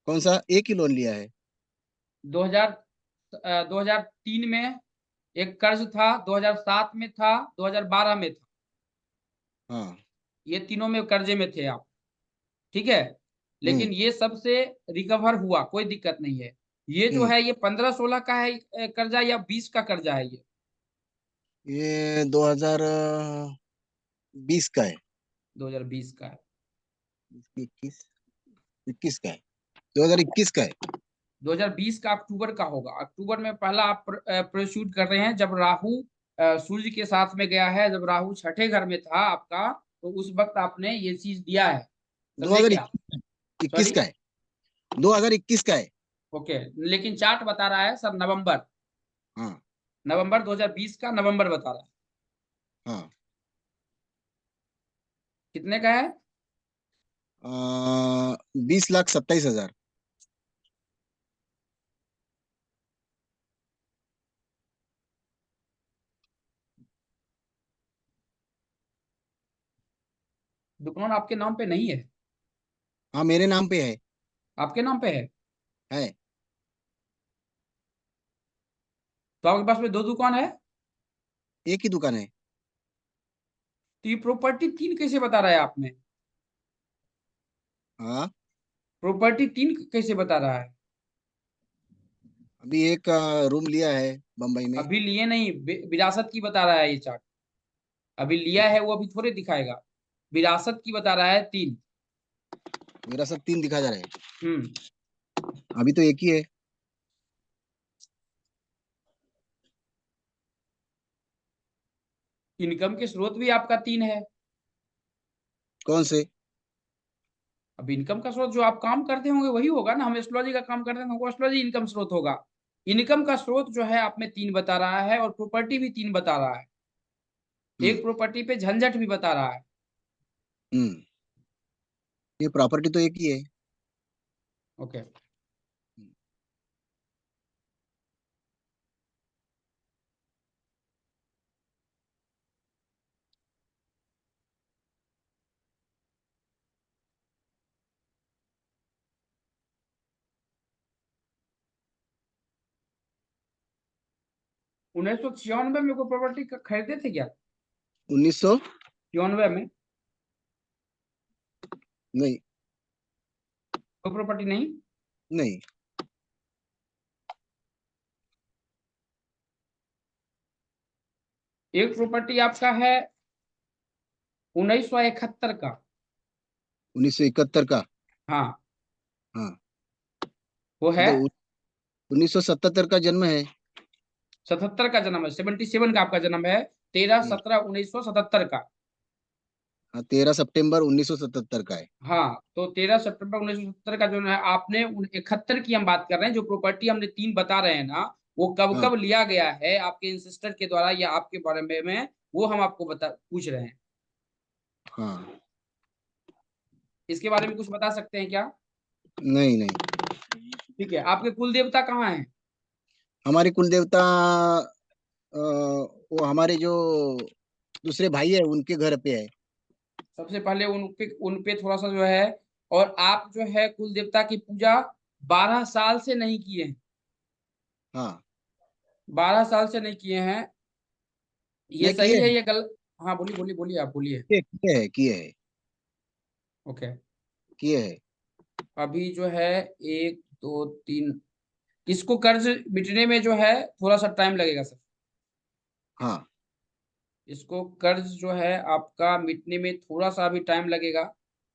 कौन सा? एक ही लोन लिया है। 2000 2003 में एक कर्ज था, 2007 में था, 2012 में था। हाँ। ये तीनों में कर्जे में थे आप। ठीक है। हम्म। लेकिन ये सबसे रिकवर हुआ, कोई दिक्कत नहीं है। ये जो हम्म। है, ये 15-16 का है कर्जा, या 20 का कर्जा है ये? ये 2020 का है। 2020 का है। 21 21 का है। 2021 का है। 2020 का अक्टूबर का होगा। अक्टूबर में पहला आप प्रसूट कर रहे हैं, जब राहु सूर्य के साथ में गया है, जब राहु छठे घर में था आपका, तो उस वक्त आपने ये चीज दिया है। समझे क्या? 2021 सॉरी। का है। 2021 का है। ओके। लेकिन चार्ट बता रहा है सर नवंबर। हाँ। नवंबर 2020 का नवंबर बता रहा है। हाँ। कितने का है? 20,27,000। दुकान आपके नाम पे नहीं है? हाँ, मेरे नाम पे है। आपके नाम पे है? है। तो आपके पास में 2 दुकान है? एक ही दुकान है। तो ये प्रॉपर्टी 3 कैसे बता रहा है आप में? हाँ। प्रॉपर्टी 3 कैसे बता रहा है? अभी एक रूम लिया है बम्बई में। अभी लिए नहीं, विरासत की बता रहा है ये चार्ट। अभी लिया है वो अभी थोड़े दिखाएगा। विरासत की बता रहा है 3। मेरा सब 3 दिखा जा रहा है। हम्म। अभी तो एक ही है। इनकम के स्रोत भी आपका 3 है। कौन से? अब इनकम का स्रोत जो आप काम करते होंगे वही होगा ना। हम एस्ट्रोलॉजी का काम करते हैं तो वो एस्ट्रोलॉजी इनकम स्रोत होगा। इनकम का स्रोत जो है आप में 3 बता रहा है, और प्रॉपर्टी भी 3 बता रहा है। हम्म। एक प्रॉपर्टी पे झंझट भी बता रहा है। हम्म। ये प्रॉपर्टी तो एक ही है। ओके। 1996 में कोई प्रॉपर्टी खरीदे थे क्या? 1900? 96 में नहीं। कोई प्रॉपर्टी नहीं? नहीं। एक प्रॉपर्टी आपका है 1971 का। 1971 का? हाँ, हाँ। वो है। तो 1977 का जन्म है। 77 का जन्म है, 77 का आपका जन्म है। 13/17/1977 का। हाँ, 13 सितंबर 1977 का है। हाँ, तो 13 सितंबर 1977 का जो है, आपने 71 की हम बात कर रहे हैं। जो प्रॉपर्टी हमने 3 बता रहे हैं ना, वो कब हाँ। कब लिया गया है आपके इंसिस्टर के द्वारा या आपके बारे में, वो हम आपको पूछ रहे हैं। हाँ। इसके बारे में कुछ बता सकते हैं क्या? नहीं, नहीं। ठीक है। आपके कुल देवता कहाँ हैं? हमारे कुल देवता वो हमारे जो दूसरे भाई है उनके घर पे है। सबसे पहले उन पे थोड़ा सा जो है, और आप जो है कुल देवता की पूजा 12 साल से नहीं किए हैं, हाँ 12 साल से नहीं किए हैं, ये नहीं किए सही है हैं, ये गलत? हाँ बोलिए बोलिए बोलिए, आप बोलिए। ओके, किए है। अभी जो है 1 2 3, इसको कर्ज मिटने में जो है थोड़ा सा टाइम लगेगा सर। हाँ इसको कर्ज जो है आपका मिटने में थोड़ा सा अभी टाइम लगेगा,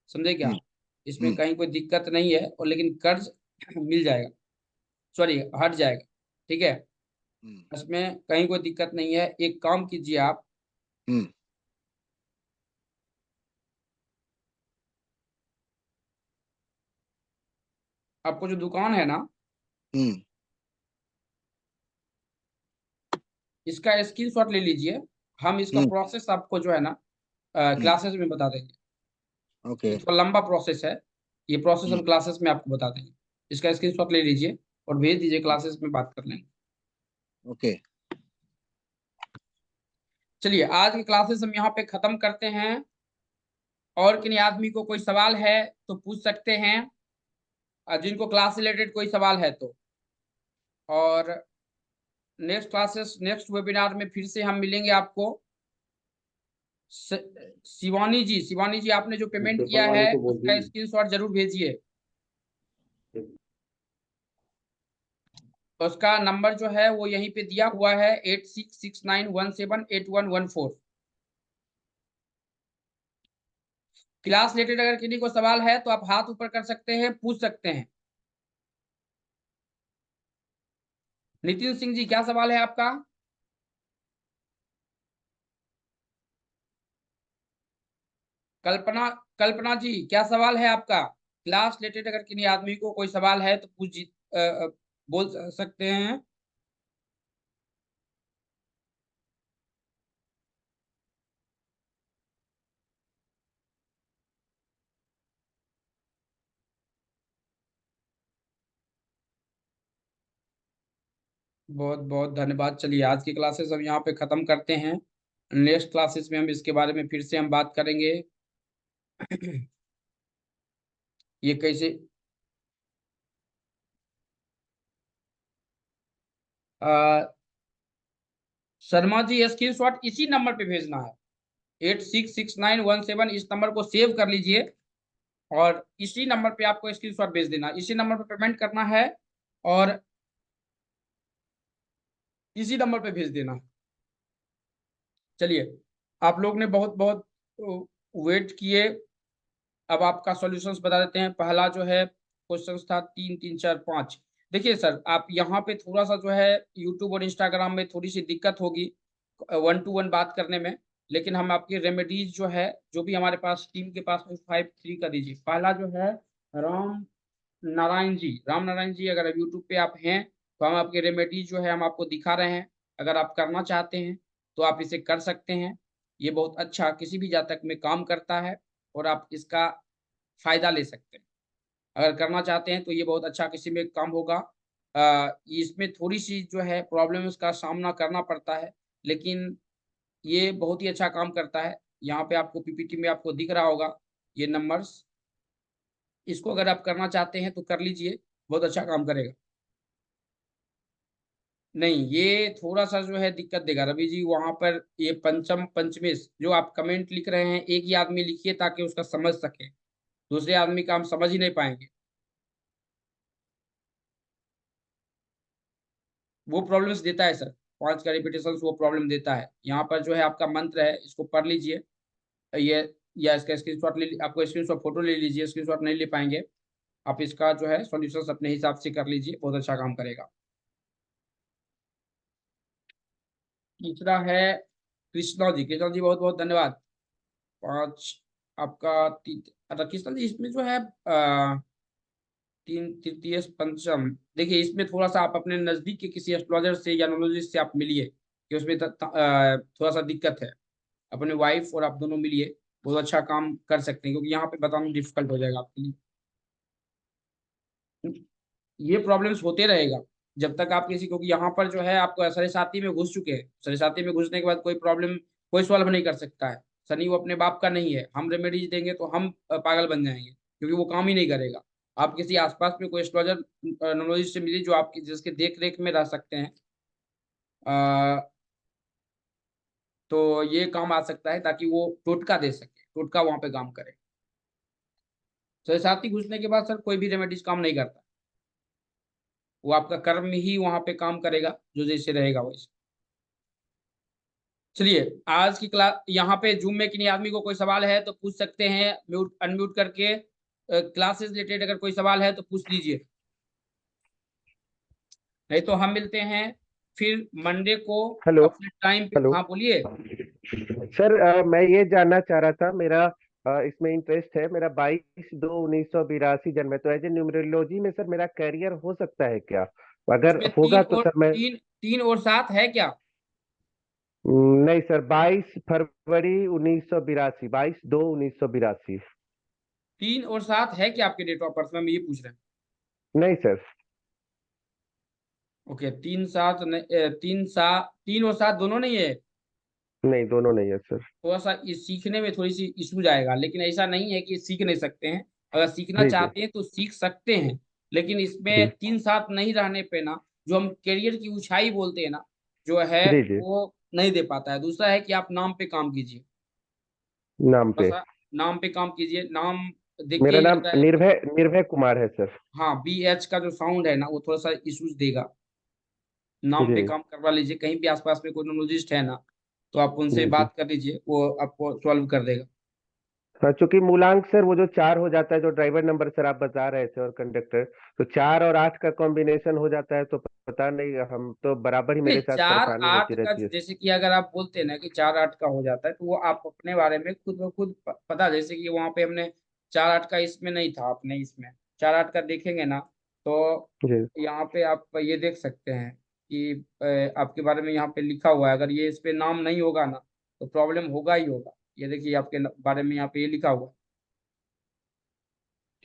समझे क्या? हम्म इसमें हम्म कहीं कोई दिक्कत नहीं है, और लेकिन कर्ज मिल जाएगा, सॉरी हट जाएगा, ठीक है? हम्म इसमें कहीं कोई दिक्कत नहीं है। एक काम कीजिए आप, हम्म आपको जो दुकान है ना, हम्म इसका स्क्रीनशॉट ले लीजिए। हम इसका हम्म, प्रोसेस आपको जो है ना हम्म, क्लासेस में बता देंगे। ओके। ये थोड़ा लंबा प्रोसेस है, ये प्रोसेस हम्म हम क्लासेस में आपको बता देंगे। इसका स्क्रीनशॉट ले लीजिए और भेज दीजिए, क्लासेस में बात कर लेंगे। ओके। चलिए आज की क्लासेस हम यहाँ पे खत्म करते हैं। और किन्हीं आदमी को कोई सवाल है तो पूछ सकते हैं, जिनको क्लास रिलेटेड कोई सवाल है तो। और नेक्स्ट क्लासेस, नेक्स्ट वेबिनार में फिर से हम मिलेंगे आपको। शिवानी जी आपने जो पेमेंट पेपर किया वाले है को बोल उसका दीजिए। स्क्रीनशॉट जरूर भेजिए। उसका नंबर जो है वो यहीं पे दिया हुआ है, 8669178114। क्लास रिलेटेड अगर किसी को सवाल है तो आप हाथ ऊपर कर सकते हैं, पूछ सकते हैं। नितिन सिंह जी क्या सवाल है आपका? कल्पना कल्पना जी क्या सवाल है आपका? क्लास रिलेटेड अगर किसी आदमी को कोई सवाल है तो बोल सकते हैं। बहुत बहुत धन्यवाद। चलिए आज की क्लासेस हम यहाँ पे खत्म करते हैं। नेक्स्ट क्लासेस में हम इसके बारे में फिर से हम बात करेंगे। ये कैसे शर्मा जी स्क्रीनशॉट इसी नंबर पे भेजना है, 866917, इस नंबर को सेव कर लीजिए और इसी नंबर पे आपको स्क्रीनशॉट भेज देना, इसी नंबर पे पेमेंट करना है और इसी नंबर पे भेज देना। चलिए आप लोग ने बहुत बहुत वेट किए, अब आपका सॉल्यूशंस बता देते हैं। पहला जो है क्वेश्चन था 3 3 4 5। देखिए सर आप यहाँ पे थोड़ा सा जो है यूट्यूब और इंस्टाग्राम में थोड़ी सी दिक्कत होगी 1 to 1 बात करने में, लेकिन हम आपकी रेमेडीज जो है, जो भी हमारे पास टीम के पास में 5 3 का दीजिए। पहला जो है राम नारायण जी अगर यूट्यूब पे आप हैं तो हम आपके रेमेडीज जो है हम आपको दिखा रहे हैं। अगर आप करना चाहते हैं तो आप इसे कर सकते हैं। ये बहुत अच्छा किसी भी जातक में काम करता है और आप इसका फायदा ले सकते हैं। अगर करना चाहते हैं तो ये बहुत अच्छा किसी में काम होगा। इसमें थोड़ी सी जो है प्रॉब्लम्स का सामना करना पड़ता है, लेकिन ये बहुत ही अच्छा काम करता है। यहाँ पे आपको पीपीटी में आपको दिख रहा होगा ये नंबर्स, इसको अगर आप करना चाहते हैं तो कर लीजिए, बहुत अच्छा काम करेगा। नहीं ये थोड़ा सा जो है दिक्कत देगा रवि जी, वहां पर ये पंचम पंचमेश जो आप कमेंट लिख रहे हैं एक ही आदमी लिखिए ताकि उसका समझ सके, दूसरे आदमी का हम समझ ही नहीं पाएंगे। वो प्रॉब्लम्स देता है सर, 5 का रिपीटेशन वो प्रॉब्लम देता है। यहाँ पर जो है आपका मंत्र है, इसको पढ़ लीजिए। ये या इसका स्क्रीनशॉट ले, आपको स्क्रीनशॉट फोटो ले लीजिए, स्क्रीनशॉट नहीं ले पाएंगे आप, इसका जो है सॉल्यूशंस अपने हिसाब से कर लीजिए, बहुत अच्छा काम करेगा। तीसरा है कृष्णा जी बहुत बहुत धन्यवाद। 5 आपका अच्छा कृष्णा जी, इसमें जो है 3 तृतीय पंचम, देखिए इसमें थोड़ा सा आप अपने नजदीक के किसी एस्ट्रोलॉजर से या नोलॉजिस्ट से आप मिलिए कि उसमें थोड़ा सा दिक्कत है। अपने वाइफ और आप दोनों मिलिए, बहुत अच्छा काम कर सकते हैं, क्योंकि यहाँ पे बताना डिफिकल्ट हो जाएगा आपके लिए। ये प्रॉब्लम्स होते रहेगा जब तक आप किसी, क्योंकि यहाँ पर जो है आपको साढ़े साथी में घुस चुके हैं, साढ़े साथी में घुसने के बाद कोई प्रॉब्लम कोई सॉल्व नहीं कर सकता है। शनि वो अपने बाप का नहीं है। हम रेमेडीज देंगे तो हम पागल बन जाएंगे, क्योंकि वो काम ही नहीं करेगा। आप किसी आसपास में कोई एस्ट्रोलॉजर न्यूमरोलॉजिस्ट से मिलिए जो आपकी जिसके देख रेख में रह सकते हैं, अ, तो ये काम आ सकता है, ताकि वो टोटका दे सके, टोटका वहां पे काम करे। तो साथी घुसने के बाद सर कोई भी रेमेडीज काम नहीं करता, वो आपका कर्म ही वहां पे काम करेगा, जो जैसे रहेगा वैसे। चलिए, आज की क्लास यहाँ पे जूम में किन्हीं आदमी को कोई सवाल है तो पूछ सकते हैं, म्यूट अनम्यूट करके। क्लासेस रिलेटेड अगर कोई सवाल है तो पूछ लीजिए, नहीं तो हम मिलते हैं फिर मंडे को हेलो। अपने टाइम पे। हेलो हाँ बोलिए। सर, मैं ये जानना चाह रहा था, मेरा इसमें इंटरेस्ट है। मेरा 22/2/1982 जन्म है, तो एज ए न्यूमरोलॉजी में सर मेरा कैरियर हो सकता है क्या? अगर उसमें होगा तो सर मैं तीन और सात है क्या? नहीं सर, 22 फरवरी 1982, 22/2/1982। 3 और 7 है क्या आपके डेट ऑफ बर्थ में? हम ये पूछ रहे हैं। नहीं सर। ओके, 3 7 3 और 7 दोनों नहीं है। नहीं, दोनों नहीं है सर। थोड़ा सा इस सीखने में थोड़ी सी इशूज आएगा, लेकिन ऐसा नहीं है कि सीख नहीं सकते हैं। अगर सीखना जी जी चाहते हैं तो सीख सकते हैं, लेकिन जी इसमें 3 7 नहीं रहने पे ना, जो हम करियर की ऊंचाई बोलते हैं ना, जो है जी जी। वो नहीं दे पाता है। दूसरा है कि आप नाम पे काम कीजिए, नाम थोड़ा पे। सा नाम पे काम कीजिए। नाम देख के मेरा ही नाम लगता है। निर्भय निर्भय कुमार है सर। हाँ, BH का जो साउंड है ना, वो थोड़ा सा इशूज देगा। नाम पे जी काम करवा लीजिए, कहीं भी आसपास में कोई न्यूमरोलॉजिस्ट है ना, तो आप उनसे जी जी। बात कर लीजिए, वो आपको सॉल्व कर देगा। हाँ, चूंकि मूलांक सर वो जो 4 हो जाता है, जो ड्राइवर नंबर सर आप बता रहे थे, और कंडक्टर, तो 4 और 8 का कॉम्बिनेशन हो जाता है, तो पता नहीं, हम तो बराबर ही नहीं, मेरे साथ चार परेशानी आठ होती का रहती है। जैसे कि अगर आप बोलते हैं ना कि 4 8 का हो जाता है, तो वो आप अपने बारे में खुद ब खुद पता, जैसे कि वहां पे हमने 4 8 का इसमें नहीं था, अपने इसमें 4 8 का देखेंगे ना, तो जी यहाँ पे आप ये देख सकते हैं कि आपके बारे में यहाँ पे लिखा हुआ है। अगर ये इस पे नाम नहीं होगा ना, तो प्रॉब्लम होगा ही होगा। ये देखिए, आपके बारे में यहाँ पे ये लिखा हुआ है।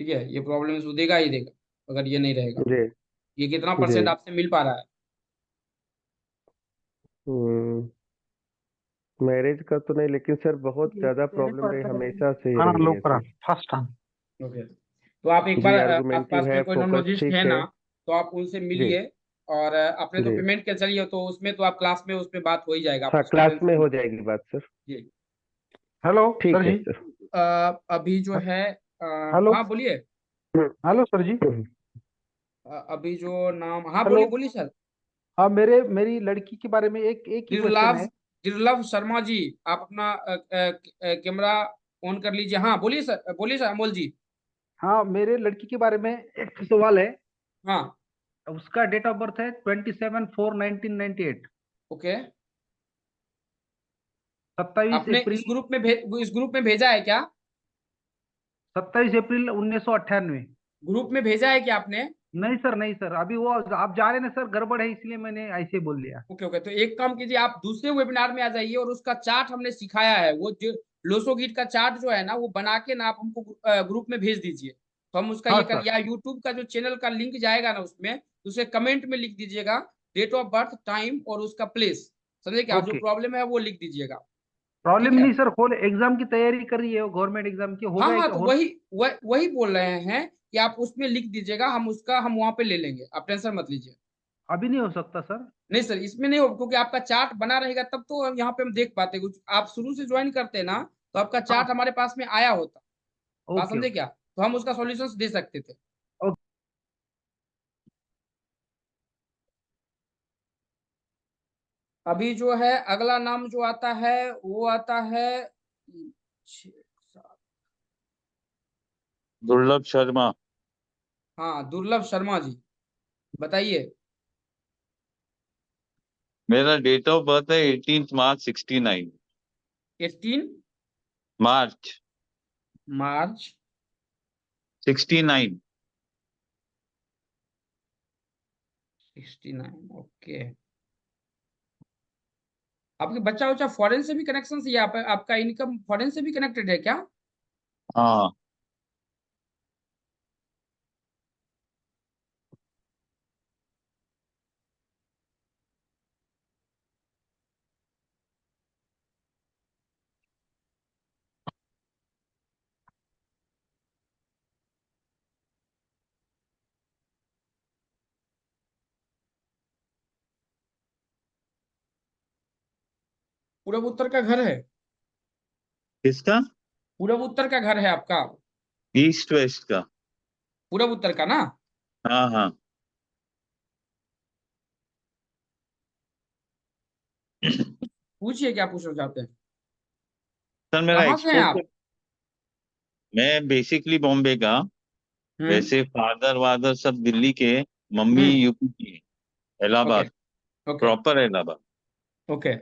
ठीक है, ये प्रॉब्लम इसको देगा ही देगा, अगर ये नहीं रहेगा। जी ये कितना जी। परसेंट आपसे मिल पा रहा है? मैरिज का तो नहीं, लेकिन सर बहुत ज्यादा प्रॉब्लम रही, हमेशा से ही रही है सर। First time. ओके, तो आप एक बार जी, आसपास आर्गुमेंटिव है, में कोई फोकस न्यूमरोलॉजिस्ट है ठीक है। ना, तो आप उनसे जी मिलिए। और आपने तो जी। पेमेंट किया, चलिए, तो उसमें तो आप क्लास में उसमें बात हो ही जाएगा, आप हाँ, उसका क्लास में टेंशन हो मत जाएगी बात सर। लीजिए। हेलो ठीक सर है जी। सर। अभी जो है हेलो। हाँ बोलिए। हेलो सर जी। अभी जो नाम, हाँ हेलो। बोलिए बोलिए सर। हाँ, मेरी लड़की के बारे में एक ही क्वेश्चन निर्लभ है। निर्लभ शर्मा जी, आप अपना कैमरा ऑन कर लीजिए। हाँ बोलिए सर अमोल जी। हाँ, मेरे लड़की के बारे में एक सवाल है। हाँ। उसका डेट ऑफ बर्थ है 27/4/1998। ओके, 27 आपने अप्रैल इस ग्रुप में भेजा है क्या? 27 अप्रैल 1998। ग्रुप में भेजा है क्या आपने? नहीं सर, नहीं सर, अभी वो आप जा रहे हैं ना सर, गड़बड़ है, इसलिए मैंने ऐसे बोल दिया। ओके ओके, तो एक काम कीजिए, आप दूसरे वेबिनार में आ जाइए, और उसका चार्ट हमने सिखाया है, वो जो लोसो गीट का चार्ट जो है ना, वो बना के ना आप हमको ग्रुप में भेज दीजिए, तो हम उसका हाँ ये कर, सर। या यूट्यूब का जो चैनल का लिंक जाएगा ना उसमें, तो उसे कमेंट में लिख दीजिएगा डेट ऑफ बर्थ, टाइम और उसका प्लेस। समझे क्या? जो ओके। प्रॉब्लम है वो लिख दीजिएगा। प्रॉब्लम ठीक है। नहीं सर, होल एग्जाम की तैयारी कर रही है वो, गवर्नमेंट एग्जाम की हाँ होगा हाँ, क्या? तो वही बोल रहे हैं कि आप उसमें लिख दीजिएगा, हम वहां पे ले लेंगे, आप टेंशन मत लीजिए। अभी नहीं हो सकता सर? नहीं सर, इसमें नहीं हो, क्योंकि आपका चार्ट बना रहेगा तब तो यहाँ पे हम देख पाते। कुछ आप शुरू से ज्वाइन करते हैं ना, तो आपका हाँ। चार्ट हमारे पास में आया होता। बात ओके समझे ओके। क्या? तो हम उसका सॉल्यूशंस दे सकते थे। ओके। अभी जो है अगला नाम जो आता है, वो आता है 6 7। दुर्लभ शर्मा। हाँ, दुर्लभ शर्मा जी, बताइए। मेरा डेट ऑफ बर्थ है 18 मार्च 1969। 18 मार्च मार्च 1969। 69। ओके, आपके बच्चा उच्चा फॉरेन से भी कनेक्शन से, या आपका इनकम फॉरेन से भी कनेक्टेड है क्या? हाँ। पूरब उत्तर का घर है? किसका? पूरब उत्तर का घर है आपका? ईस्ट वेस्ट का। पूरब उत्तर का ना? हाँ हाँ। पूछिए क्या पूछना चाहते हैं। सर मेरा कहाँ से हैं एक्सपोर्ट आप? का, मैं बेसिकली बॉम्बे का। हम्म। वैसे फादर वादर सब दिल्ली के, मम्मी हम्म। यूपी की है, okay. Allahabad, okay. Proper Allahabad. Okay.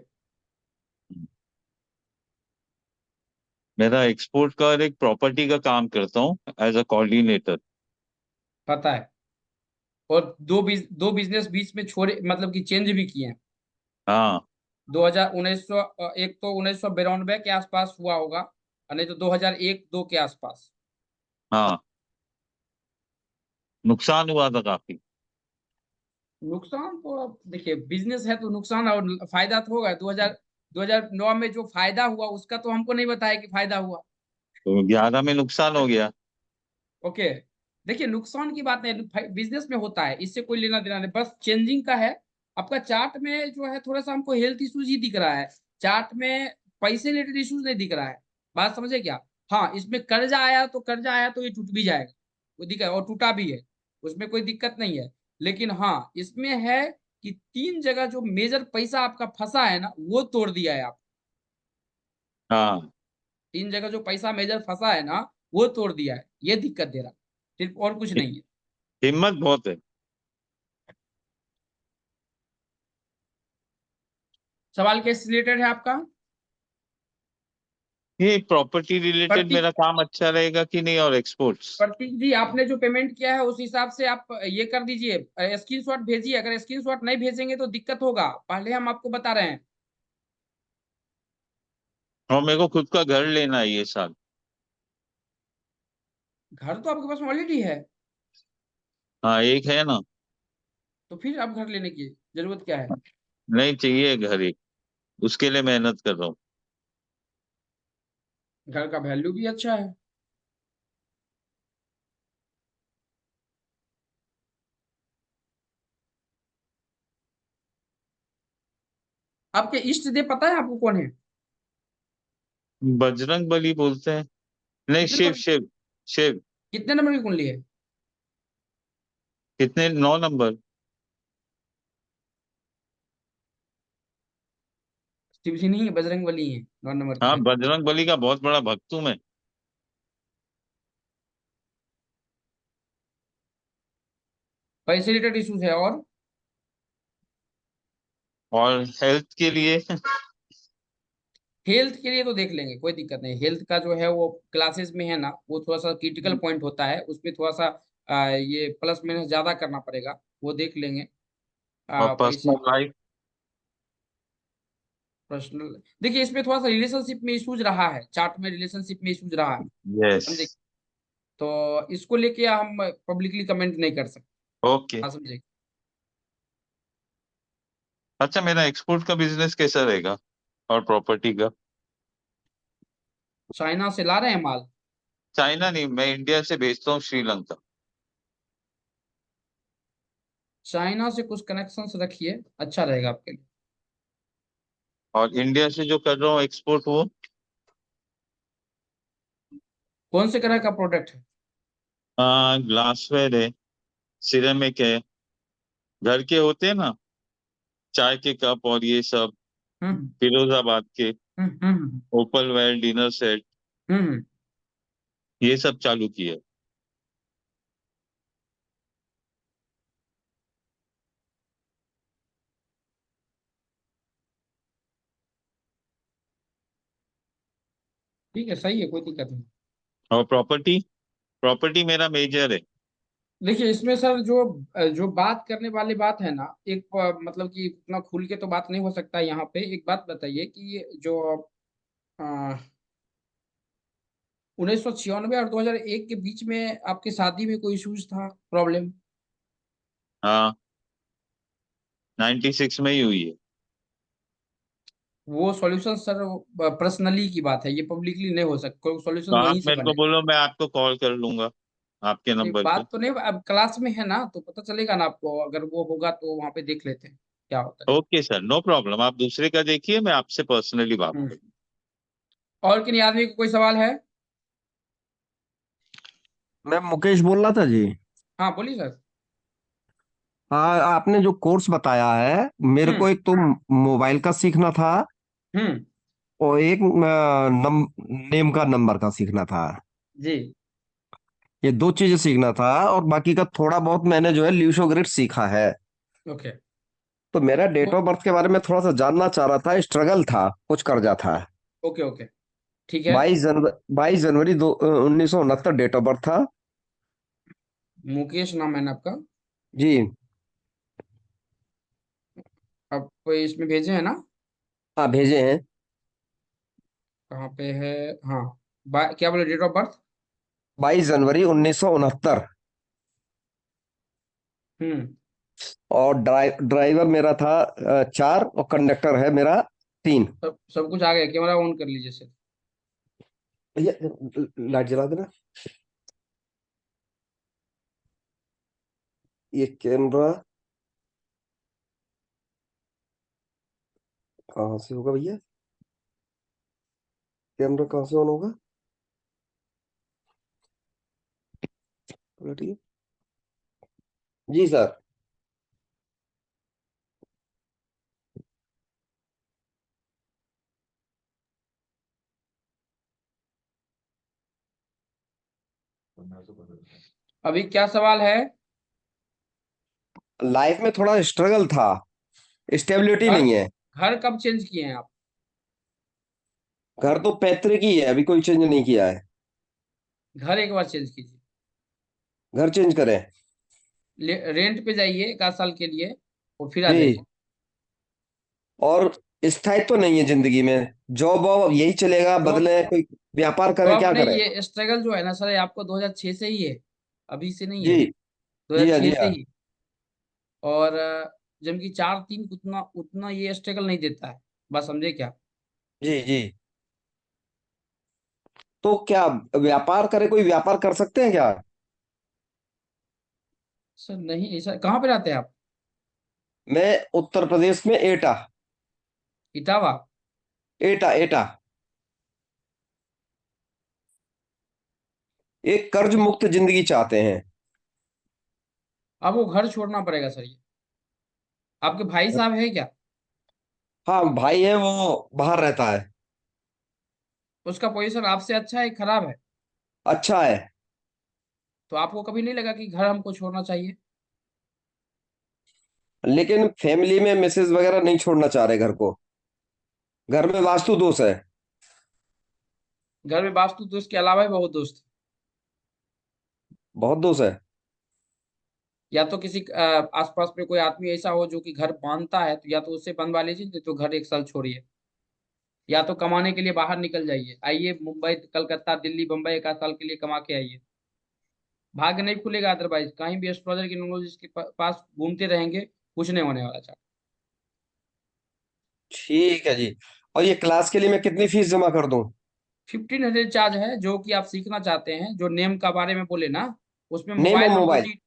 मेरा एक्सपोर्ट का और एक प्रॉपर्टी का काम करता हूँ एज अ कोऑर्डिनेटर। पता है। और दो बिजनेस बीच में छोड़े, मतलब कि चेंज भी किए हैं। हाँ 2019, एक तो 1992 के आसपास हुआ होगा, और नहीं तो 2001-2 के आसपास। हाँ, नुकसान हुआ था काफी। नुकसान तो अब देखिए, बिजनेस है तो नुकसान और फायदा तो होगा। 2009 में जो फायदा हुआ उसका तो हमको नहीं बताया कि फायदा हुआ। तो 11 में नुकसान हो गया। ओके। देखिए, नुकसान की बात नहीं, बिजनेस में होता है, इससे कोई लेना देना नहीं, बस चेंजिंग का है। आपका चार्ट में जो है थोड़ा सा हमको हेल्थ इश्यूज ही दिख रहा है। चार्ट में पैसे रिलेटेड इश्यूज नहीं दिख रहा है। बात समझे क्या? हाँ, इसमें कर्जा आया तो ये टूट भी जाएगा, वो दिक्कत, और टूटा भी है, उसमें कोई दिक्कत नहीं है। लेकिन हाँ, इसमें है कि 3 जगह जो मेजर पैसा आपका फंसा है ना, वो तोड़ दिया है आप। हाँ 3 जगह जो पैसा मेजर फंसा है ना, वो तोड़ दिया है, ये दिक्कत दे रहा है, सिर्फ और कुछ नहीं है। हिम्मत बहुत है। सवाल किस रिलेटेड है आपका? ये प्रॉपर्टी रिलेटेड प्रतीक मेरा काम अच्छा रहेगा कि नहीं, और एक्सपोर्ट्स? प्रतीक जी, आपने जो पेमेंट किया है उस हिसाब से आप ये कर दीजिए, स्क्रीनशॉट भेजिए। अगर स्क्रीनशॉट नहीं भेजेंगे तो दिक्कत होगा, पहले हम आपको बता रहे हैं। और मेरे को खुद का घर लेना है ये साल। घर तो आपके पास ऑलरेडी है, हाँ एक है ना। तो फिर आप घर लेने की जरूरत क्या है? नहीं, चाहिए घर एक, उसके लिए मेहनत कर रहा हूँ। घर का वैल्यू भी अच्छा है। आपके इष्ट देव पता है आपको कौन है? बजरंग बली बोलते हैं। नहीं, कितने शिव नंबर शिव शिव। कितने नंबर की कुंडली है? कितने? 9 नंबर। शिव जी नहीं है, बजरंग बली है, 9 नंबर की हाँ, है। बजरंग बली का बहुत बड़ा भक्त हूँ मैं। पैसे रिलेटेड इश्यूज है और और हेल्थ के लिए हेल्थ के लिए तो देख लेंगे, कोई दिक्कत नहीं। हेल्थ का जो है वो क्लासेस में है ना, वो थोड़ा सा क्रिटिकल पॉइंट होता है, उसमें थोड़ा सा ये प्लस माइनस ज्यादा करना पड़ेगा, वो देख लेंगे। और पैसे, पर्सनल लाइफ। पर्सनल, देखिए इसमें थोड़ा सा रिलेशनशिप में इश्यूज रहा है, चार्ट में रिलेशनशिप में इश्यूज रहा है, यस। समझे? तो इसको लेके हम पब्लिकली कमेंट नहीं कर सकते। ओके। हाँ, समझे? अच्छा, मेरा एक्सपोर्ट का बिजनेस कैसा रहेगा, और प्रॉपर्टी का? चाइना से ला रहे हैं माल? चाइना नहीं, मैं इंडिया से भेजता हूँ श्रीलंका। चाइना से कुछ कनेक्शंस रखिए, अच्छा रहेगा आपके लिए। और इंडिया से जो कर रहा हूँ एक्सपोर्ट, वो कौन से तरह का प्रोडक्ट है? ग्लासवेयर है, सिरेमिक है, घर के होते हैं ना, चाय के कप और ये सब, हम्म। फिरोजाबाद के, हम्म। हम्म। ओपल वेयर डिनर सेट, हम्म। ये सब चालू किया है। ठीक है, सही है, कोई दिक्कत नहीं। और प्रॉपर्टी, प्रॉपर्टी मेरा मेजर है। देखिए इसमें सर, जो जो बात करने वाली बात है ना, एक मतलब कि इतना खुल के तो बात नहीं हो सकता यहाँ पे। एक बात बताइए कि ये जो 1996 और 2001 के बीच में आपकी शादी में कोई इश्यूज था, प्रॉब्लम? हाँ, 96 में ही हुई है। वो सॉल्यूशन सर पर्सनली की बात है, ये पब्लिकली नहीं हो सकता, कोई तो सॉल्यूशन आप वहीं से मेरे को बनेगा। बोलो, मैं आपको कॉल कर लूंगा आपके नहीं, नंबर पे। बात तो नहीं, अब क्लास में है ना तो पता चलेगा ना आपको, अगर वो होगा तो वहां पे देख लेते हैं। क्या होता है। ओके सर, नो प्रॉब्लम, आप दूसरे का देखिए, मैं आपसे पर्सनली बात हम्म। करूँ। और किन्हीं आदमी को कोई सवाल है? मैं मुकेश बोल रहा था जी। हाँ बोलिए सर। हाँ, आपने जो कोर्स बताया है, मेरे हम्म को एक तो मोबाइल का सीखना था हम्म और एक नेम का नंबर का सीखना था। जी ये दो चीजें सीखना था और बाकी का थोड़ा बहुत मैंने जो है ल्यूशो ग्रिड सीखा है। ओके। तो मेरा डेट तो ऑफ बर्थ के बारे में थोड़ा सा जानना चाह रहा था, स्ट्रगल था, कुछ कर्जा था। ओके ओके ठीक है। 22 जनवरी 1969 डेट ऑफ बर्थ था। मुकेश नाम है ना आपका? जी। आप इसमें भेजे हैं ना? हाँ, भेजे हैं। कहाँ पे है? हाँ। क्या बोले डेट ऑफ बर्थ? 22 जनवरी 1969। हम्म। और ड्राइवर मेरा था 4 और कंडक्टर है मेरा 3। सब कुछ आ गया, कैमरा ऑन कर लीजिए सर। भैया लाइट जला देना। ये कैमरा कहाँ से होगा भैया? कैमरा कहाँ से ऑन होगा? पलटिए। जी सर। अभी क्या सवाल है? लाइफ में थोड़ा स्ट्रगल था, स्टेबिलिटी घर नहीं है। घर कब चेंज किए हैं आप? घर तो पैतृक ही है, अभी कोई चेंज नहीं किया है। घर एक बार चेंज कीजिए। घर चेंज करें? रेंट पे जाइए 1 आध साल के लिए और फिर आ जी। जाइए। और स्थायित्व तो नहीं है जिंदगी में, जॉब वॉब यही चलेगा, तो बदले कोई व्यापार तो करें, क्या आपने करें? ये स्ट्रगल जो है ना सर, ये आपको 2006 से ही है, अभी से नहीं जी। है। जी हाँ, 2006 जी से हाँ। ही। और जबकि 4-3 उतना उतना ये स्ट्रगल नहीं देता है। बस समझे क्या? जी जी। तो क्या व्यापार करें, कोई व्यापार कर सकते हैं क्या? सर नहीं, ऐसा कहाँ पे रहते हैं आप? मैं उत्तर प्रदेश में एटा। इटावा? एटा एटा। एक कर्ज मुक्त जिंदगी चाहते हैं। अब वो घर छोड़ना पड़ेगा सर। ये आपके भाई साहब है क्या? हाँ, भाई है, वो बाहर रहता है। उसका पोजीशन आपसे अच्छा है खराब है? अच्छा है। तो आपको कभी नहीं लगा कि घर हमको छोड़ना चाहिए? लेकिन फैमिली में मिसेज वगैरह नहीं छोड़ना चाह रहे घर को। घर में वास्तु दोष है। घर में वास्तु दोष के अलावा भी बहुत दोस्त। बहुत दोष है। या तो किसी आसपास में कोई आदमी ऐसा हो जो कि घर बांधता है, तो या तो उससे बनवा लीजिए, नहीं तो घर 1 साल छोड़िए। या तो कमाने के लिए बाहर निकल जाइए, आइए मुंबई कलकत्ता दिल्ली बम्बई 1 आध साल के लिए कमा के आइए। भाग्य नहीं खुलेगा अदरवाइज, कहीं भी एस्ट्रोलॉजर की नॉलेज के पास घूमते रहेंगे, कुछ नहीं होने वाला। ठीक है जी। और ये क्लास के लिए मैं कितनी फीस जमा कर दूं? 1500 चार्ज है, जो कि आप सीखना चाहते हैं, जो नेम का बारे में बोले ना, उसमें नेम और मोबाइल मोबाइल। नंबरोलॉजी।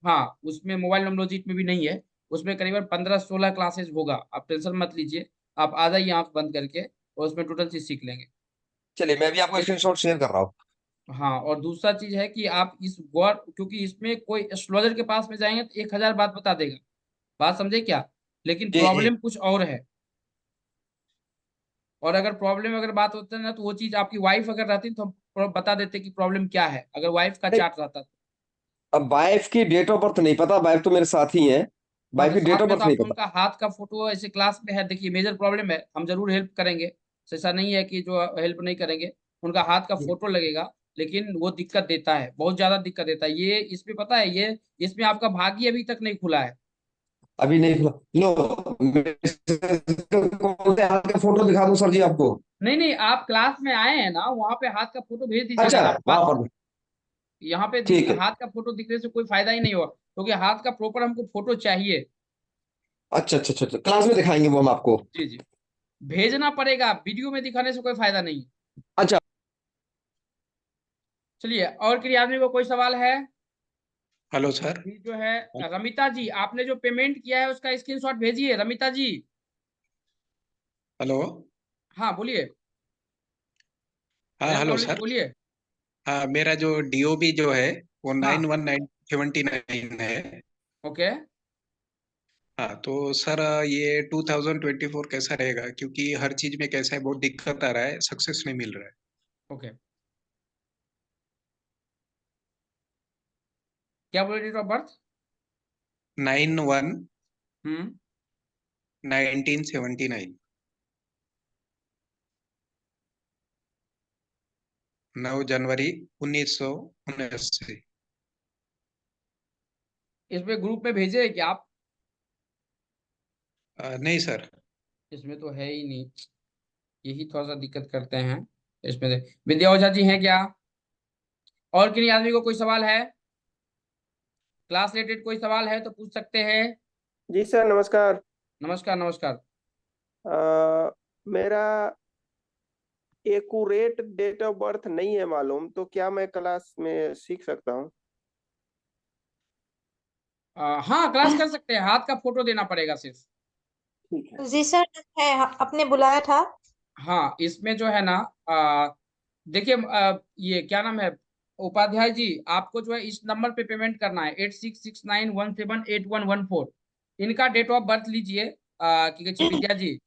हाँ, उसमें मोबाइल नंबरोलॉजी में भी नहीं है। उसमें करीबन 15-16 क्लासेस होगा, आप टेंशन मत लीजिए। आप आ जाइए आंख बंद करके, और उसमें टोटल चीज सीख लेंगे। चलिए, मैं भी आपको एक स्क्रीनशॉट शेयर कर रहा हूँ। हाँ, और दूसरा चीज है कि आप इस गौर, क्योंकि इसमें कोई एस्ट्रोलॉजर के पास में जाएंगे तो 1000 बात बता देगा। बात समझे क्या? लेकिन जी जी। प्रॉब्लम कुछ और है। और अगर प्रॉब्लम अगर बात होता है ना, तो वो चीज आपकी वाइफ अगर रहती तो हम बता देते कि प्रॉब्लम क्या है, अगर वाइफ का नहीं, चार्ट रहता तो। अब वाइफ की डेट ऑफ बर्थ नहीं पता, वाइफ तो मेरे साथ ही है। हाँ, वाइफ तो की डेट साथ ऑफ में तो बर्थ नहीं आप पता। उनका हाथ का फोटो ऐसे क्लास में है, देखिए मेजर प्रॉब्लम है, हम जरूर हेल्प करेंगे। ऐसा नहीं है कि जो हेल्प नहीं करेंगे। उनका हाथ का फोटो लगेगा। लेकिन वो दिक्कत देता है, बहुत ज्यादा दिक्कत देता है ये, इसमें पता है ये, इसमें आपका भाग्य अभी तक नहीं खुला है। अभी नहीं खुला। लो, कौन से हाथ का फोटो दिखा दूं सर जी आपको? नहीं नहीं, आप क्लास में आए हैं ना, वहां पे हाथ का फोटो भेज दीजिएगा अच्छा, ना वहां पर। यहाँ पे ठीक है। हाथ का फोटो दिखने से कोई फायदा ही नहीं होगा, क्योंकि हाथ का प्रॉपर हमको फोटो चाहिए। अच्छा अच्छा अच्छा अच्छा, क्लास में दिखाएंगे वो हम आपको। जी जी। भेजना पड़ेगा, वीडियो में दिखाने से कोई फायदा नहीं है। अच्छा। चलिए, और किसी आदमी को कोई सवाल है? Hello sir. अभी जो है रमिता जी, आपने जो पेमेंट किया है उसका स्क्रीनशॉट भेजिए रमिता जी। हेलो। हाँ बोलिए, हाँ प्रेम हेलो कमलेश जी सर। बोलिए। हाँ, मेरा जो डीओबी जो है वो हाँ 91,979 है। ओके। हाँ तो सर ये 2024 कैसा रहेगा, क्योंकि हर चीज में कैसा है, बहुत दिक्कत आ रहा है, सक्सेस नहीं मिल रहा है। ओके, क्या बोले, डेट ऑफ बर्थ? 9/1 हम्म 1979, 9 जनवरी 1979। इसमें ग्रुप में भेजे क्या आप? नहीं सर। इसमें तो है ही नहीं, यही थोड़ा सा दिक्कत करते हैं इसमें। विद्या ओझा जी हैं क्या? और किन्हीं आदमी को कोई सवाल है, क्लास रिलेटेड कोई सवाल है तो पूछ सकते हैं। जी सर नमस्कार। नमस्कार नमस्कार। मेरा एक्यूरेट डेट ऑफ बर्थ नहीं है मालूम, तो क्या मैं क्लास में सीख सकता हूँ? हाँ क्लास कर सकते हैं, हाथ का फोटो देना पड़ेगा सिर्फ। ठीक है। जी सर, है आपने बुलाया था। हाँ इसमें जो है ना, देखिए, ये क्या नाम है, उपाध्याय जी, आपको जो है इस नंबर पे पेमेंट करना है 8669178114। इनका डेट ऑफ बर्थ लीजिए, कि विद्या जी,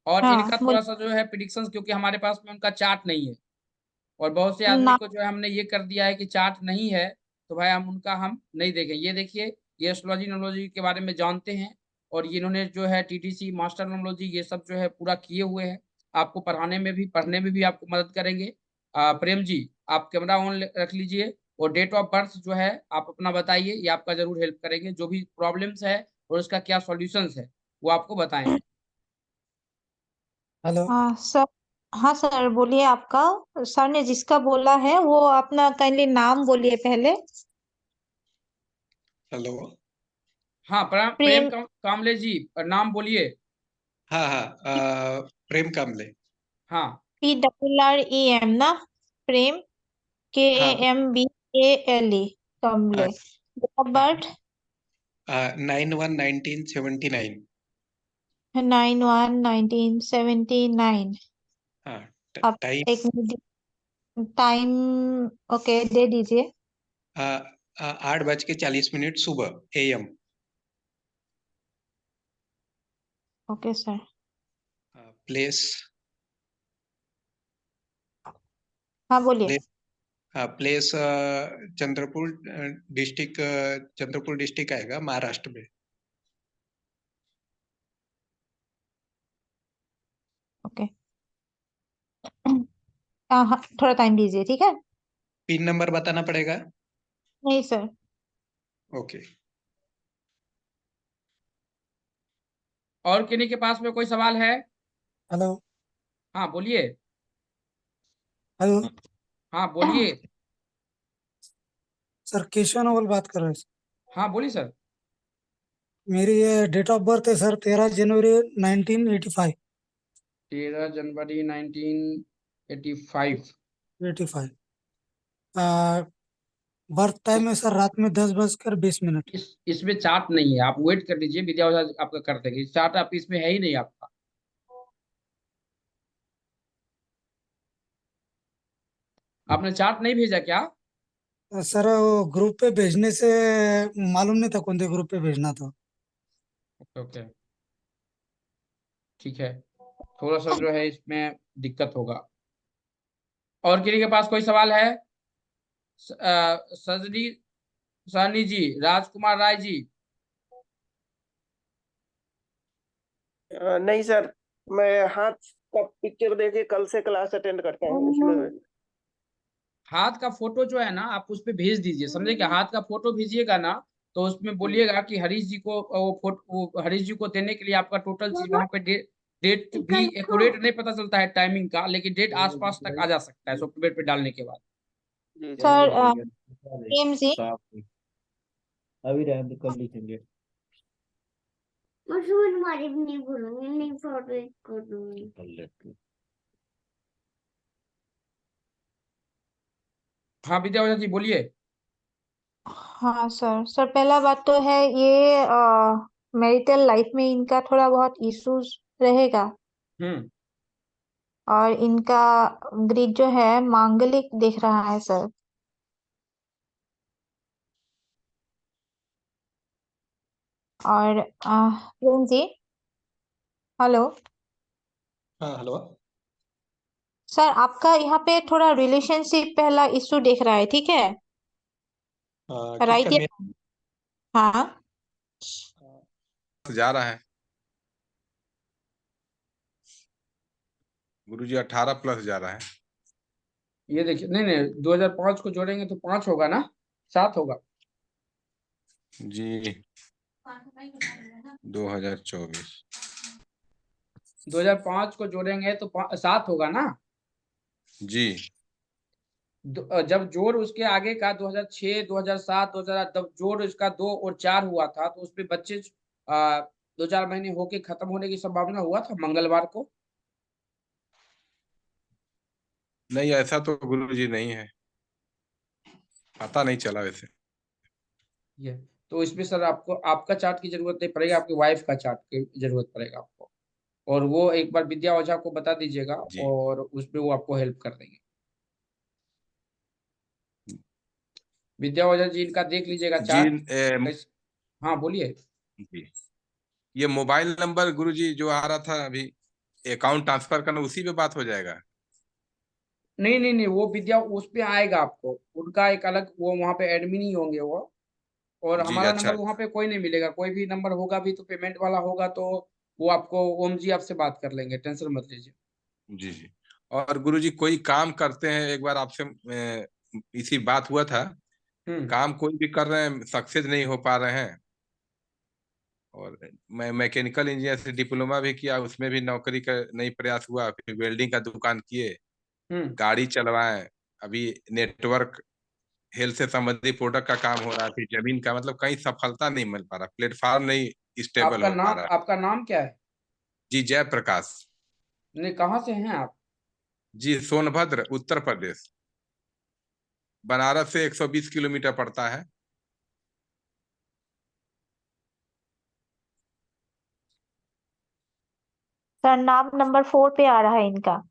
और हाँ इनका बोल थोड़ा सा जो है प्रिडिक्शंस, क्योंकि हमारे पास में उनका चार्ट नहीं है, और बहुत से आदमी ना। को जो है हमने ये कर दिया है कि चार्ट नहीं है, तो भाई हम नहीं देखें। ये देखिए, ये एस्ट्रोलॉजी नोमोलॉजी के बारे में जानते हैं, और ये इन्होंने जो है टीटीसी मास्टर नोमोलॉजी ये सब जो है पूरा किए हुए हैं। आपको पढ़ाने में भी पढ़ने में भी आपको मदद करेंगे। प्रेम जी, आप कैमरा ऑन रख लीजिए, और डेट ऑफ बर्थ जो है आप अपना बताइए, ये आपका जरूर हेल्प करेंगे। जो भी प्रॉब्लम्स है और उसका क्या सॉल्यूशंस है वो आपको बताएंगे। हेलो। हाँ सर। हाँ सर बोलिए, आपका सर ने जिसका बोला है वो अपना काइंडली नाम बोलिए पहले। हेलो। हाँ प्रेम प्रेम। कामले जी, नाम बोलिए। हाँ हाँ, प्रेम कामले। हाँ PRREM ना? प्रेम, हाँ KAMBALE, हाँ कमले। डेट ऑफ हाँ। बर्थ 9/1 1979। 9/1 1979। हाँ। आप टाइम एक मिनट, टाइम ओके दे दीजिए। 8:40 सुबह AM। Okay sir. प्लेस हाँ बोलिए। Place place Chandrapur district, Chandrapur district आएगा महाराष्ट्र में। ओके। हाँ थोड़ा टाइम दीजिए, ठीक है। पिन नंबर बताना पड़ेगा। नहीं सर। ओके। और किन्हीं के पास में कोई सवाल है? हेलो। हाँ बोलिए। हेलो। हाँ बोलिए। सर केशव नवल बात कर रहे हैं। हाँ बोलिए सर। मेरी ये डेट ऑफ बर्थ है सर 13 जनवरी 1985। 13 जनवरी 1985। 85। बर्थ टाइम है सर रात में 10:20 इसमें चार्ट नहीं है, आप वेट कर लीजिए, विद्या ओझा आपका कर देंगे। चार्ट आप इसमें है ही नहीं आपका। आपने चार्ट नहीं भेजा क्या? सर वो ग्रुप पे भेजने से मालूम नहीं था कौन से ग्रुप पे भेजना था। ओके ओके, ठीक है, थोड़ा सा जो है इसमें दिक्कत होगा। और किन्हीं के पास कोई सवाल है? सजनी सहनी जी, राजकुमार राय जी। नहीं सर, मैं हाथ का पिक्चर देके कल से क्लास अटेंड करता हूँ उसमें। हाथ का फोटो जो है ना, आप उस पे भेज दीजिए, समझे क्या? हाथ का फोटो भेजिएगा ना, तो उसमें बोलिएगा कि हरीश जी को वो फोटो, वो हरीश जी को देने के लिए आपका टोटल चीज वहां पे डेट भी एक्यूरेट नहीं पता चलता है टाइमिंग का, लेकिन डेट आसपास तक आ जा सकता है सॉफ्टवेयर पे डालने के बाद। जी जी। सर प्रेम जी। अभी रहने कर लिखेंगे। हाँ विद्या ओझा जी बोलिए। हाँ सर पहला बात तो है ये मैरिटल लाइफ में इनका थोड़ा बहुत इश्यूज रहेगा हम्म और इनका ग्रिड जो है मांगलिक दिख रहा है सर। और प्रेम जी हेलो हाँ हेलो। सर आपका यहाँ पे थोड़ा रिलेशनशिप पहला इशू दिख रहा है, ठीक है? ठीक है राइट या हाँ जा रहा है गुरुजी, 18+ जा रहा है। ये देखिए, नहीं नहीं 2005 को जोड़ेंगे तो 5 होगा ना, 7 होगा। जी 2024 2005 को जोड़ेंगे तो 7 होगा ना। जी जब जोड़ उसके आगे का 2006 2007 2008 जब जोड़ इसका 2 और 4 हुआ था तो उसपे बच्चे 2-4 महीने होके खत्म होने की संभावना हुआ था मंगलवार को। नहीं, ऐसा तो गुरुजी नहीं है, पता नहीं चला वैसे। ये तो इसमें सर आपको आपका चार्ट की जरूरत नहीं पड़ेगी, आपकी वाइफ का चार्ट की जरूरत पड़ेगा आपको। और वो एक बार विद्या ओझा को बता दीजिएगा जी और उसमें वो आपको हेल्प कर देंगे। विद्या ओझा जी इनका देख लीजिएगा जी चार्ट। हाँ बोलिए। जी ये मोबाइल नंबर गुरुजी जो आ रहा था अभी, अकाउंट ट्रांसफर करना, उसी पे बात हो जाएगा? नहीं नहीं नहीं, वो विद्या उस पे आएगा आपको, उनका एक अलग वो वहाँ पे एडमिन ही होंगे वो। और जी हमारा अच्छा नंबर वहाँ पे कोई नहीं मिलेगा, कोई भी नंबर होगा भी तो पेमेंट वाला होगा तो वो आपको ओम जी आपसे बात कर लेंगे, टेंशन मत लीजिए। जी जी। और गुरुजी कोई काम करते हैं, एक बार आपसे इसी बात हुआ था, हम्म काम कोई भी कर रहे हैं, सक्सेस नहीं हो पा रहे हैं। और मैं मैकेनिकल इंजीनियर से डिप्लोमा भी किया, उसमें भी नौकरी का नहीं प्रयास हुआ। फिर वेल्डिंग का दुकान किए, हम्म गाड़ी चलवाए, अभी नेटवर्क हेल्थ से संबंधित प्रोडक्ट का काम हो रहा है, फिर जमीन का, मतलब कहीं सफलता नहीं मिल पा रहा, प्लेटफॉर्म नहीं स्टेबल हो पा रहा है। आपका नाम क्या है? जी जयप्रकाश। नहीं, कहाँ से हैं आप? जी सोनभद्र उत्तर प्रदेश, बनारस से 120 किलोमीटर पड़ता है। सर नाम नंबर 4 पे आ रहा है इनका।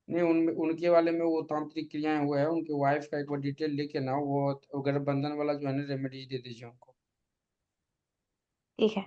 नहीं, उनके वाले में वो तांत्रिक क्रियाएं हुए हैं, उनके वाइफ का एक बार डिटेल लेके ना वो गर्भ बंधन वाला जो है ना रेमेडी दे दीजिए उनको। ठीक है।